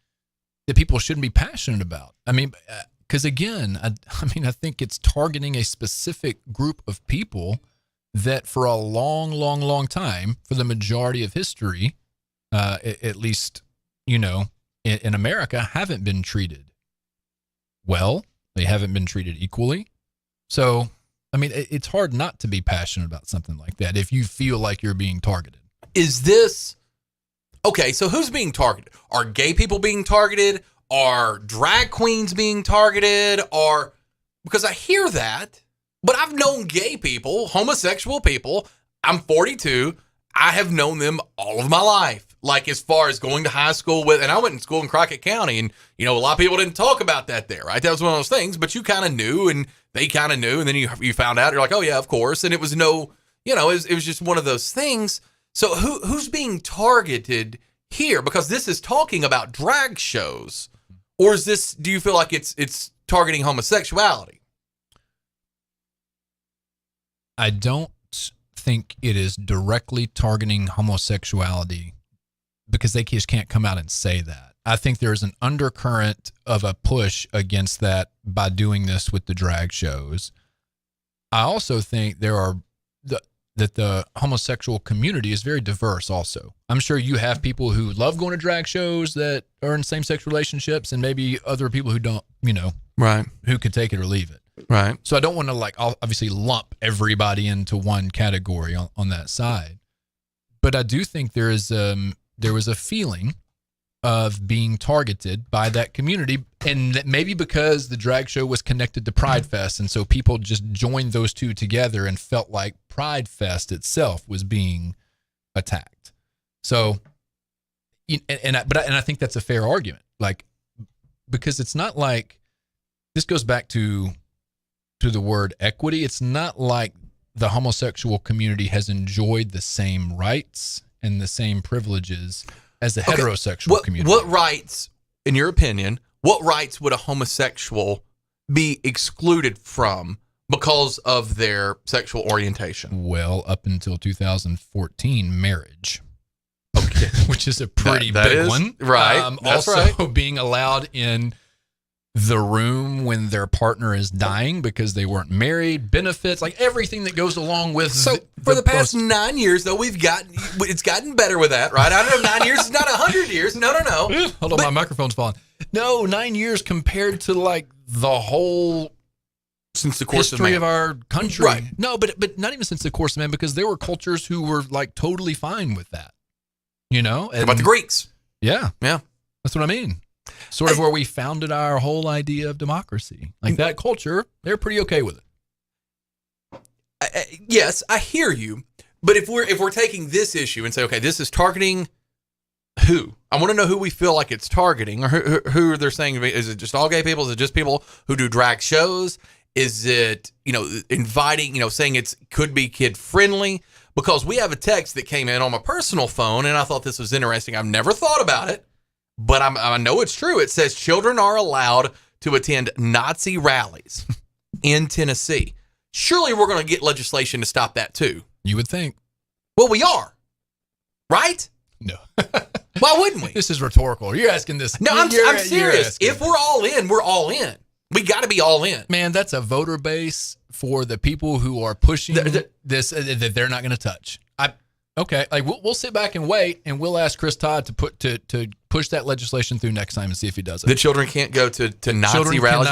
that people shouldn't be passionate about. I mean, because again, I think it's targeting a specific group of people that for a long, long, long time, for the majority of history, at least, in America, haven't been treated well. They haven't been treated equally. So, it's hard not to be passionate about something like that if you feel like you're being targeted. Is this okay? So who's being targeted? Are gay people being targeted? Are drag queens being targeted? Because I hear that, but I've known gay people, homosexual people. I'm 42. I have known them all of my life. Like, as far as going to high school with, and I went to school in Crockett County, and a lot of people didn't talk about that there, right? That was one of those things, but you kind of knew, and they kind of knew, and then you found out, you're like, oh yeah, of course. And it was it was just one of those things. So who's being targeted here? Because this is talking about drag shows, or is this? Do you feel like it's targeting homosexuality? I don't think it is directly targeting homosexuality, because they just can't come out and say that. I think there's an undercurrent of a push against that by doing this with the drag shows. I also think that the homosexual community is very diverse also. I'm sure you have people who love going to drag shows that are in same-sex relationships, and maybe other people who don't, right, who could take it or leave it. Right. So I don't want to obviously lump everybody into one category on that side. But I do think there was a feeling of being targeted by that community, and that maybe because the drag show was connected to Pride Fest, and so people just joined those two together and felt like Pride Fest itself was being attacked. So, and I think that's a fair argument, like, because it's not like, this goes back to the word equity. It's not like the homosexual community has enjoyed the same rights and the same privileges as the heterosexual community. What rights, in your opinion, what rights would a homosexual be excluded from because of their sexual orientation? Well, up until 2014, marriage. Okay. Which is a pretty big one. Right. That's also right. Being allowed in the room when their partner is dying because they weren't married, benefits, like everything that goes along with. So for the past 9 years, though, it's gotten better with that, right? I don't know, 9 years is not 100 years. No. Hold on, my microphone's falling. No, 9 years compared to like the whole since the course history of our country. Right. No, but not even since the course of man, because there were cultures who were like totally fine with that. And, about the Greeks. Yeah. Yeah. That's what I mean. Sort of where we founded our whole idea of democracy. Like that culture, they're pretty okay with it. Yes, I hear you. But if we're taking this issue and say, okay, this is targeting who? I want to know who we feel like it's targeting, or who they're saying. Is it just all gay people? Is it just people who do drag shows? Is it, inviting, saying it could be kid friendly? Because we have a text that came in on my personal phone, and I thought this was interesting. I've never thought about it, but I know it's true. It says children are allowed to attend Nazi rallies in Tennessee. Surely we're going to get legislation to stop that too. You would think. Well, we are, right? No. Why wouldn't we? This is rhetorical. You're asking this. No, I'm serious. If we're all in, we're all in. We got to be all in. Man, that's a voter base for the people who are pushing this that they're not going to touch. Okay, like we'll sit back and wait, and we'll ask Chris Todd to push that legislation through next time and see if he does it. The children can't go to Nazi rallies.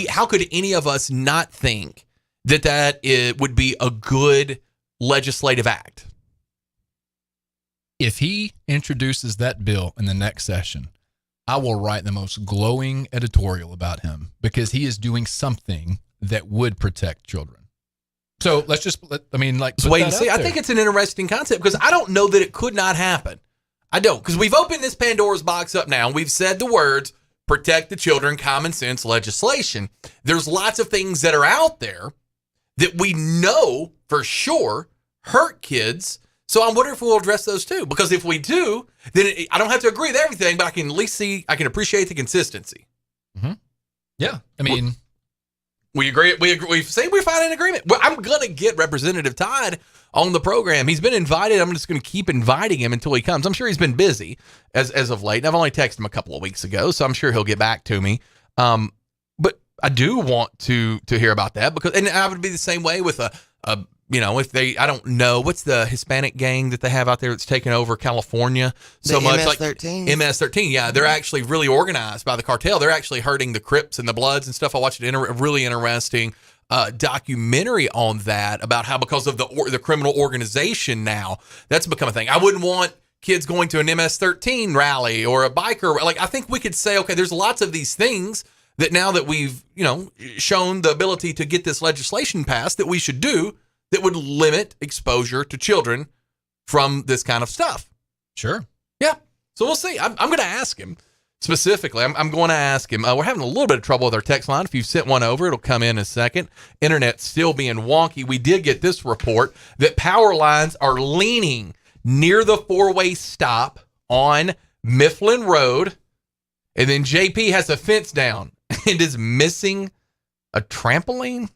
How could any of us not think that it would be a good legislative act? If he introduces that bill in the next session, I will write the most glowing editorial about him because he is doing something that would protect children. So let's wait and see. I think it's an interesting concept because I don't know that it could not happen. I don't, because we've opened this Pandora's box up now and we've said the words protect the children, common sense legislation. There's lots of things that are out there that we know for sure hurt kids. So I'm wondering if we'll address those too, because if we do, then I don't have to agree with everything, but I can at least I can appreciate the consistency. Mm-hmm. Yeah. I mean, we agree. We say we find an agreement. Well, I'm going to get Representative Todd on the program. He's been invited. I'm just going to keep inviting him until he comes. I'm sure he's been busy as of late. And I've only texted him a couple of weeks ago, so I'm sure he'll get back to me. But I do want to hear about that because, and I would be the same way with if they, I don't know, what's the Hispanic gang that they have out there that's taken over California so much? MS-13. MS-13, yeah. They're actually really organized by the cartel. They're actually hurting the Crips and the Bloods and stuff. I watched a really interesting documentary on that about how because of the criminal organization now, that's become a thing. I wouldn't want kids going to an MS-13 rally or a biker. Like, I think we could say, okay, there's lots of these things that now that we've, shown the ability to get this legislation passed that we should do that would limit exposure to children from this kind of stuff. Sure. Yeah. So we'll see. I'm going to ask him specifically. I'm going to ask him. We're having a little bit of trouble with our text line. If you've sent one over, it'll come in a second. Internet's still being wonky. We did get this report that power lines are leaning near the four-way stop on Mifflin Road. And then JP has a fence down and is missing a trampoline.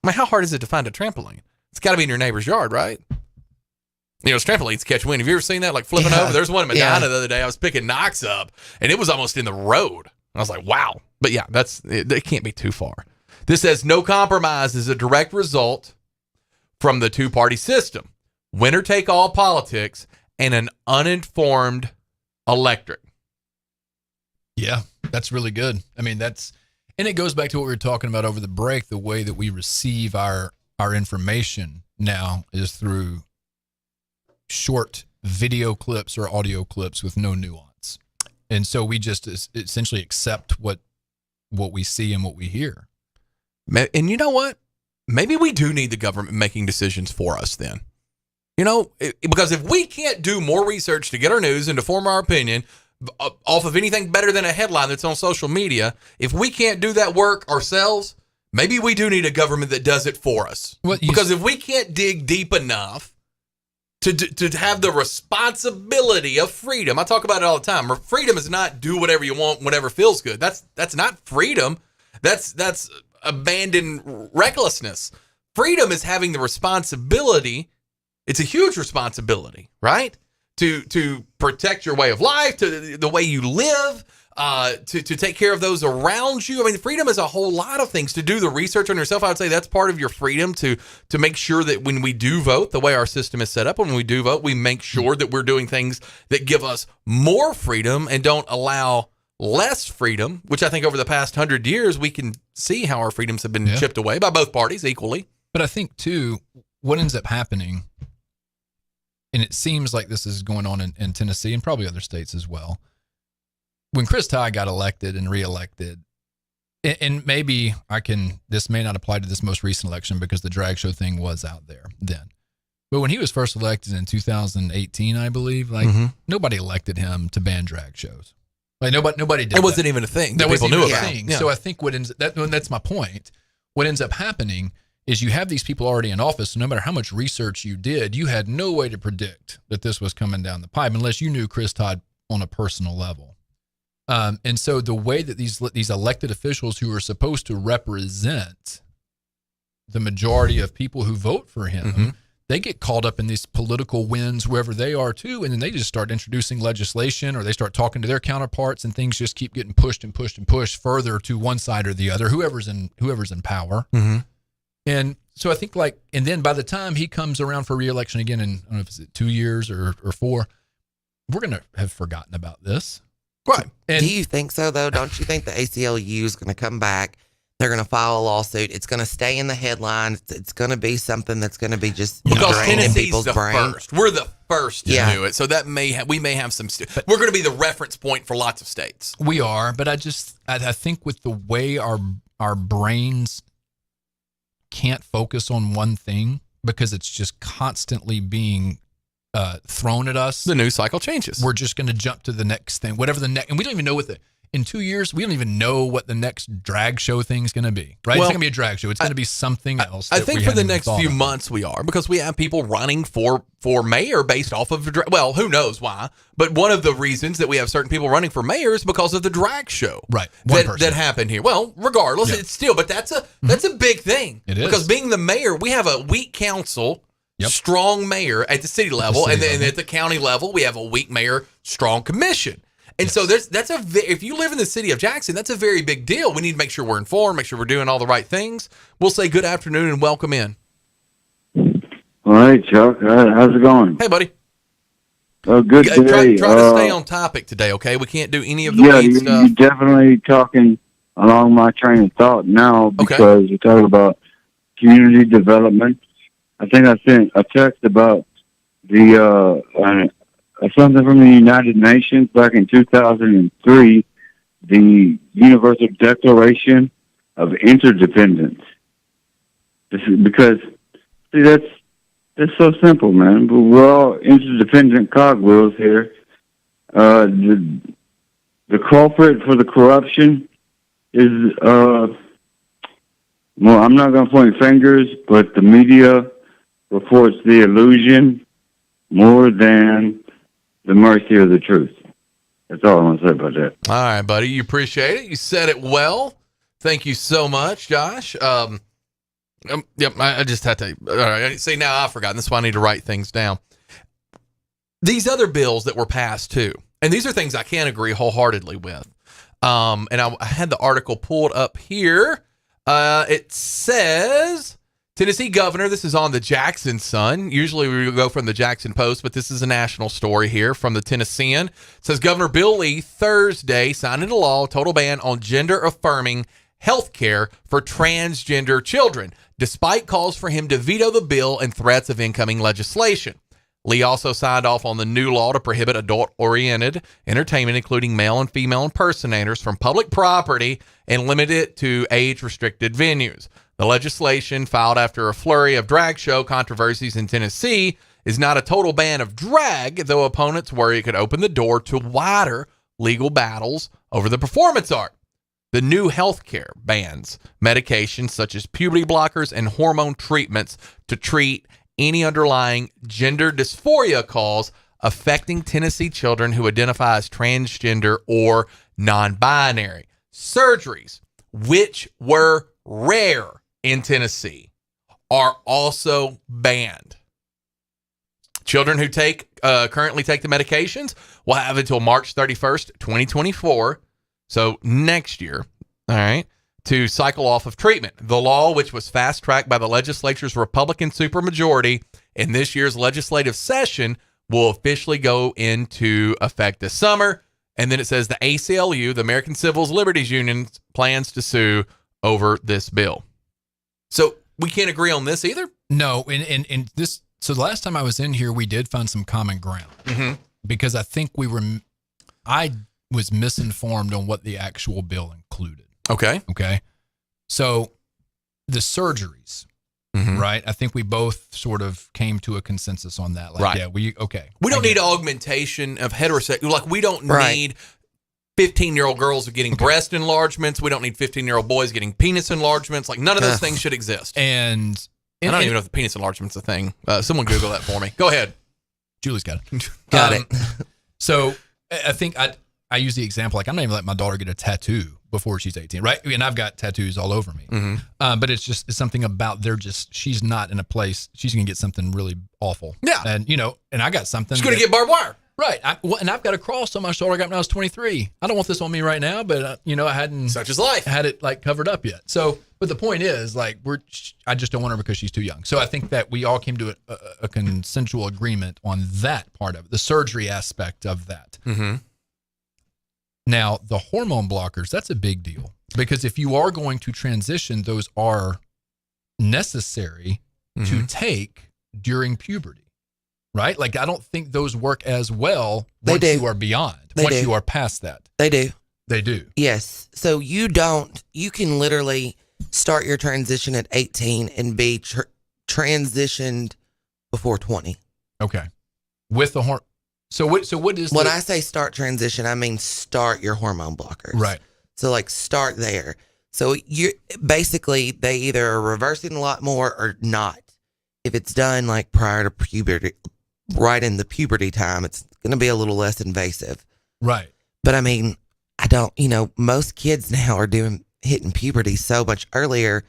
I mean, how hard is it to find a trampoline? It's got to be in your neighbor's yard, right? Trampolines catch wind. Have you ever seen that? Like flipping over? There's one in Medina the other day. I was picking Knox up, and it was almost in the road. I was like, wow. But yeah, it can't be too far. This says no compromise is a direct result from the two-party system. Winner-take-all politics and an uninformed electorate. Yeah, that's really good. I mean, and it goes back to what we were talking about over the break. The way that we receive our information now is through short video clips or audio clips with no nuance. And so we just essentially accept what we see and what we hear. And you know what? Maybe we do need the government making decisions for us then. Because if we can't do more research to get our news and to form our opinion off of anything better than a headline that's on social media, if we can't do that work ourselves, maybe we do need a government that does it for us. Because if we can't dig deep enough to have the responsibility of freedom, I talk about it all the time. Freedom is not do whatever you want, whatever feels good. That's not freedom. That's abandoned recklessness. Freedom is having the responsibility. It's a huge responsibility, right? To protect your way of life, to the way you live, to take care of those around you. I mean, freedom is a whole lot of things. To do the research on yourself, I would say that's part of your freedom, to make sure that when we do vote, the way our system is set up, when we do vote, we make sure that we're doing things that give us more freedom and don't allow less freedom, which I think over the past 100 years, we can see how our freedoms have been chipped away by both parties equally. But I think, too, what ends up happening, and it seems like this is going on in Tennessee and probably other states as well, when Chris Todd got elected and reelected, and maybe this may not apply to this most recent election because the drag show thing was out there then, But when he was first elected in 2018, I believe, like nobody elected him to ban drag shows. Like nobody did. It wasn't even a thing. That people wasn't knew even about. a thing. Yeah. So I think that's my point. What ends up happening is you have these people already in office. So no matter how much research you did, you had no way to predict that this was coming down the pipe unless you knew Chris Todd on a personal level. And so the way that these elected officials who are supposed to represent the majority of people who vote for him, they get caught up in these political winds wherever they are too, and then they just start introducing legislation, or they start talking to their counterparts, and things just keep getting pushed and pushed and pushed further to one side or the other, whoever's in power. And so I think and then by the time he comes around for re-election again in, I don't know if it's 2 years or 4, we're going to have forgotten about this. Right. Do you think so, though? Don't you think the ACLU is going to come back? They're going to file a lawsuit. It's going to stay in the headlines. It's going to be something that's going to be just because ingrained in Tennessee's people's the brain. first. We're the first to do it. So that we may have some. We're going to be the reference point for lots of states. We are, but I think with the way our brains can't focus on one thing because it's just constantly being thrown at us. The news cycle changes. We're just going to jump to the next thing, whatever the next, and we don't even know in 2 years, we don't even know what the next drag show thing is going to be, right? It's not going to be a drag show. It's going to be something else. I think for the next few months we are, because we have people running for mayor based off of, well, who knows why, but one of the reasons that we have certain people running for mayor is because of the drag show. Right. That happened here. Well, regardless, it's still, but that's a big thing. It is. Because being the mayor, we have a weak council, strong mayor at the city level, and then at the county level, we have a weak mayor, strong commission. And so if you live in the city of Jackson, that's a very big deal. We need to make sure we're informed, make sure we're doing all the right things. We'll say good afternoon and welcome in. All right, Chuck. How's it going? Hey, buddy. Good today. Try to stay on topic today, okay? We can't do any of the weed stuff. You're definitely talking along my train of thought now, because you're talking about community development. I think I sent a text about something from the United Nations back in 2003, the Universal Declaration of Interdependence. This is because, see, that's so simple, man. We're all interdependent cogwheels here. The culprit for the corruption is, well, I'm not going to point fingers, but the media reports the illusion more than the mercy of the truth. That's all I want to say about that. All right, buddy. You appreciate it. You said it well. Thank you so much, Josh. Yep, I just had to. All right, see, now I've forgotten. That's why I need to write things down. These other bills that were passed, too, and these are things I can't agree wholeheartedly with. And I had the article pulled up here. It says, Tennessee governor, this is on the Jackson Sun. Usually we go from the Jackson Post, but this is a national story here from the Tennessean. It says Governor Bill Lee Thursday signed into law a total ban on gender-affirming health care for transgender children, despite calls for him to veto the bill and threats of incoming legislation. Lee also signed off on the new law to prohibit adult-oriented entertainment, including male and female impersonators, from public property and limit it to age-restricted venues. The legislation, filed after a flurry of drag show controversies in Tennessee, is not a total ban of drag, though opponents worry it could open the door to wider legal battles over the performance art. The new health care bans medications such as puberty blockers and hormone treatments to treat any underlying gender dysphoria cause affecting Tennessee children who identify as transgender or non-binary. Surgeries, which were rare in Tennessee, are also banned. Children who currently take the medications will have until March 31st, 2024, so next year, all right, to cycle off of treatment. The law, which was fast-tracked by the legislature's Republican supermajority in this year's legislative session, will officially go into effect this summer. And then it says the ACLU, the American Civil Liberties Union, plans to sue over this bill. So we can't agree on this either? No, and this. So the last time I was in here, we did find some common ground because I think I was misinformed on what the actual bill included. Okay. So the surgeries, right? I think we both sort of came to a consensus on that. Like, Right. yeah, we don't need augmentation of heterosexual. Like, we don't Right. need 15-year-old girls getting breast enlargements. We don't need 15-year-old boys getting penis enlargements. Like, none of those things should exist. And I don't even know if the penis enlargement's a thing. Someone Google that for me. Go ahead. Julie's got it. Got it. So I think I use the example, like I'm not even letting my daughter get a tattoo before she's 18, right? And I've got tattoos all over me. But it's something about she's not in a place, she's going to get something really awful. Yeah. And, and I got something. She's going to get barbed wire. Right. And I've got a cross on my shoulder I got when I was 23. I don't want this on me right now, but, I hadn't. Such is life. Had it like covered up yet. So, but the point is, like, I just don't want her because she's too young. So I think that we all came to a consensual agreement on that part of it, the surgery aspect of that. Now, the hormone blockers, that's a big deal because if you are going to transition, those are necessary to take during puberty, right? Like, I don't think those work as well once you are beyond, once you are past that. They do. They do. Yes. So you can literally start your transition at 18 and be transitioned before 20. Okay. With the hormone. So what is when I say start transition, I mean start your hormone blockers. Right. So like start there. So you basically they either are reversing a lot more or not. If it's done like prior to puberty, right in the puberty time, it's going to be a little less invasive. Right. But I mean, most kids now are hitting puberty so much earlier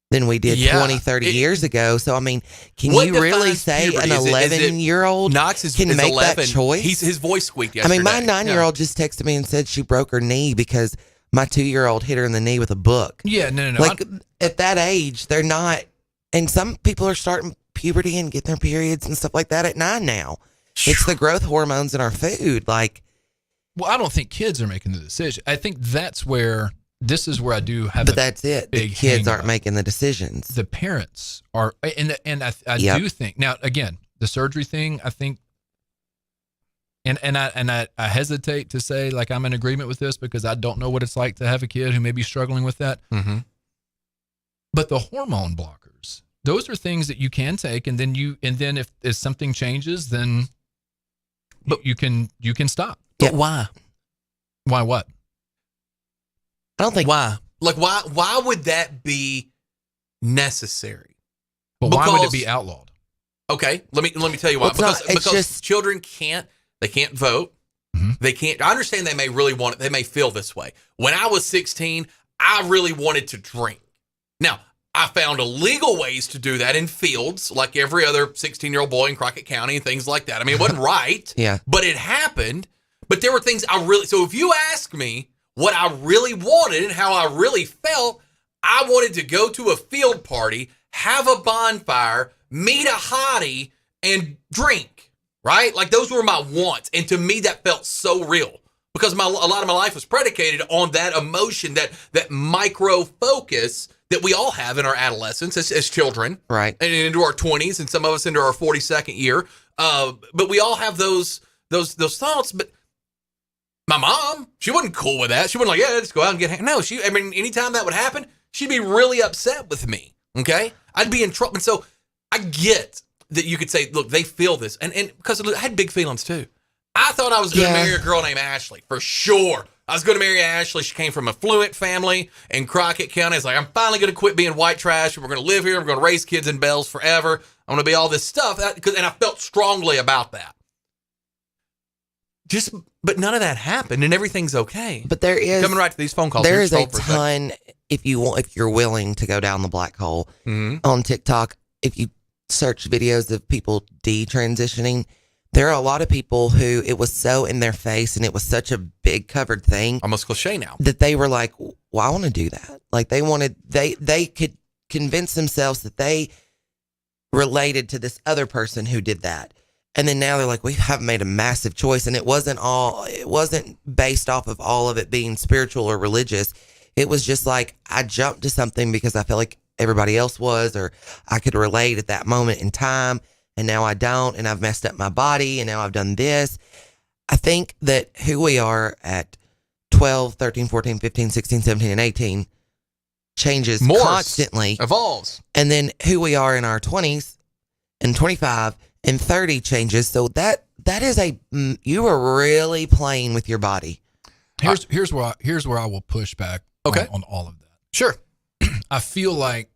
than we did 20, 30 years ago. So, I mean, can you really say an 11-year-old can make 11. That choice? His voice squeaked yesterday. I mean, my 9-year-old just texted me and said she broke her knee because my 2-year-old hit her in the knee with a book. Yeah, no. Like, at that age, they're not, and some people are starting puberty and getting their periods and stuff like that at 9 now. It's the growth hormones in our food. Like, well, I don't think kids are making the decision. I think this is where I do have. But that's it. The kids aren't making the decisions. The parents are, and I do think now. Again, the surgery thing. I think, and I hesitate to say like I'm in agreement with this because I don't know what it's like to have a kid who may be struggling with that. But the hormone blockers, those are things that you can take, and then if something changes, then you can stop. But why? Why what? I don't think why. Like why would that be necessary? But why would it be outlawed? Okay, let me tell you why. Because children can't vote. They can't. I understand they may really want it. They may feel this way. When I was 16, I really wanted to drink. Now, I found illegal ways to do that in fields, like every other 16-year-old boy in Crockett County and things like that. I mean, it wasn't right. Yeah. But it happened. But there were things so if you ask me what I really wanted and how I really felt, I wanted to go to a field party, have a bonfire, meet a hottie, and drink, right? Like those were my wants. And to me, that felt so real because a lot of my life was predicated on that emotion, that micro focus that we all have in our adolescence as children. Right. And into our 20s and some of us into our 42nd year. But we all have those thoughts, but my mom, she wasn't cool with that. She wasn't like, yeah, let's go out and get... No, anytime that would happen, she'd be really upset with me, okay? I'd be in trouble. And so I get that you could say, look, they feel this. And because I had big feelings too. I thought I was going to marry a girl named Ashley, for sure. I was going to marry Ashley. She came from a affluent family in Crockett County. It's like, I'm finally going to quit being white trash. We're going to live here. We're going to raise kids in Bells forever. I'm going to be all this stuff. And I felt strongly about that. But none of that happened, and everything's okay. But there is coming right to these phone calls. There is a ton. If you're willing to go down the black hole on TikTok, if you search videos of people detransitioning, there are a lot of people who it was so in their face and it was such a big covered thing, almost cliche now, that they were like, "Well, I want to do that." Like they could convince themselves that they related to this other person who did that. And then now they're like, we have made a massive choice. And it wasn't based off of all of it being spiritual or religious. It was just like, I jumped to something because I felt like everybody else was, or I could relate at that moment in time. And now I don't. And I've messed up my body. And now I've done this. I think that who we are at 12, 13, 14, 15, 16, 17, and 18 changes Morphs, constantly, evolves, and then who we are in our 20s and 25 and 30 changes. So that is you are really playing with your body. Here's where I will push back on all of that. Sure. I feel like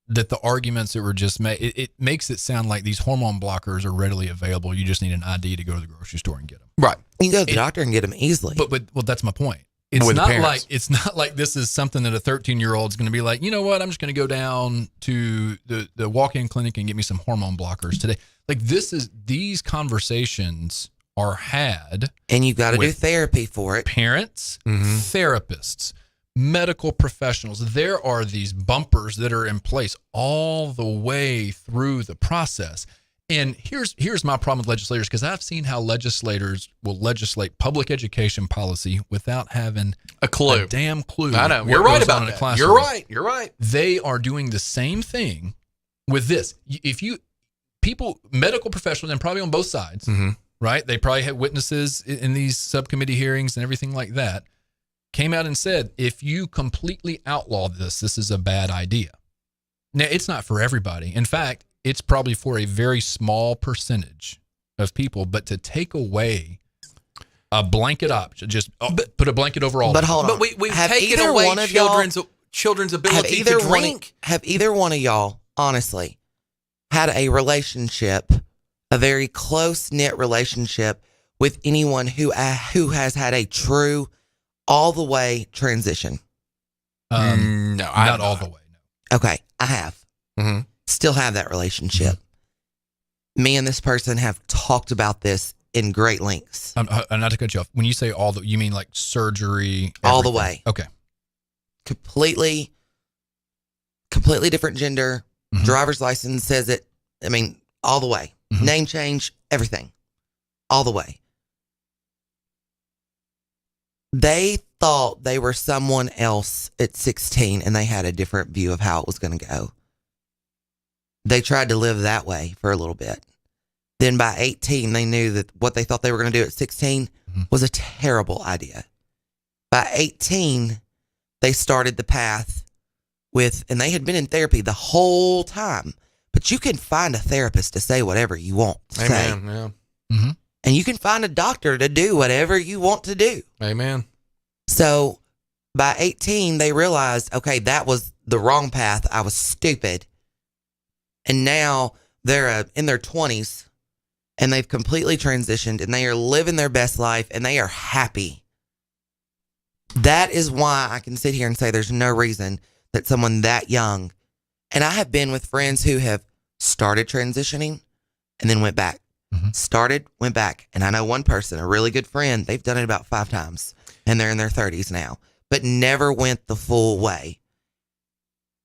that the arguments that were just made, it makes it sound like these hormone blockers are readily available. You just need an ID to go to the grocery store and get them. Right. You can go to the doctor and get them easily. But that's my point. It's not like this is something that a 13-year-old is going to be like, you know what, I'm just going to go down to the walk-in clinic and get me some hormone blockers today. Like these conversations are had. And you've got to do therapy for it. Parents, therapists, medical professionals. There are these bumpers that are in place all the way through the process. And here's my problem with legislators, because I've seen how legislators will legislate public education policy without having a damn clue. I know. You're right about that. You're right. They are doing the same thing with this. Medical professionals, and probably on both sides, right? They probably had witnesses in these subcommittee hearings and everything like that, came out and said, if you completely outlaw this is a bad idea. Now, it's not for everybody. In fact, it's probably for a very small percentage of people, but to take away a blanket option, just put a blanket over all. But hold on. But we've taken away children's ability to drink. Have either one of y'all, honestly, had a relationship, a very close-knit relationship with anyone who has had a true all-the-way transition? No, not all the way. No. Okay, I have. Still have that relationship. Me and this person have talked about this in great lengths. Not to cut you off. When you say you mean like surgery? All the way. Okay. Completely different gender. Driver's license says it. I mean, all the way. Name change, everything. All the way. They thought they were someone else at 16 and they had a different view of how it was going to go. They tried to live that way for a little bit. Then by 18, they knew that what they thought they were going to do at 16 was a terrible idea. By 18, they started the path and they had been in therapy the whole time. But you can find a therapist to say whatever you want to say. Amen. Yeah. And you can find a doctor to do whatever you want to do. Amen. So by 18, they realized, okay, that was the wrong path. I was stupid. And now they're in their 20s and they've completely transitioned and they are living their best life and they are happy. That is why I can sit here and say there's no reason that someone that young, and I have been with friends who have started transitioning and then went back. Started, went back. And I know one person, a really good friend, they've done it about 5 times and they're in their 30s now, but never went the full way.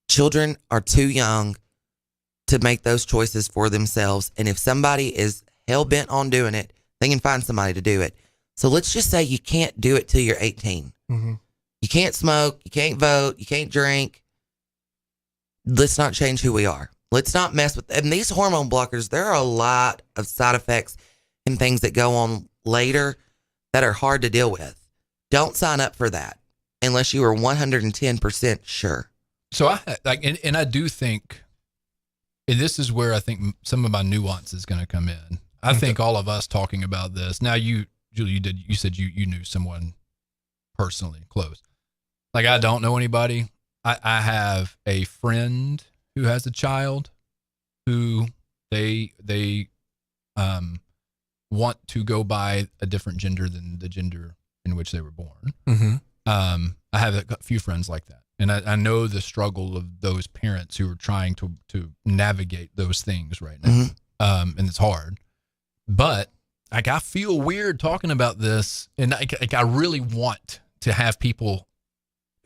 Children are too young to make those choices for themselves. And if somebody is hell-bent on doing it, they can find somebody to do it. So let's just say you can't do it till you're 18. You can't smoke, you can't vote, you can't drink. Let's not change who we are. Let's not mess with, and these hormone blockers, there are a lot of side effects and things that go on later that are hard to deal with. Don't sign up for that unless you are 110% sure. So I do think, and this is where I think some of my nuance is going to come in. I think all of us talking about this. Now Julie, you said you knew someone personally close. Like, I don't know anybody. I have a friend who has a child who they want to go by a different gender than the gender in which they were born. I have a few friends like that. And I know the struggle of those parents who are trying to navigate those things right now. And it's hard. But like, I feel weird talking about this. And I really want to have people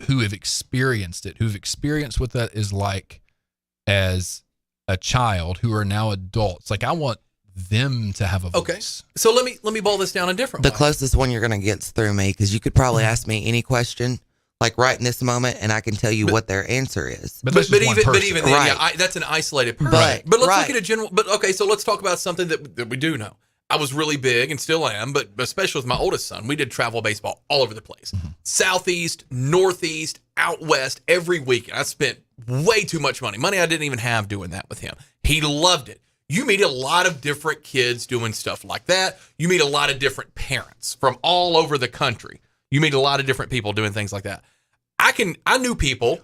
who have experienced it, who've experienced what that is like as a child, who are now adults. Like, I want them to have a voice. Okay. So let me boil this down a different way. The closest one you're going to get is through me, because you could probably ask me any question, like right in this moment, and I can tell you what their answer is. But even then, right. yeah, that's an isolated person. But let's look at a general. But okay, so let's talk about something that we do know. I was really big and still am, but especially with my oldest son, we did travel baseball all over the place. Southeast, Northeast, out West, every weekend. I spent way too much money I didn't even have doing that with him. He loved it. You meet a lot of different kids doing stuff like that. You meet a lot of different parents from all over the country. You meet a lot of different people doing things like that. I knew people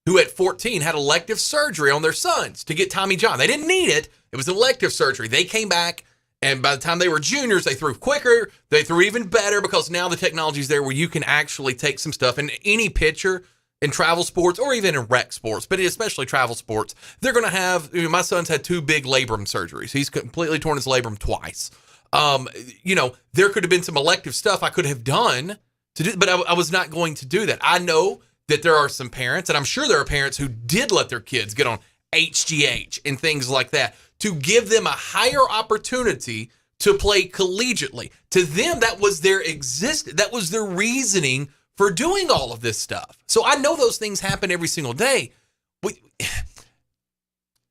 who at 14 had elective surgery on their sons to get Tommy John. They didn't need it. It was elective surgery. They came back, and by the time they were juniors, they threw quicker. They threw even better because now the technology is there where you can actually take some stuff. And any pitcher in travel sports or even in rec sports, but especially travel sports, they're going to have, my son's had 2 big labrum surgeries. He's completely torn his labrum twice. There could have been some elective stuff I could have done to do, but I was not going to do that. I know that there are some parents, and I'm sure there are parents who did let their kids get on HGH and things like that to give them a higher opportunity to play collegiately. To them, that was their that was their reasoning for doing all of this stuff. So I know those things happen every single day.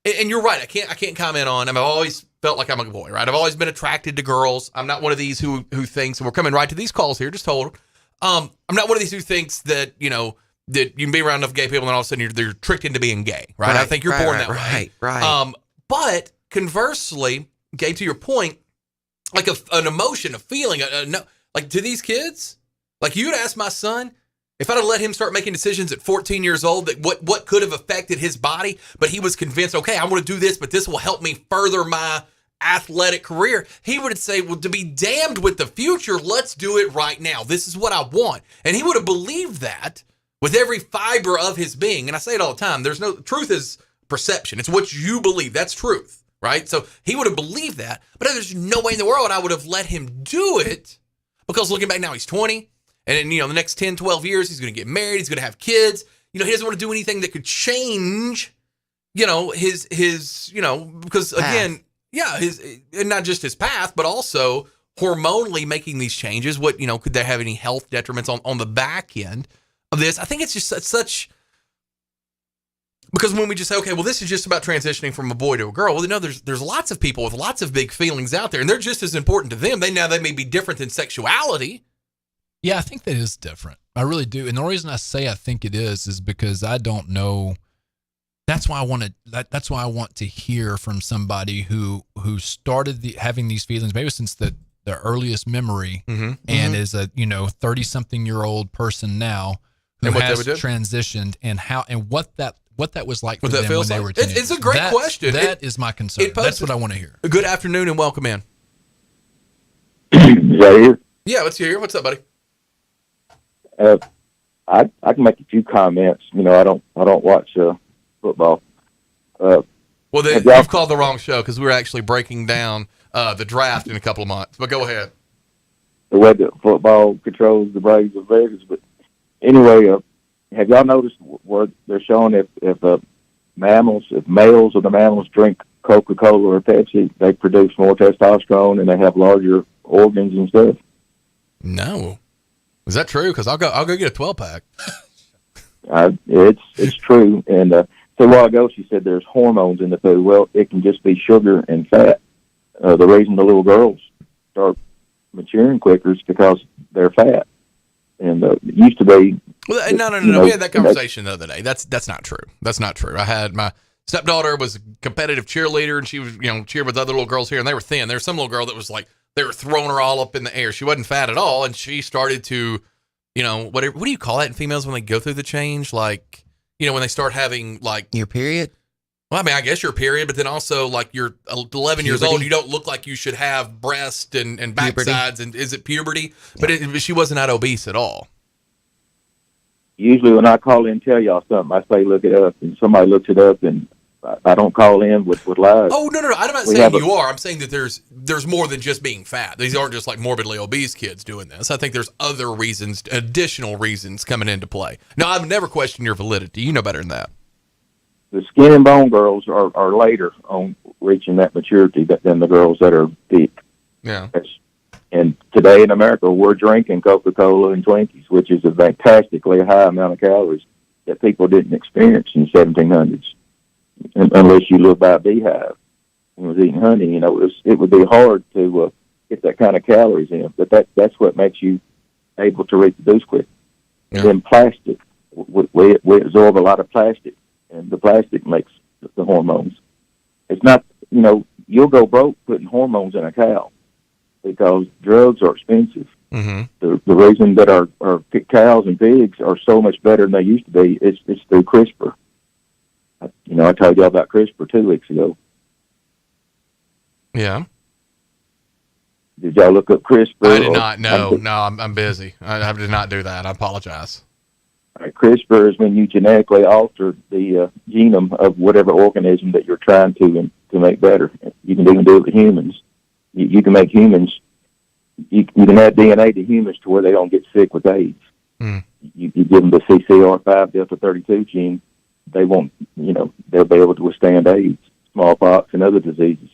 And you're right. I can't comment on. I've always felt like I'm a boy, right? I've always been attracted to girls. I'm not one of these who thinks, and we're coming right to these calls here, just hold. I'm not one of these who thinks that, that you can be around enough gay people and then all of a sudden you're tricked into being gay, right? I think you're born that way. Right. But conversely, Gabe, to your point, like an emotion, a feeling, like to these kids, like you'd ask my son, if I'd have let him start making decisions at 14 years old, that what could have affected his body, but he was convinced, okay, I want to do this, but this will help me further my athletic career, he would say, well, to be damned with the future, let's do it right now. This is what I want. And he would have believed that with every fiber of his being. And I say it all the time. Truth is perception. It's what you believe. That's truth, right? So he would have believed that, but there's no way in the world I would have let him do it, because looking back now, he's 20. And in, the next 10, 12 years, he's going to get married. He's going to have kids. He doesn't want to do anything that could change, his because again, and not just his path, but also hormonally making these changes. What, could they have any health detriments on the back end of this? I think it's just such, because when we just say, okay, well, this is just about transitioning from a boy to a girl. Well, there's lots of people with lots of big feelings out there, and they're just as important to them. They may be different than sexuality. Yeah, I think that is different. I really do. And the reason I say I think it is because I don't know. That's why I want to hear from somebody who started having these feelings maybe since the earliest memory, and is a 30-something-year-old person now who has transitioned, and what that was like for them when they were teenagers. It's a great question. That is my concern. That's what I want to hear. Good afternoon and welcome in. Is that here? Yeah, let's hear. What's up, buddy? I can make a few comments. I don't watch football. You've called the wrong show, because we're actually breaking down the draft in a couple of months. But go ahead. The way that football controls the Braves of Vegas. But anyway, have y'all noticed where they're showing if males of the mammals drink Coca-Cola or Pepsi, they produce more testosterone and they have larger organs and stuff? No. Is that true? Because I'll go get a 12-pack. It's true. And so a while ago she said there's hormones in the food. Well, it can just be sugar and fat. The reason the little girls start maturing quicker is because they're fat. And it used to be. Well, no. We had that conversation the other day. That's not true. That's not true. I had my stepdaughter was a competitive cheerleader, and she was cheered with other little girls here, and they were thin. There was some little girl that was like, they were throwing her all up in the air. She wasn't fat at all, and she started to, what do you call that in females when they go through the change? Like, when they start having like your period. Well, I mean, I guess your period, but then also like you're 11 years old, you don't look like you should have breast and backsides, and is it puberty? Yeah. But she wasn't that obese at all. Usually when I call in and tell y'all something, I say look it up, and somebody looks it up, and I don't call in with lies. Oh, no. I'm not saying you are. I'm saying that there's more than just being fat. These aren't just like morbidly obese kids doing this. I think there's other reasons, additional reasons coming into play. Now, I've never questioned your validity. You know better than that. The skin and bone girls are later on reaching that maturity than the girls that are thick. Yeah. And today in America, we're drinking Coca-Cola and Twinkies, which is a fantastically high amount of calories that people didn't experience in the 1700s. Unless you live by a beehive and was eating honey, it would be hard to get that kind of calories in. But that's what makes you able to reproduce quick. And then plastic, we absorb a lot of plastic, and the plastic makes the hormones. It's not, you'll go broke putting hormones in a cow because drugs are expensive. Mm-hmm. The reason that our cows and pigs are so much better than they used to be is through CRISPR. I told y'all about CRISPR 2 weeks ago. Yeah. Did y'all look up CRISPR? I did not. No, I'm busy. I did not do that. I apologize. CRISPR is when you genetically alter the genome of whatever organism that you're trying to make better. You can even do it with humans. You can make humans. You can add DNA to humans to where they don't get sick with AIDS. Mm. You give them the CCR5 delta 32 gene, they won't. They'll be able to withstand AIDS, smallpox, and other diseases.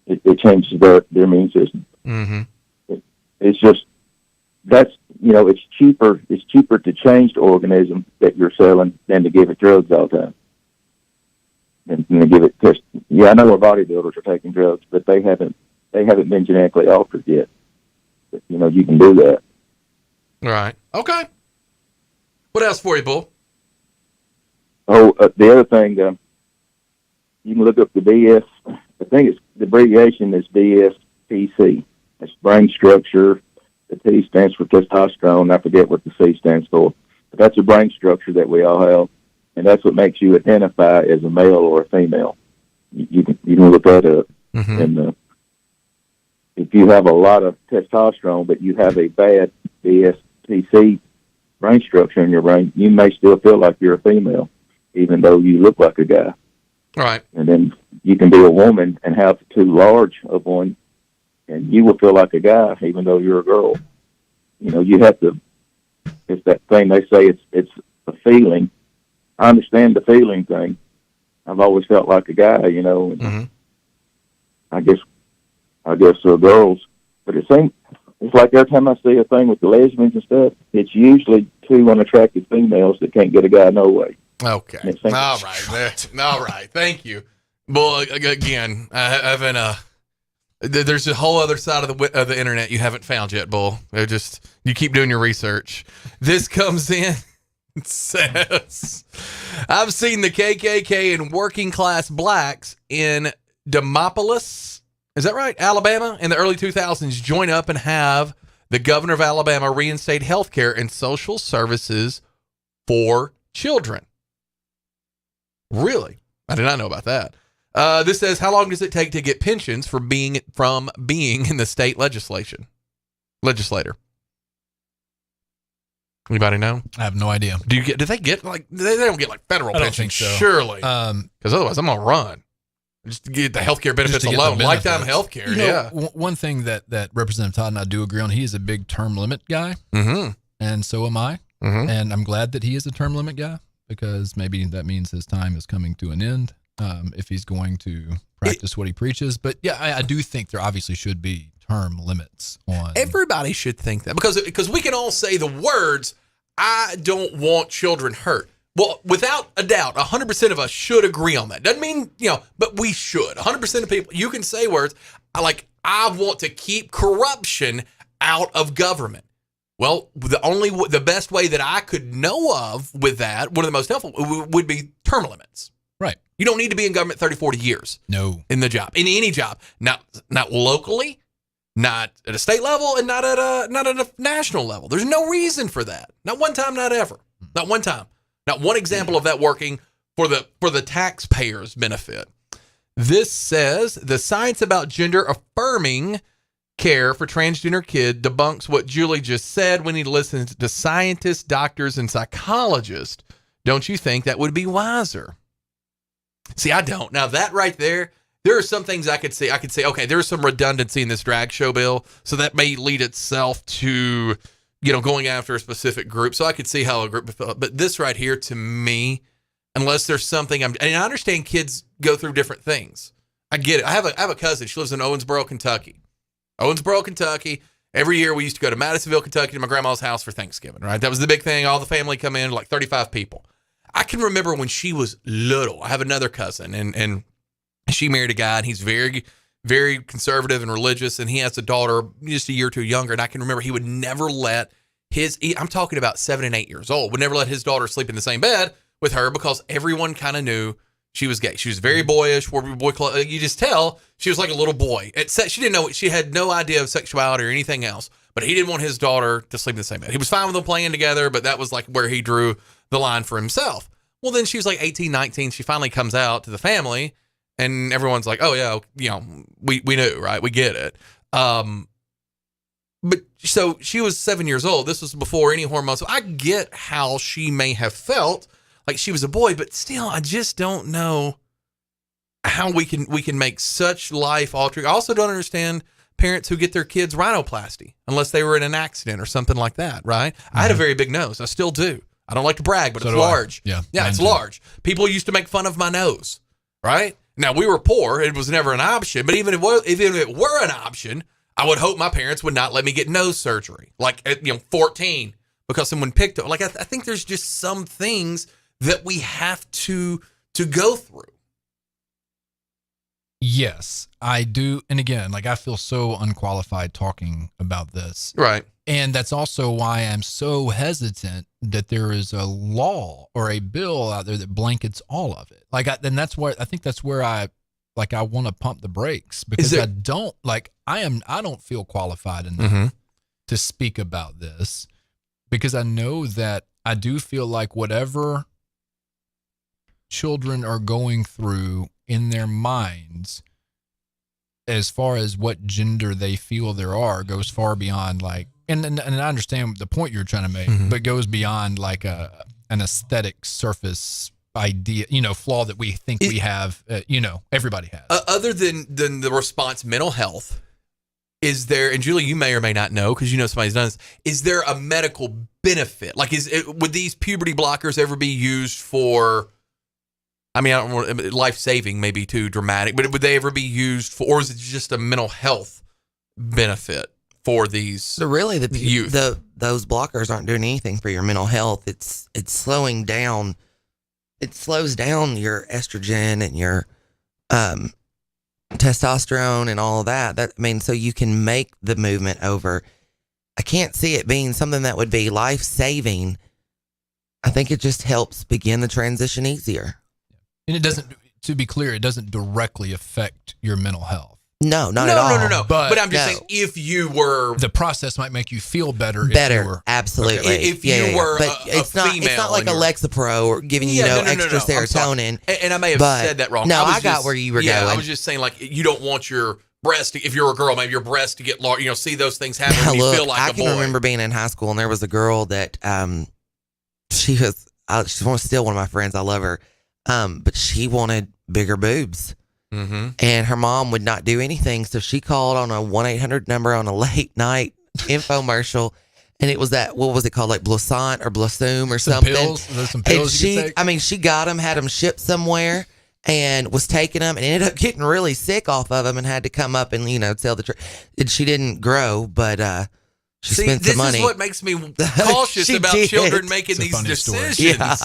It changes their immune system. Mm-hmm. It's just it's cheaper. It's cheaper to change the organism that you're selling than to give it drugs all the time. And to give it just I know our bodybuilders are taking drugs, but they haven't been genetically altered yet. But, you can do that. Right. Okay. What else for you, Bull? Oh, the other thing, you can look up the BS. I think the abbreviation is BSPC. It's brain structure. The T stands for testosterone. I forget what the C stands for. But that's a brain structure that we all have, and that's what makes you identify as a male or a female. You can look that up. Mm-hmm. And if you have a lot of testosterone, but you have a bad BSPC brain structure in your brain, you may still feel like you're a female, even though you look like a guy. Right. And then you can be a woman and have too large of one, and you will feel like a guy, even though you're a girl. You have to. It's that thing they say. It's a feeling. I understand the feeling thing. I've always felt like a guy, And mm-hmm. I guess girls. But it's like every time I see a thing with the lesbians and stuff, it's usually two unattractive females that can't get a guy no way. Okay. All right. All right. Thank you. Well, again, I haven't. There's a whole other side of the internet you haven't found yet, Bull. You keep doing your research. This comes in. It says, I've seen the KKK and working class blacks in Demopolis, is that right, Alabama, in the early 2000s join up and have the governor of Alabama reinstate health care and social services for children. Really? I did not know about that. This says, how long does it take to get pensions from being in the state legislator? Anybody know? I have no idea. Do they get they don't get federal pensions? Think so. Surely. Because otherwise I'm going to run. Just to get the healthcare benefits alone. Lifetime healthcare. Yeah. One thing that Representative Todd and I do agree on, he is a big term limit guy. Mm-hmm. And so am I. Mm-hmm. And I'm glad that he is a term limit guy, because maybe that means his time is coming to an end if he's going to practice what he preaches. But yeah, I do think there obviously should be term limits on. Everybody should think that, because we can all say the words, I don't want children hurt. Well, without a doubt, 100% of us should agree on that. Doesn't mean, but we should. 100% of people, you can say words like, I want to keep corruption out of government. Well, the best way that I could know of with that, one of the most helpful would be term limits. Right. You don't need to be in government 30, 40 years. No. In the job, in any job, not locally, not at a state level, and not at a national level. There's no reason for that. Not one time, not ever. Not one time. Not one example of that working for the taxpayers' benefit. This says the science about gender affirming care for transgender kid debunks what Julie just said. We need to listen to scientists, doctors, and psychologists. Don't you think that would be wiser? See, I don't. Now that right there are some things I could say. I could say, okay, there's some redundancy in this drag show bill, so that may lead itself to, going after a specific group. So I could see how a group, but this right here, to me, unless there's something and I understand kids go through different things. I get it. I have a cousin. She lives in Owensboro, Kentucky. Every year we used to go to Madisonville, Kentucky to my grandma's house for Thanksgiving, right? That was the big thing. All the family come in, like 35 people. I can remember when she was little. I have another cousin and she married a guy, and he's very, very conservative and religious, and he has a daughter just a year or two younger. And I can remember he would never let I'm talking about 7 and 8 years old, would never let his daughter sleep in the same bed with her because everyone kind of knew she was gay. She was very boyish, wore boy clothes. You just tell she was like a little boy. She didn't know, she had no idea of sexuality or anything else, but he didn't want his daughter to sleep in the same bed. He was fine with them playing together, but that was like where he drew the line for himself. Well, then she was like 18, 19. She finally comes out to the family and everyone's like, oh yeah, you know, we knew, right? We get it. But so she was 7 years old. This was before any hormones. So I get how she may have felt like she was a boy, but still, I just don't know how we can make such life altering. I also don't understand parents who get their kids rhinoplasty unless they were in an accident or something like that, right? Mm-hmm. I had a very big nose. I still do. I don't like to brag, but it's large. Yeah, it's large. People used to make fun of my nose, right? Now, we were poor. It was never an option, but even if it were an option, I would hope my parents would not let me get nose surgery, like at 14, because someone picked it. Like I think there's just some things that we have to go through. Yes, I do. And again, like I feel so unqualified talking about this. Right. And that's also why I'm so hesitant that there is a law or a bill out there that blankets all of it. Like, that's where I think that's where I want to pump the brakes because I don't feel qualified enough to speak about this because I know that I do feel like whatever children are going through in their minds as far as what gender they feel there are goes far beyond like, and I understand the point you're trying to make, but goes beyond like an aesthetic surface idea, flaw that we think we have, everybody has. Other than the response mental health, is there, and Julie, you may or may not know, because somebody's done this, is there a medical benefit? Like, would these puberty blockers ever be used for, I don't want life-saving, maybe too dramatic, but would they ever be used for, or is it just a mental health benefit for these So really, youth? Those blockers aren't doing anything for your mental health. It's slowing down. It slows down your estrogen and your testosterone and all of that. So you can make the movement over. I can't see it being something that would be life-saving. I think it just helps begin the transition easier. And it doesn't, to be clear, it doesn't directly affect your mental health. No, not at all. No. But I'm just saying, if you were, the process might make you feel better. Absolutely. Okay. If you were but a female, it's not like Lexapro or giving you extra serotonin. And I may have said that wrong. No, I got where you were going. I was just saying, like, you don't want your breast, if you're a girl, maybe your breast to get large. See those things happen when you feel like a boy. I can remember being in high school, and there was a girl that she's still one of my friends. I love her. But she wanted bigger boobs. And her mom would not do anything. So she called on a 1-800 number on a late night infomercial. And it was that, what was it called? Like Blusant or Blusum or something. Some pills you could take? She got them, had them shipped somewhere and was taking them and ended up getting really sick off of them and had to come up and, tell the truth. She didn't grow, but, she spent some money. This is what makes me cautious about children making these decisions. Yeah.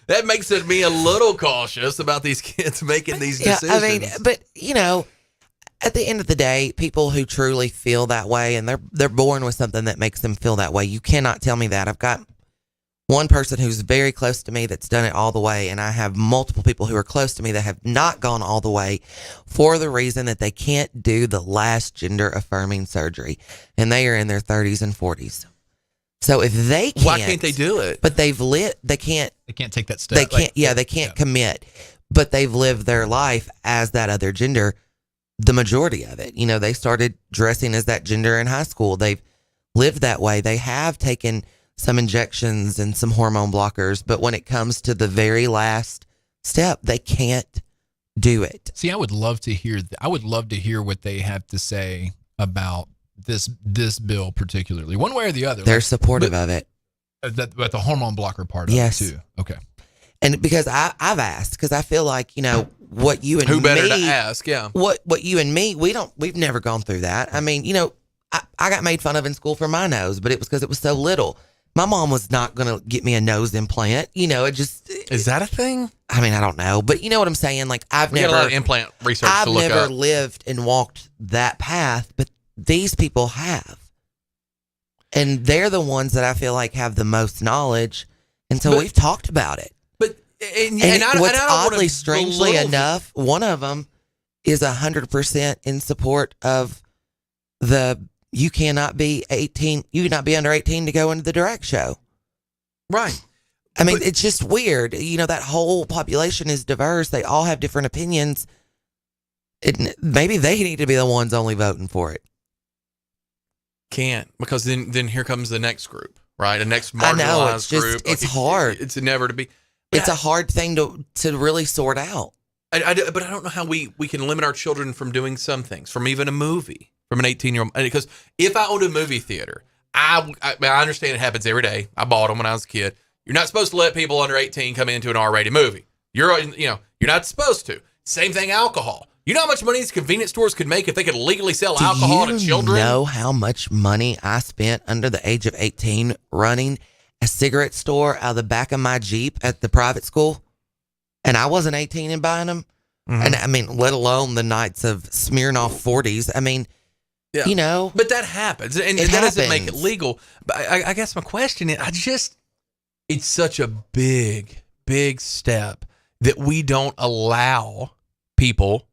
That makes me a little cautious about these kids making these decisions. But at the end of the day, people who truly feel that way and they're born with something that makes them feel that way. You cannot tell me that. I've got one person who's very close to me that's done it all the way, and I have multiple people who are close to me that have not gone all the way for the reason that they can't do the last gender affirming surgery, and they are in their 30s and 40s. So if they can't, why can't they do it? But they can't. They can't take that step. They can't. They can't commit. But they've lived their life as that other gender. The majority of it, they started dressing as that gender in high school. They've lived that way. They have taken some injections and some hormone blockers, but when it comes to the very last step, they can't do it. See, I would love to hear. I would love to hear what they have to say about this bill, particularly one way or the other. They're supportive of it. But the hormone blocker part of it too. Okay. And because I've asked, because I feel like what you and who better me, to ask? Yeah. What you and me, we've never gone through that. I got made fun of in school for my nose, but it was because it was so little. My mom was not going to get me a nose implant. It Is that a thing? I mean, I don't know, but you know what I'm saying? Like, We got a lot of implant research I've to look never up. lived and walked that path, but these people have. And they're the ones that I feel like have the most knowledge. And so we've talked about it. And what's I don't oddly, strangely enough, one of them is 100% in support of you cannot be 18, you cannot be under 18 to go into the drag show. Right. I mean, it's just weird. You know, that whole population is diverse. They all have different opinions. Maybe they need to be the ones only voting for it. Can't, because then here comes the next group, right? The next I know, marginalized group. It's hard. It's never to be. It's a hard thing to really sort out. But I don't know how we can limit our children from doing some things, from even a movie, from an 18-year-old. Because if I owned a movie theater, I understand it happens every day. I bought them when I was a kid. You're not supposed to let people under 18 come into an R-rated movie. You're not supposed to. Same thing, alcohol. You know how much money these convenience stores could make if they could legally sell alcohol to children? Do you know how much money I spent under the age of 18 running a cigarette store out of the back of my Jeep at the private school? And I wasn't 18 and buying them. Mm-hmm. And I mean, let alone the nights of Smirnoff 40s. I mean, you know. But that happens. And that doesn't make it legal. But I guess my question is, it's such a big, big step that we don't allow people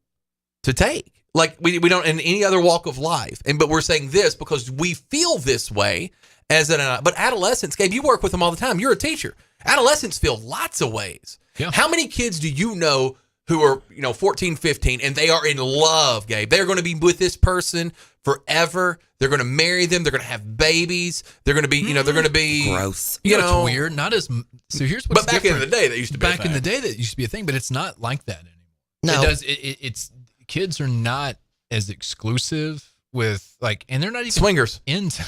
to take. Like we don't in any other walk of life. But we're saying this because we feel this way but adolescents, Gabe, you work with them all the time. You're a teacher. Adolescents feel lots of ways. Yeah. How many kids do you know who are, 14, 15, and they are in love, Gabe? They're going to be with this person forever. They're going to marry them. They're going to have babies. They're going to be, they're going to be gross. It's weird. Not as so. Here's what's but back different. in the day, that used to be back in the day that used to be a thing, but it's not like that anymore. No, it does. It's kids are not as exclusive with and they're not even swingers into.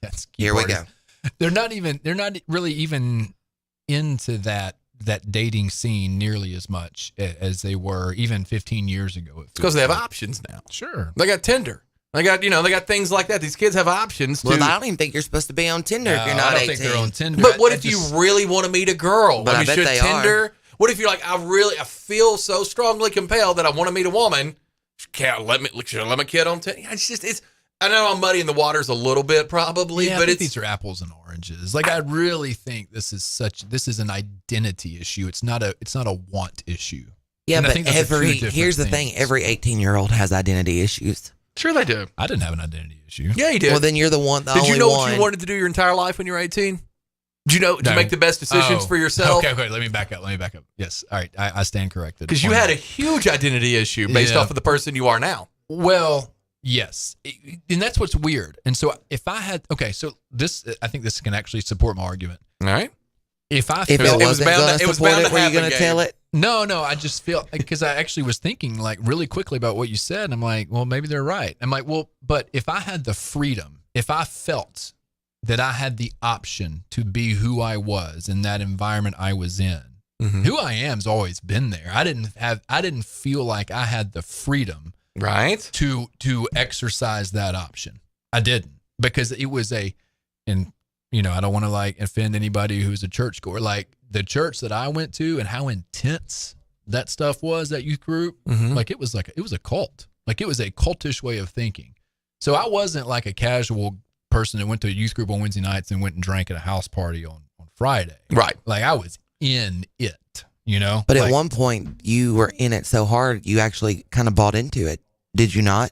That's here we go. They're not really even into that dating scene nearly as much as they were even 15 years ago. It's because they have options now. Sure. They got Tinder. They got, they got things like that. These kids have options. Well, I don't even think you're supposed to be on Tinder if you're not 18. I don't think they're on Tinder. But what if you really want to meet a girl? But I bet should they Tinder? are. What if you're like, I feel so strongly compelled that I want to meet a woman. Should I let my kid on Tinder? I know I'm muddying the waters a little bit, probably, yeah, but these are apples and oranges. I really think this is an identity issue. It's not a want issue. Yeah, and but here's the thing: every 18-year-old has identity issues. Sure, they do. I didn't have an identity issue. Yeah, you did. Well, then you're the one. Did you know what you wanted to do your entire life when you were 18? Did you make the best decisions for yourself? Okay, let me back up. Yes, all right, I stand corrected. Because you had a huge identity issue based off of the person you are now. Well. Yes, and that's what's weird. And so if I had, so this, I think this can actually support my argument. All right. If it wasn't going to support it, were you going to tell it? No, I just feel, because I actually was thinking really quickly about what you said. And I'm like, well, maybe they're right. I'm like, well, but if I had the freedom, if I felt that I had the option to be who I was in that environment I was in, who I am's always been there. I didn't feel like I had the freedom to exercise that option. I didn't, because it was I don't want to offend anybody who's a churchgoer. The church that I went to and how intense that stuff was, that youth group, it was a cult. It was a cultish way of thinking. So I wasn't like a casual person that went to a youth group on Wednesday nights and went and drank at a house party on Friday. Right. I was in it. But at one point you were in it so hard you actually kind of bought into it. Did you not?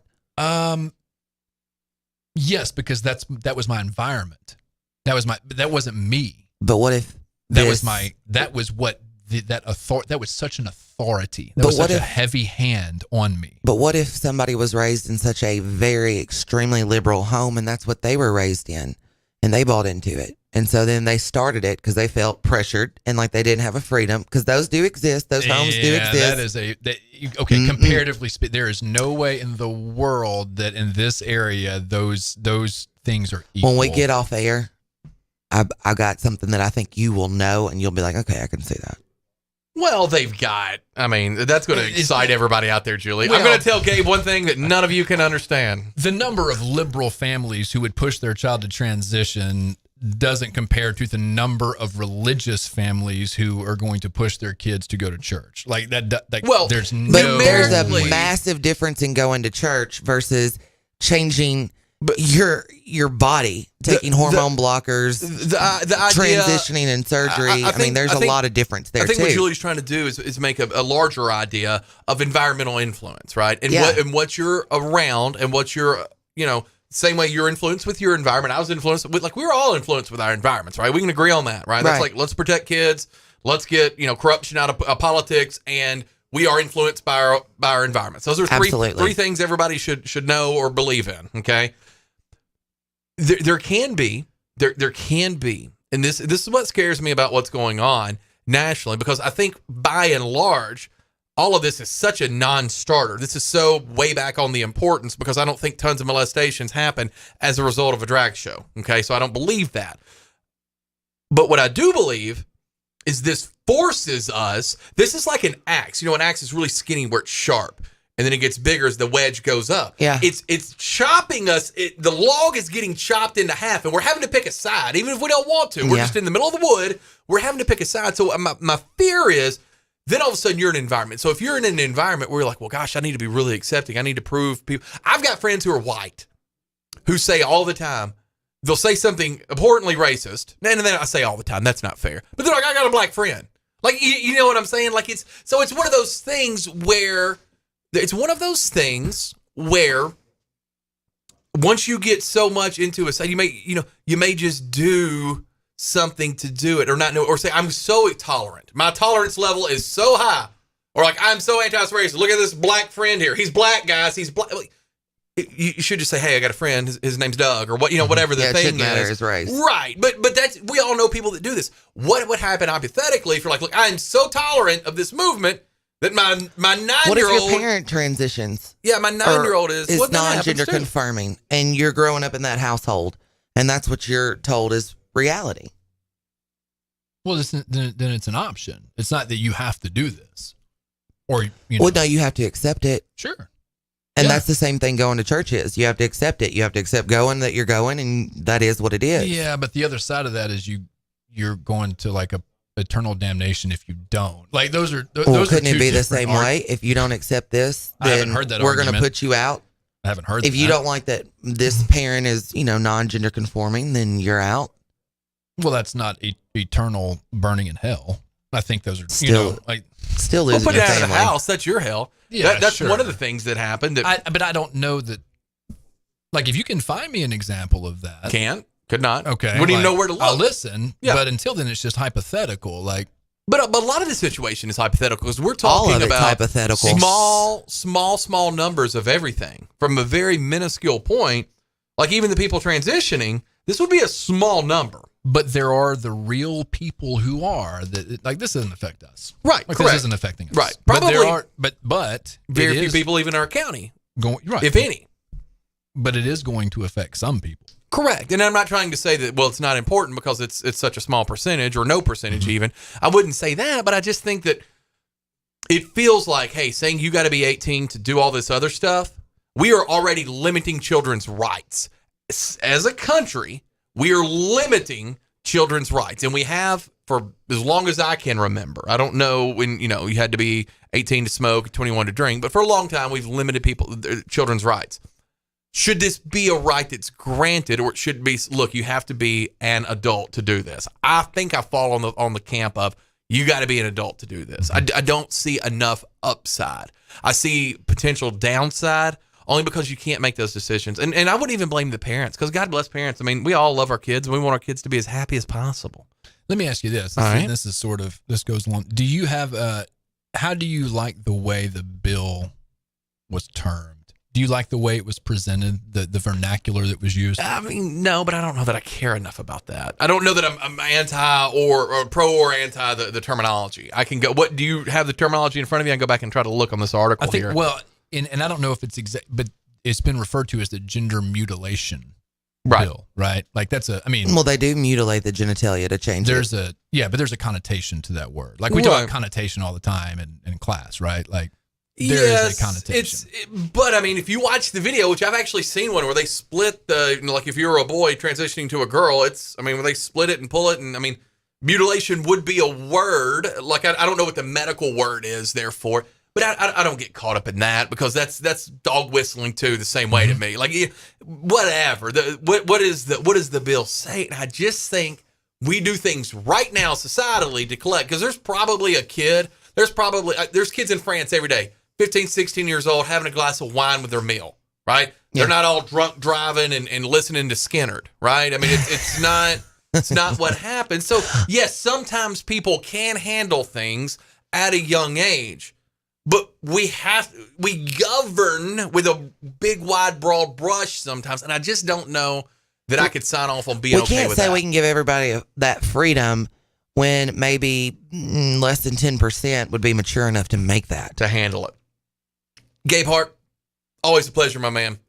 Yes, because that was my environment. That wasn't me. But what if that was such an authority. That was such a heavy hand on me. But what if somebody was raised in such a very extremely liberal home and that's what they were raised in and they bought into it? And so then they started it because they felt pressured and like they didn't have a freedom, because those do exist. Those homes do exist. Comparatively speaking, there is no way in the world that in this area those things are equal. When we get off air, I got something that I think you will know and you'll be like, okay, I can see that. Well, that's going to excite everybody out there, Julie. I'm going to tell Gabe one thing that none of you can understand. The number of liberal families who would push their child to transition doesn't compare to the number of religious families who are going to push their kids to go to church. Like that. Like, well, there's there's a massive difference in going to church versus changing your body, taking hormone blockers, the idea, transitioning in surgery. I mean, there's a lot of difference there, I think too. what Julie's trying to do is make a larger idea of environmental influence, right? And what you're around and what you're, same way you're influenced with your environment. I was influenced with, like, we were all influenced with our environments, right? We can agree on that, right? That's like, let's protect kids. Let's get, corruption out of politics, and we are influenced by our environments. Those are three things everybody should know or believe in, okay? There can be, and this is what scares me about what's going on nationally, because I think by and large, all of this is such a non-starter. This is so way back on the importance, because I don't think tons of molestations happen as a result of a drag show. Okay, so I don't believe that. But what I do believe is this forces us. This is like an axe. An axe is really skinny where it's sharp, and then it gets bigger as the wedge goes up. Yeah. It's chopping us. The log is getting chopped into half, and we're having to pick a side, even if we don't want to. We're just in the middle of the wood. We're having to pick a side. So my fear is, then all of a sudden you're in an environment. So if you're in an environment where you're like, well, gosh, I need to be really accepting. I need to prove people. I've got friends who are white who say all the time, they'll say something abhorrently racist. And then I say all the time, that's not fair. But they're like, I got a black friend. Like, you know what I'm saying? Like, it's one of those things where once you get so much into a side, you may just do something to do it, or not know, or say, I'm so tolerant. My tolerance level is so high. Or like, I'm so anti-racist. Look at this black friend here. He's black, guys. He's black. You should just say, hey, I got a friend. His name's Doug, or what, whatever the thing matter is. His race. Right. But that's, we all know people that do this. What would happen hypothetically if you're like, look, I'm so tolerant of this movement that my 9-year-old. What if your parent transitions? Yeah, my 9-year-old is non-gender confirming, and you're growing up in that household, and that's what you're told is reality. Well, then it's an option. It's not that you have to do this, or Well, no, you have to accept it. Sure. And that's the same thing going to church is. You have to accept it. You have to accept that you're going, and that is what it is. Yeah, but the other side of that is you're going to like a eternal damnation if you don't. Like those are couldn't it be the same way? If you don't accept this, then I haven't heard that we're going to argument. put you out. I haven't heard. If you don't like that this parent is non-gender conforming, then you're out. Well, that's not eternal burning in hell. I think those are still losing put your it out of the family. house. That's your hell. Yeah, that's sure. one of the things that happened. But I don't know that. Like, if you can find me an example of that, could not. Okay, wouldn't even know where to look. I'll listen. Yeah. But until then, it's just hypothetical. Like, but a lot of the situation is hypothetical, because we're talking about hypothetical. small numbers of everything from a very minuscule point. Like even the people transitioning, this would be a small number. But there are the real people who are that, like, this doesn't affect us, right? Like, Correct. This isn't affecting us, right? Probably, But there are, but very few people even in our county going, right, if any. But it is going to affect some people. Correct. And I'm not trying to say that, well, it's not important because it's such a small percentage or no percentage even. I wouldn't say that, but I just think that it feels like, hey, saying you got to be 18 to do all this other stuff, we are already limiting children's rights. As a country, we are limiting children's rights. And we have for as long as I can remember. I don't know when, you had to be 18 to smoke, 21 to drink, but for a long time, we've limited children's rights. Should this be a right that's granted, or it should be, look, you have to be an adult to do this? I think I fall on the camp of you got to be an adult to do this. I don't see enough upside. I see potential downside only because you can't make those decisions. And I wouldn't even blame the parents, because God bless parents. I mean, we all love our kids, and we want our kids to be as happy as possible. Let me ask you this. This is sort of, this goes along. Do you have, how do you like the way the bill was termed? Do you like the way it was presented, the vernacular that was used? I mean, no, but I don't know that I care enough about that. I don't know that I'm anti or pro or anti the terminology. I can go, what, do you have the terminology in front of you? I can go back and try to look on this article here. I think, well, and I don't know if it's exact, but it's been referred to as the gender mutilation bill, right? Like well, they do mutilate the genitalia to change but there's a connotation to that word. Like we talk about connotation all the time in class, right? Like, there is a connotation. But I mean, if you watch the video, which I've actually seen one where they split like if you're a boy transitioning to a girl, where they split it and pull it, and I mean, mutilation would be a word. Like I don't know what the medical word is there for, but I don't get caught up in that because that's dog whistling too the same way to me. Like whatever. What is the bill say? And I just think we do things right now societally to collect, because there's probably a kid. There's kids in France every day, 15, 16 years old, having a glass of wine with their meal, right? Yeah. They're not all drunk driving and listening to Skinnerd, right? I mean, it's not what happens. So, yes, sometimes people can handle things at a young age, but we govern with a big, wide, broad brush sometimes, and I just don't know that I could sign off on being okay with that. We can't say we can give everybody that freedom when maybe less than 10% would be mature enough to make that. To handle it. Gabe Hart, always a pleasure, my man.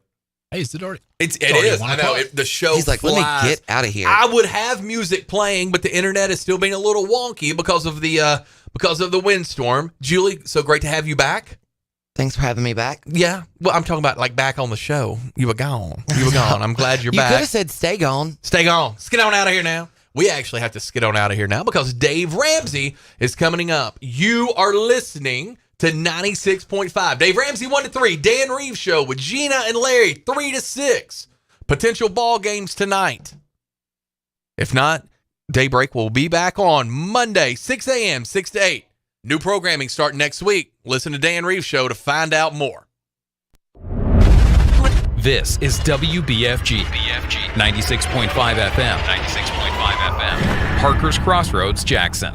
Hey, is it already? It is. I know. The show He's like, flies. Let me get out of here. I would have music playing, but the internet is still being a little wonky because of the windstorm. Julie, so great to have you back. Thanks for having me back. Yeah. Well, I'm talking about like back on the show. You were gone. I'm glad you're back. You could have said stay gone. Stay gone. Let's get on out of here now. We actually have to skid on out of here now because Dave Ramsey is coming up. You are listening to 96.5. Dave Ramsey 1 to 3. Dan Reeves Show with Gina and Larry 3 to 6. Potential ball games tonight. If not, Daybreak will be back on Monday, 6 a.m., 6 to 8. New programming starting next week. Listen to Dan Reeves Show to find out more. This is WBFG 96.5 FM. 96.5 FM. Parker's Crossroads, Jackson.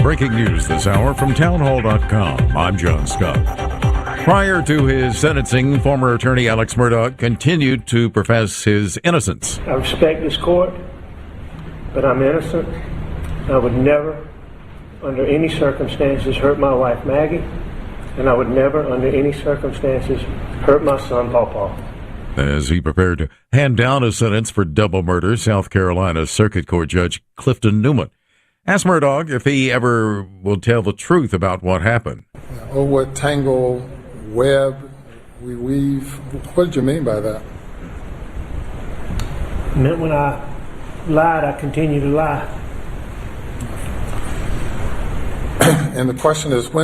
Breaking news this hour from townhall.com. I'm John Scott. Prior to his sentencing, former attorney Alex Murdaugh continued to profess his innocence. I respect this court, but I'm innocent. I would never, under any circumstances, hurt my wife Maggie, and I would never, under any circumstances, hurt my son Pawpaw. As he prepared to hand down a sentence for double murder, South Carolina Circuit Court Judge Clifton Newman asked Murdaugh if he ever will tell the truth about what happened. Oh, what tangle web we weave. What did you mean by that? It meant when I lied, I continue to lie. And the question is, when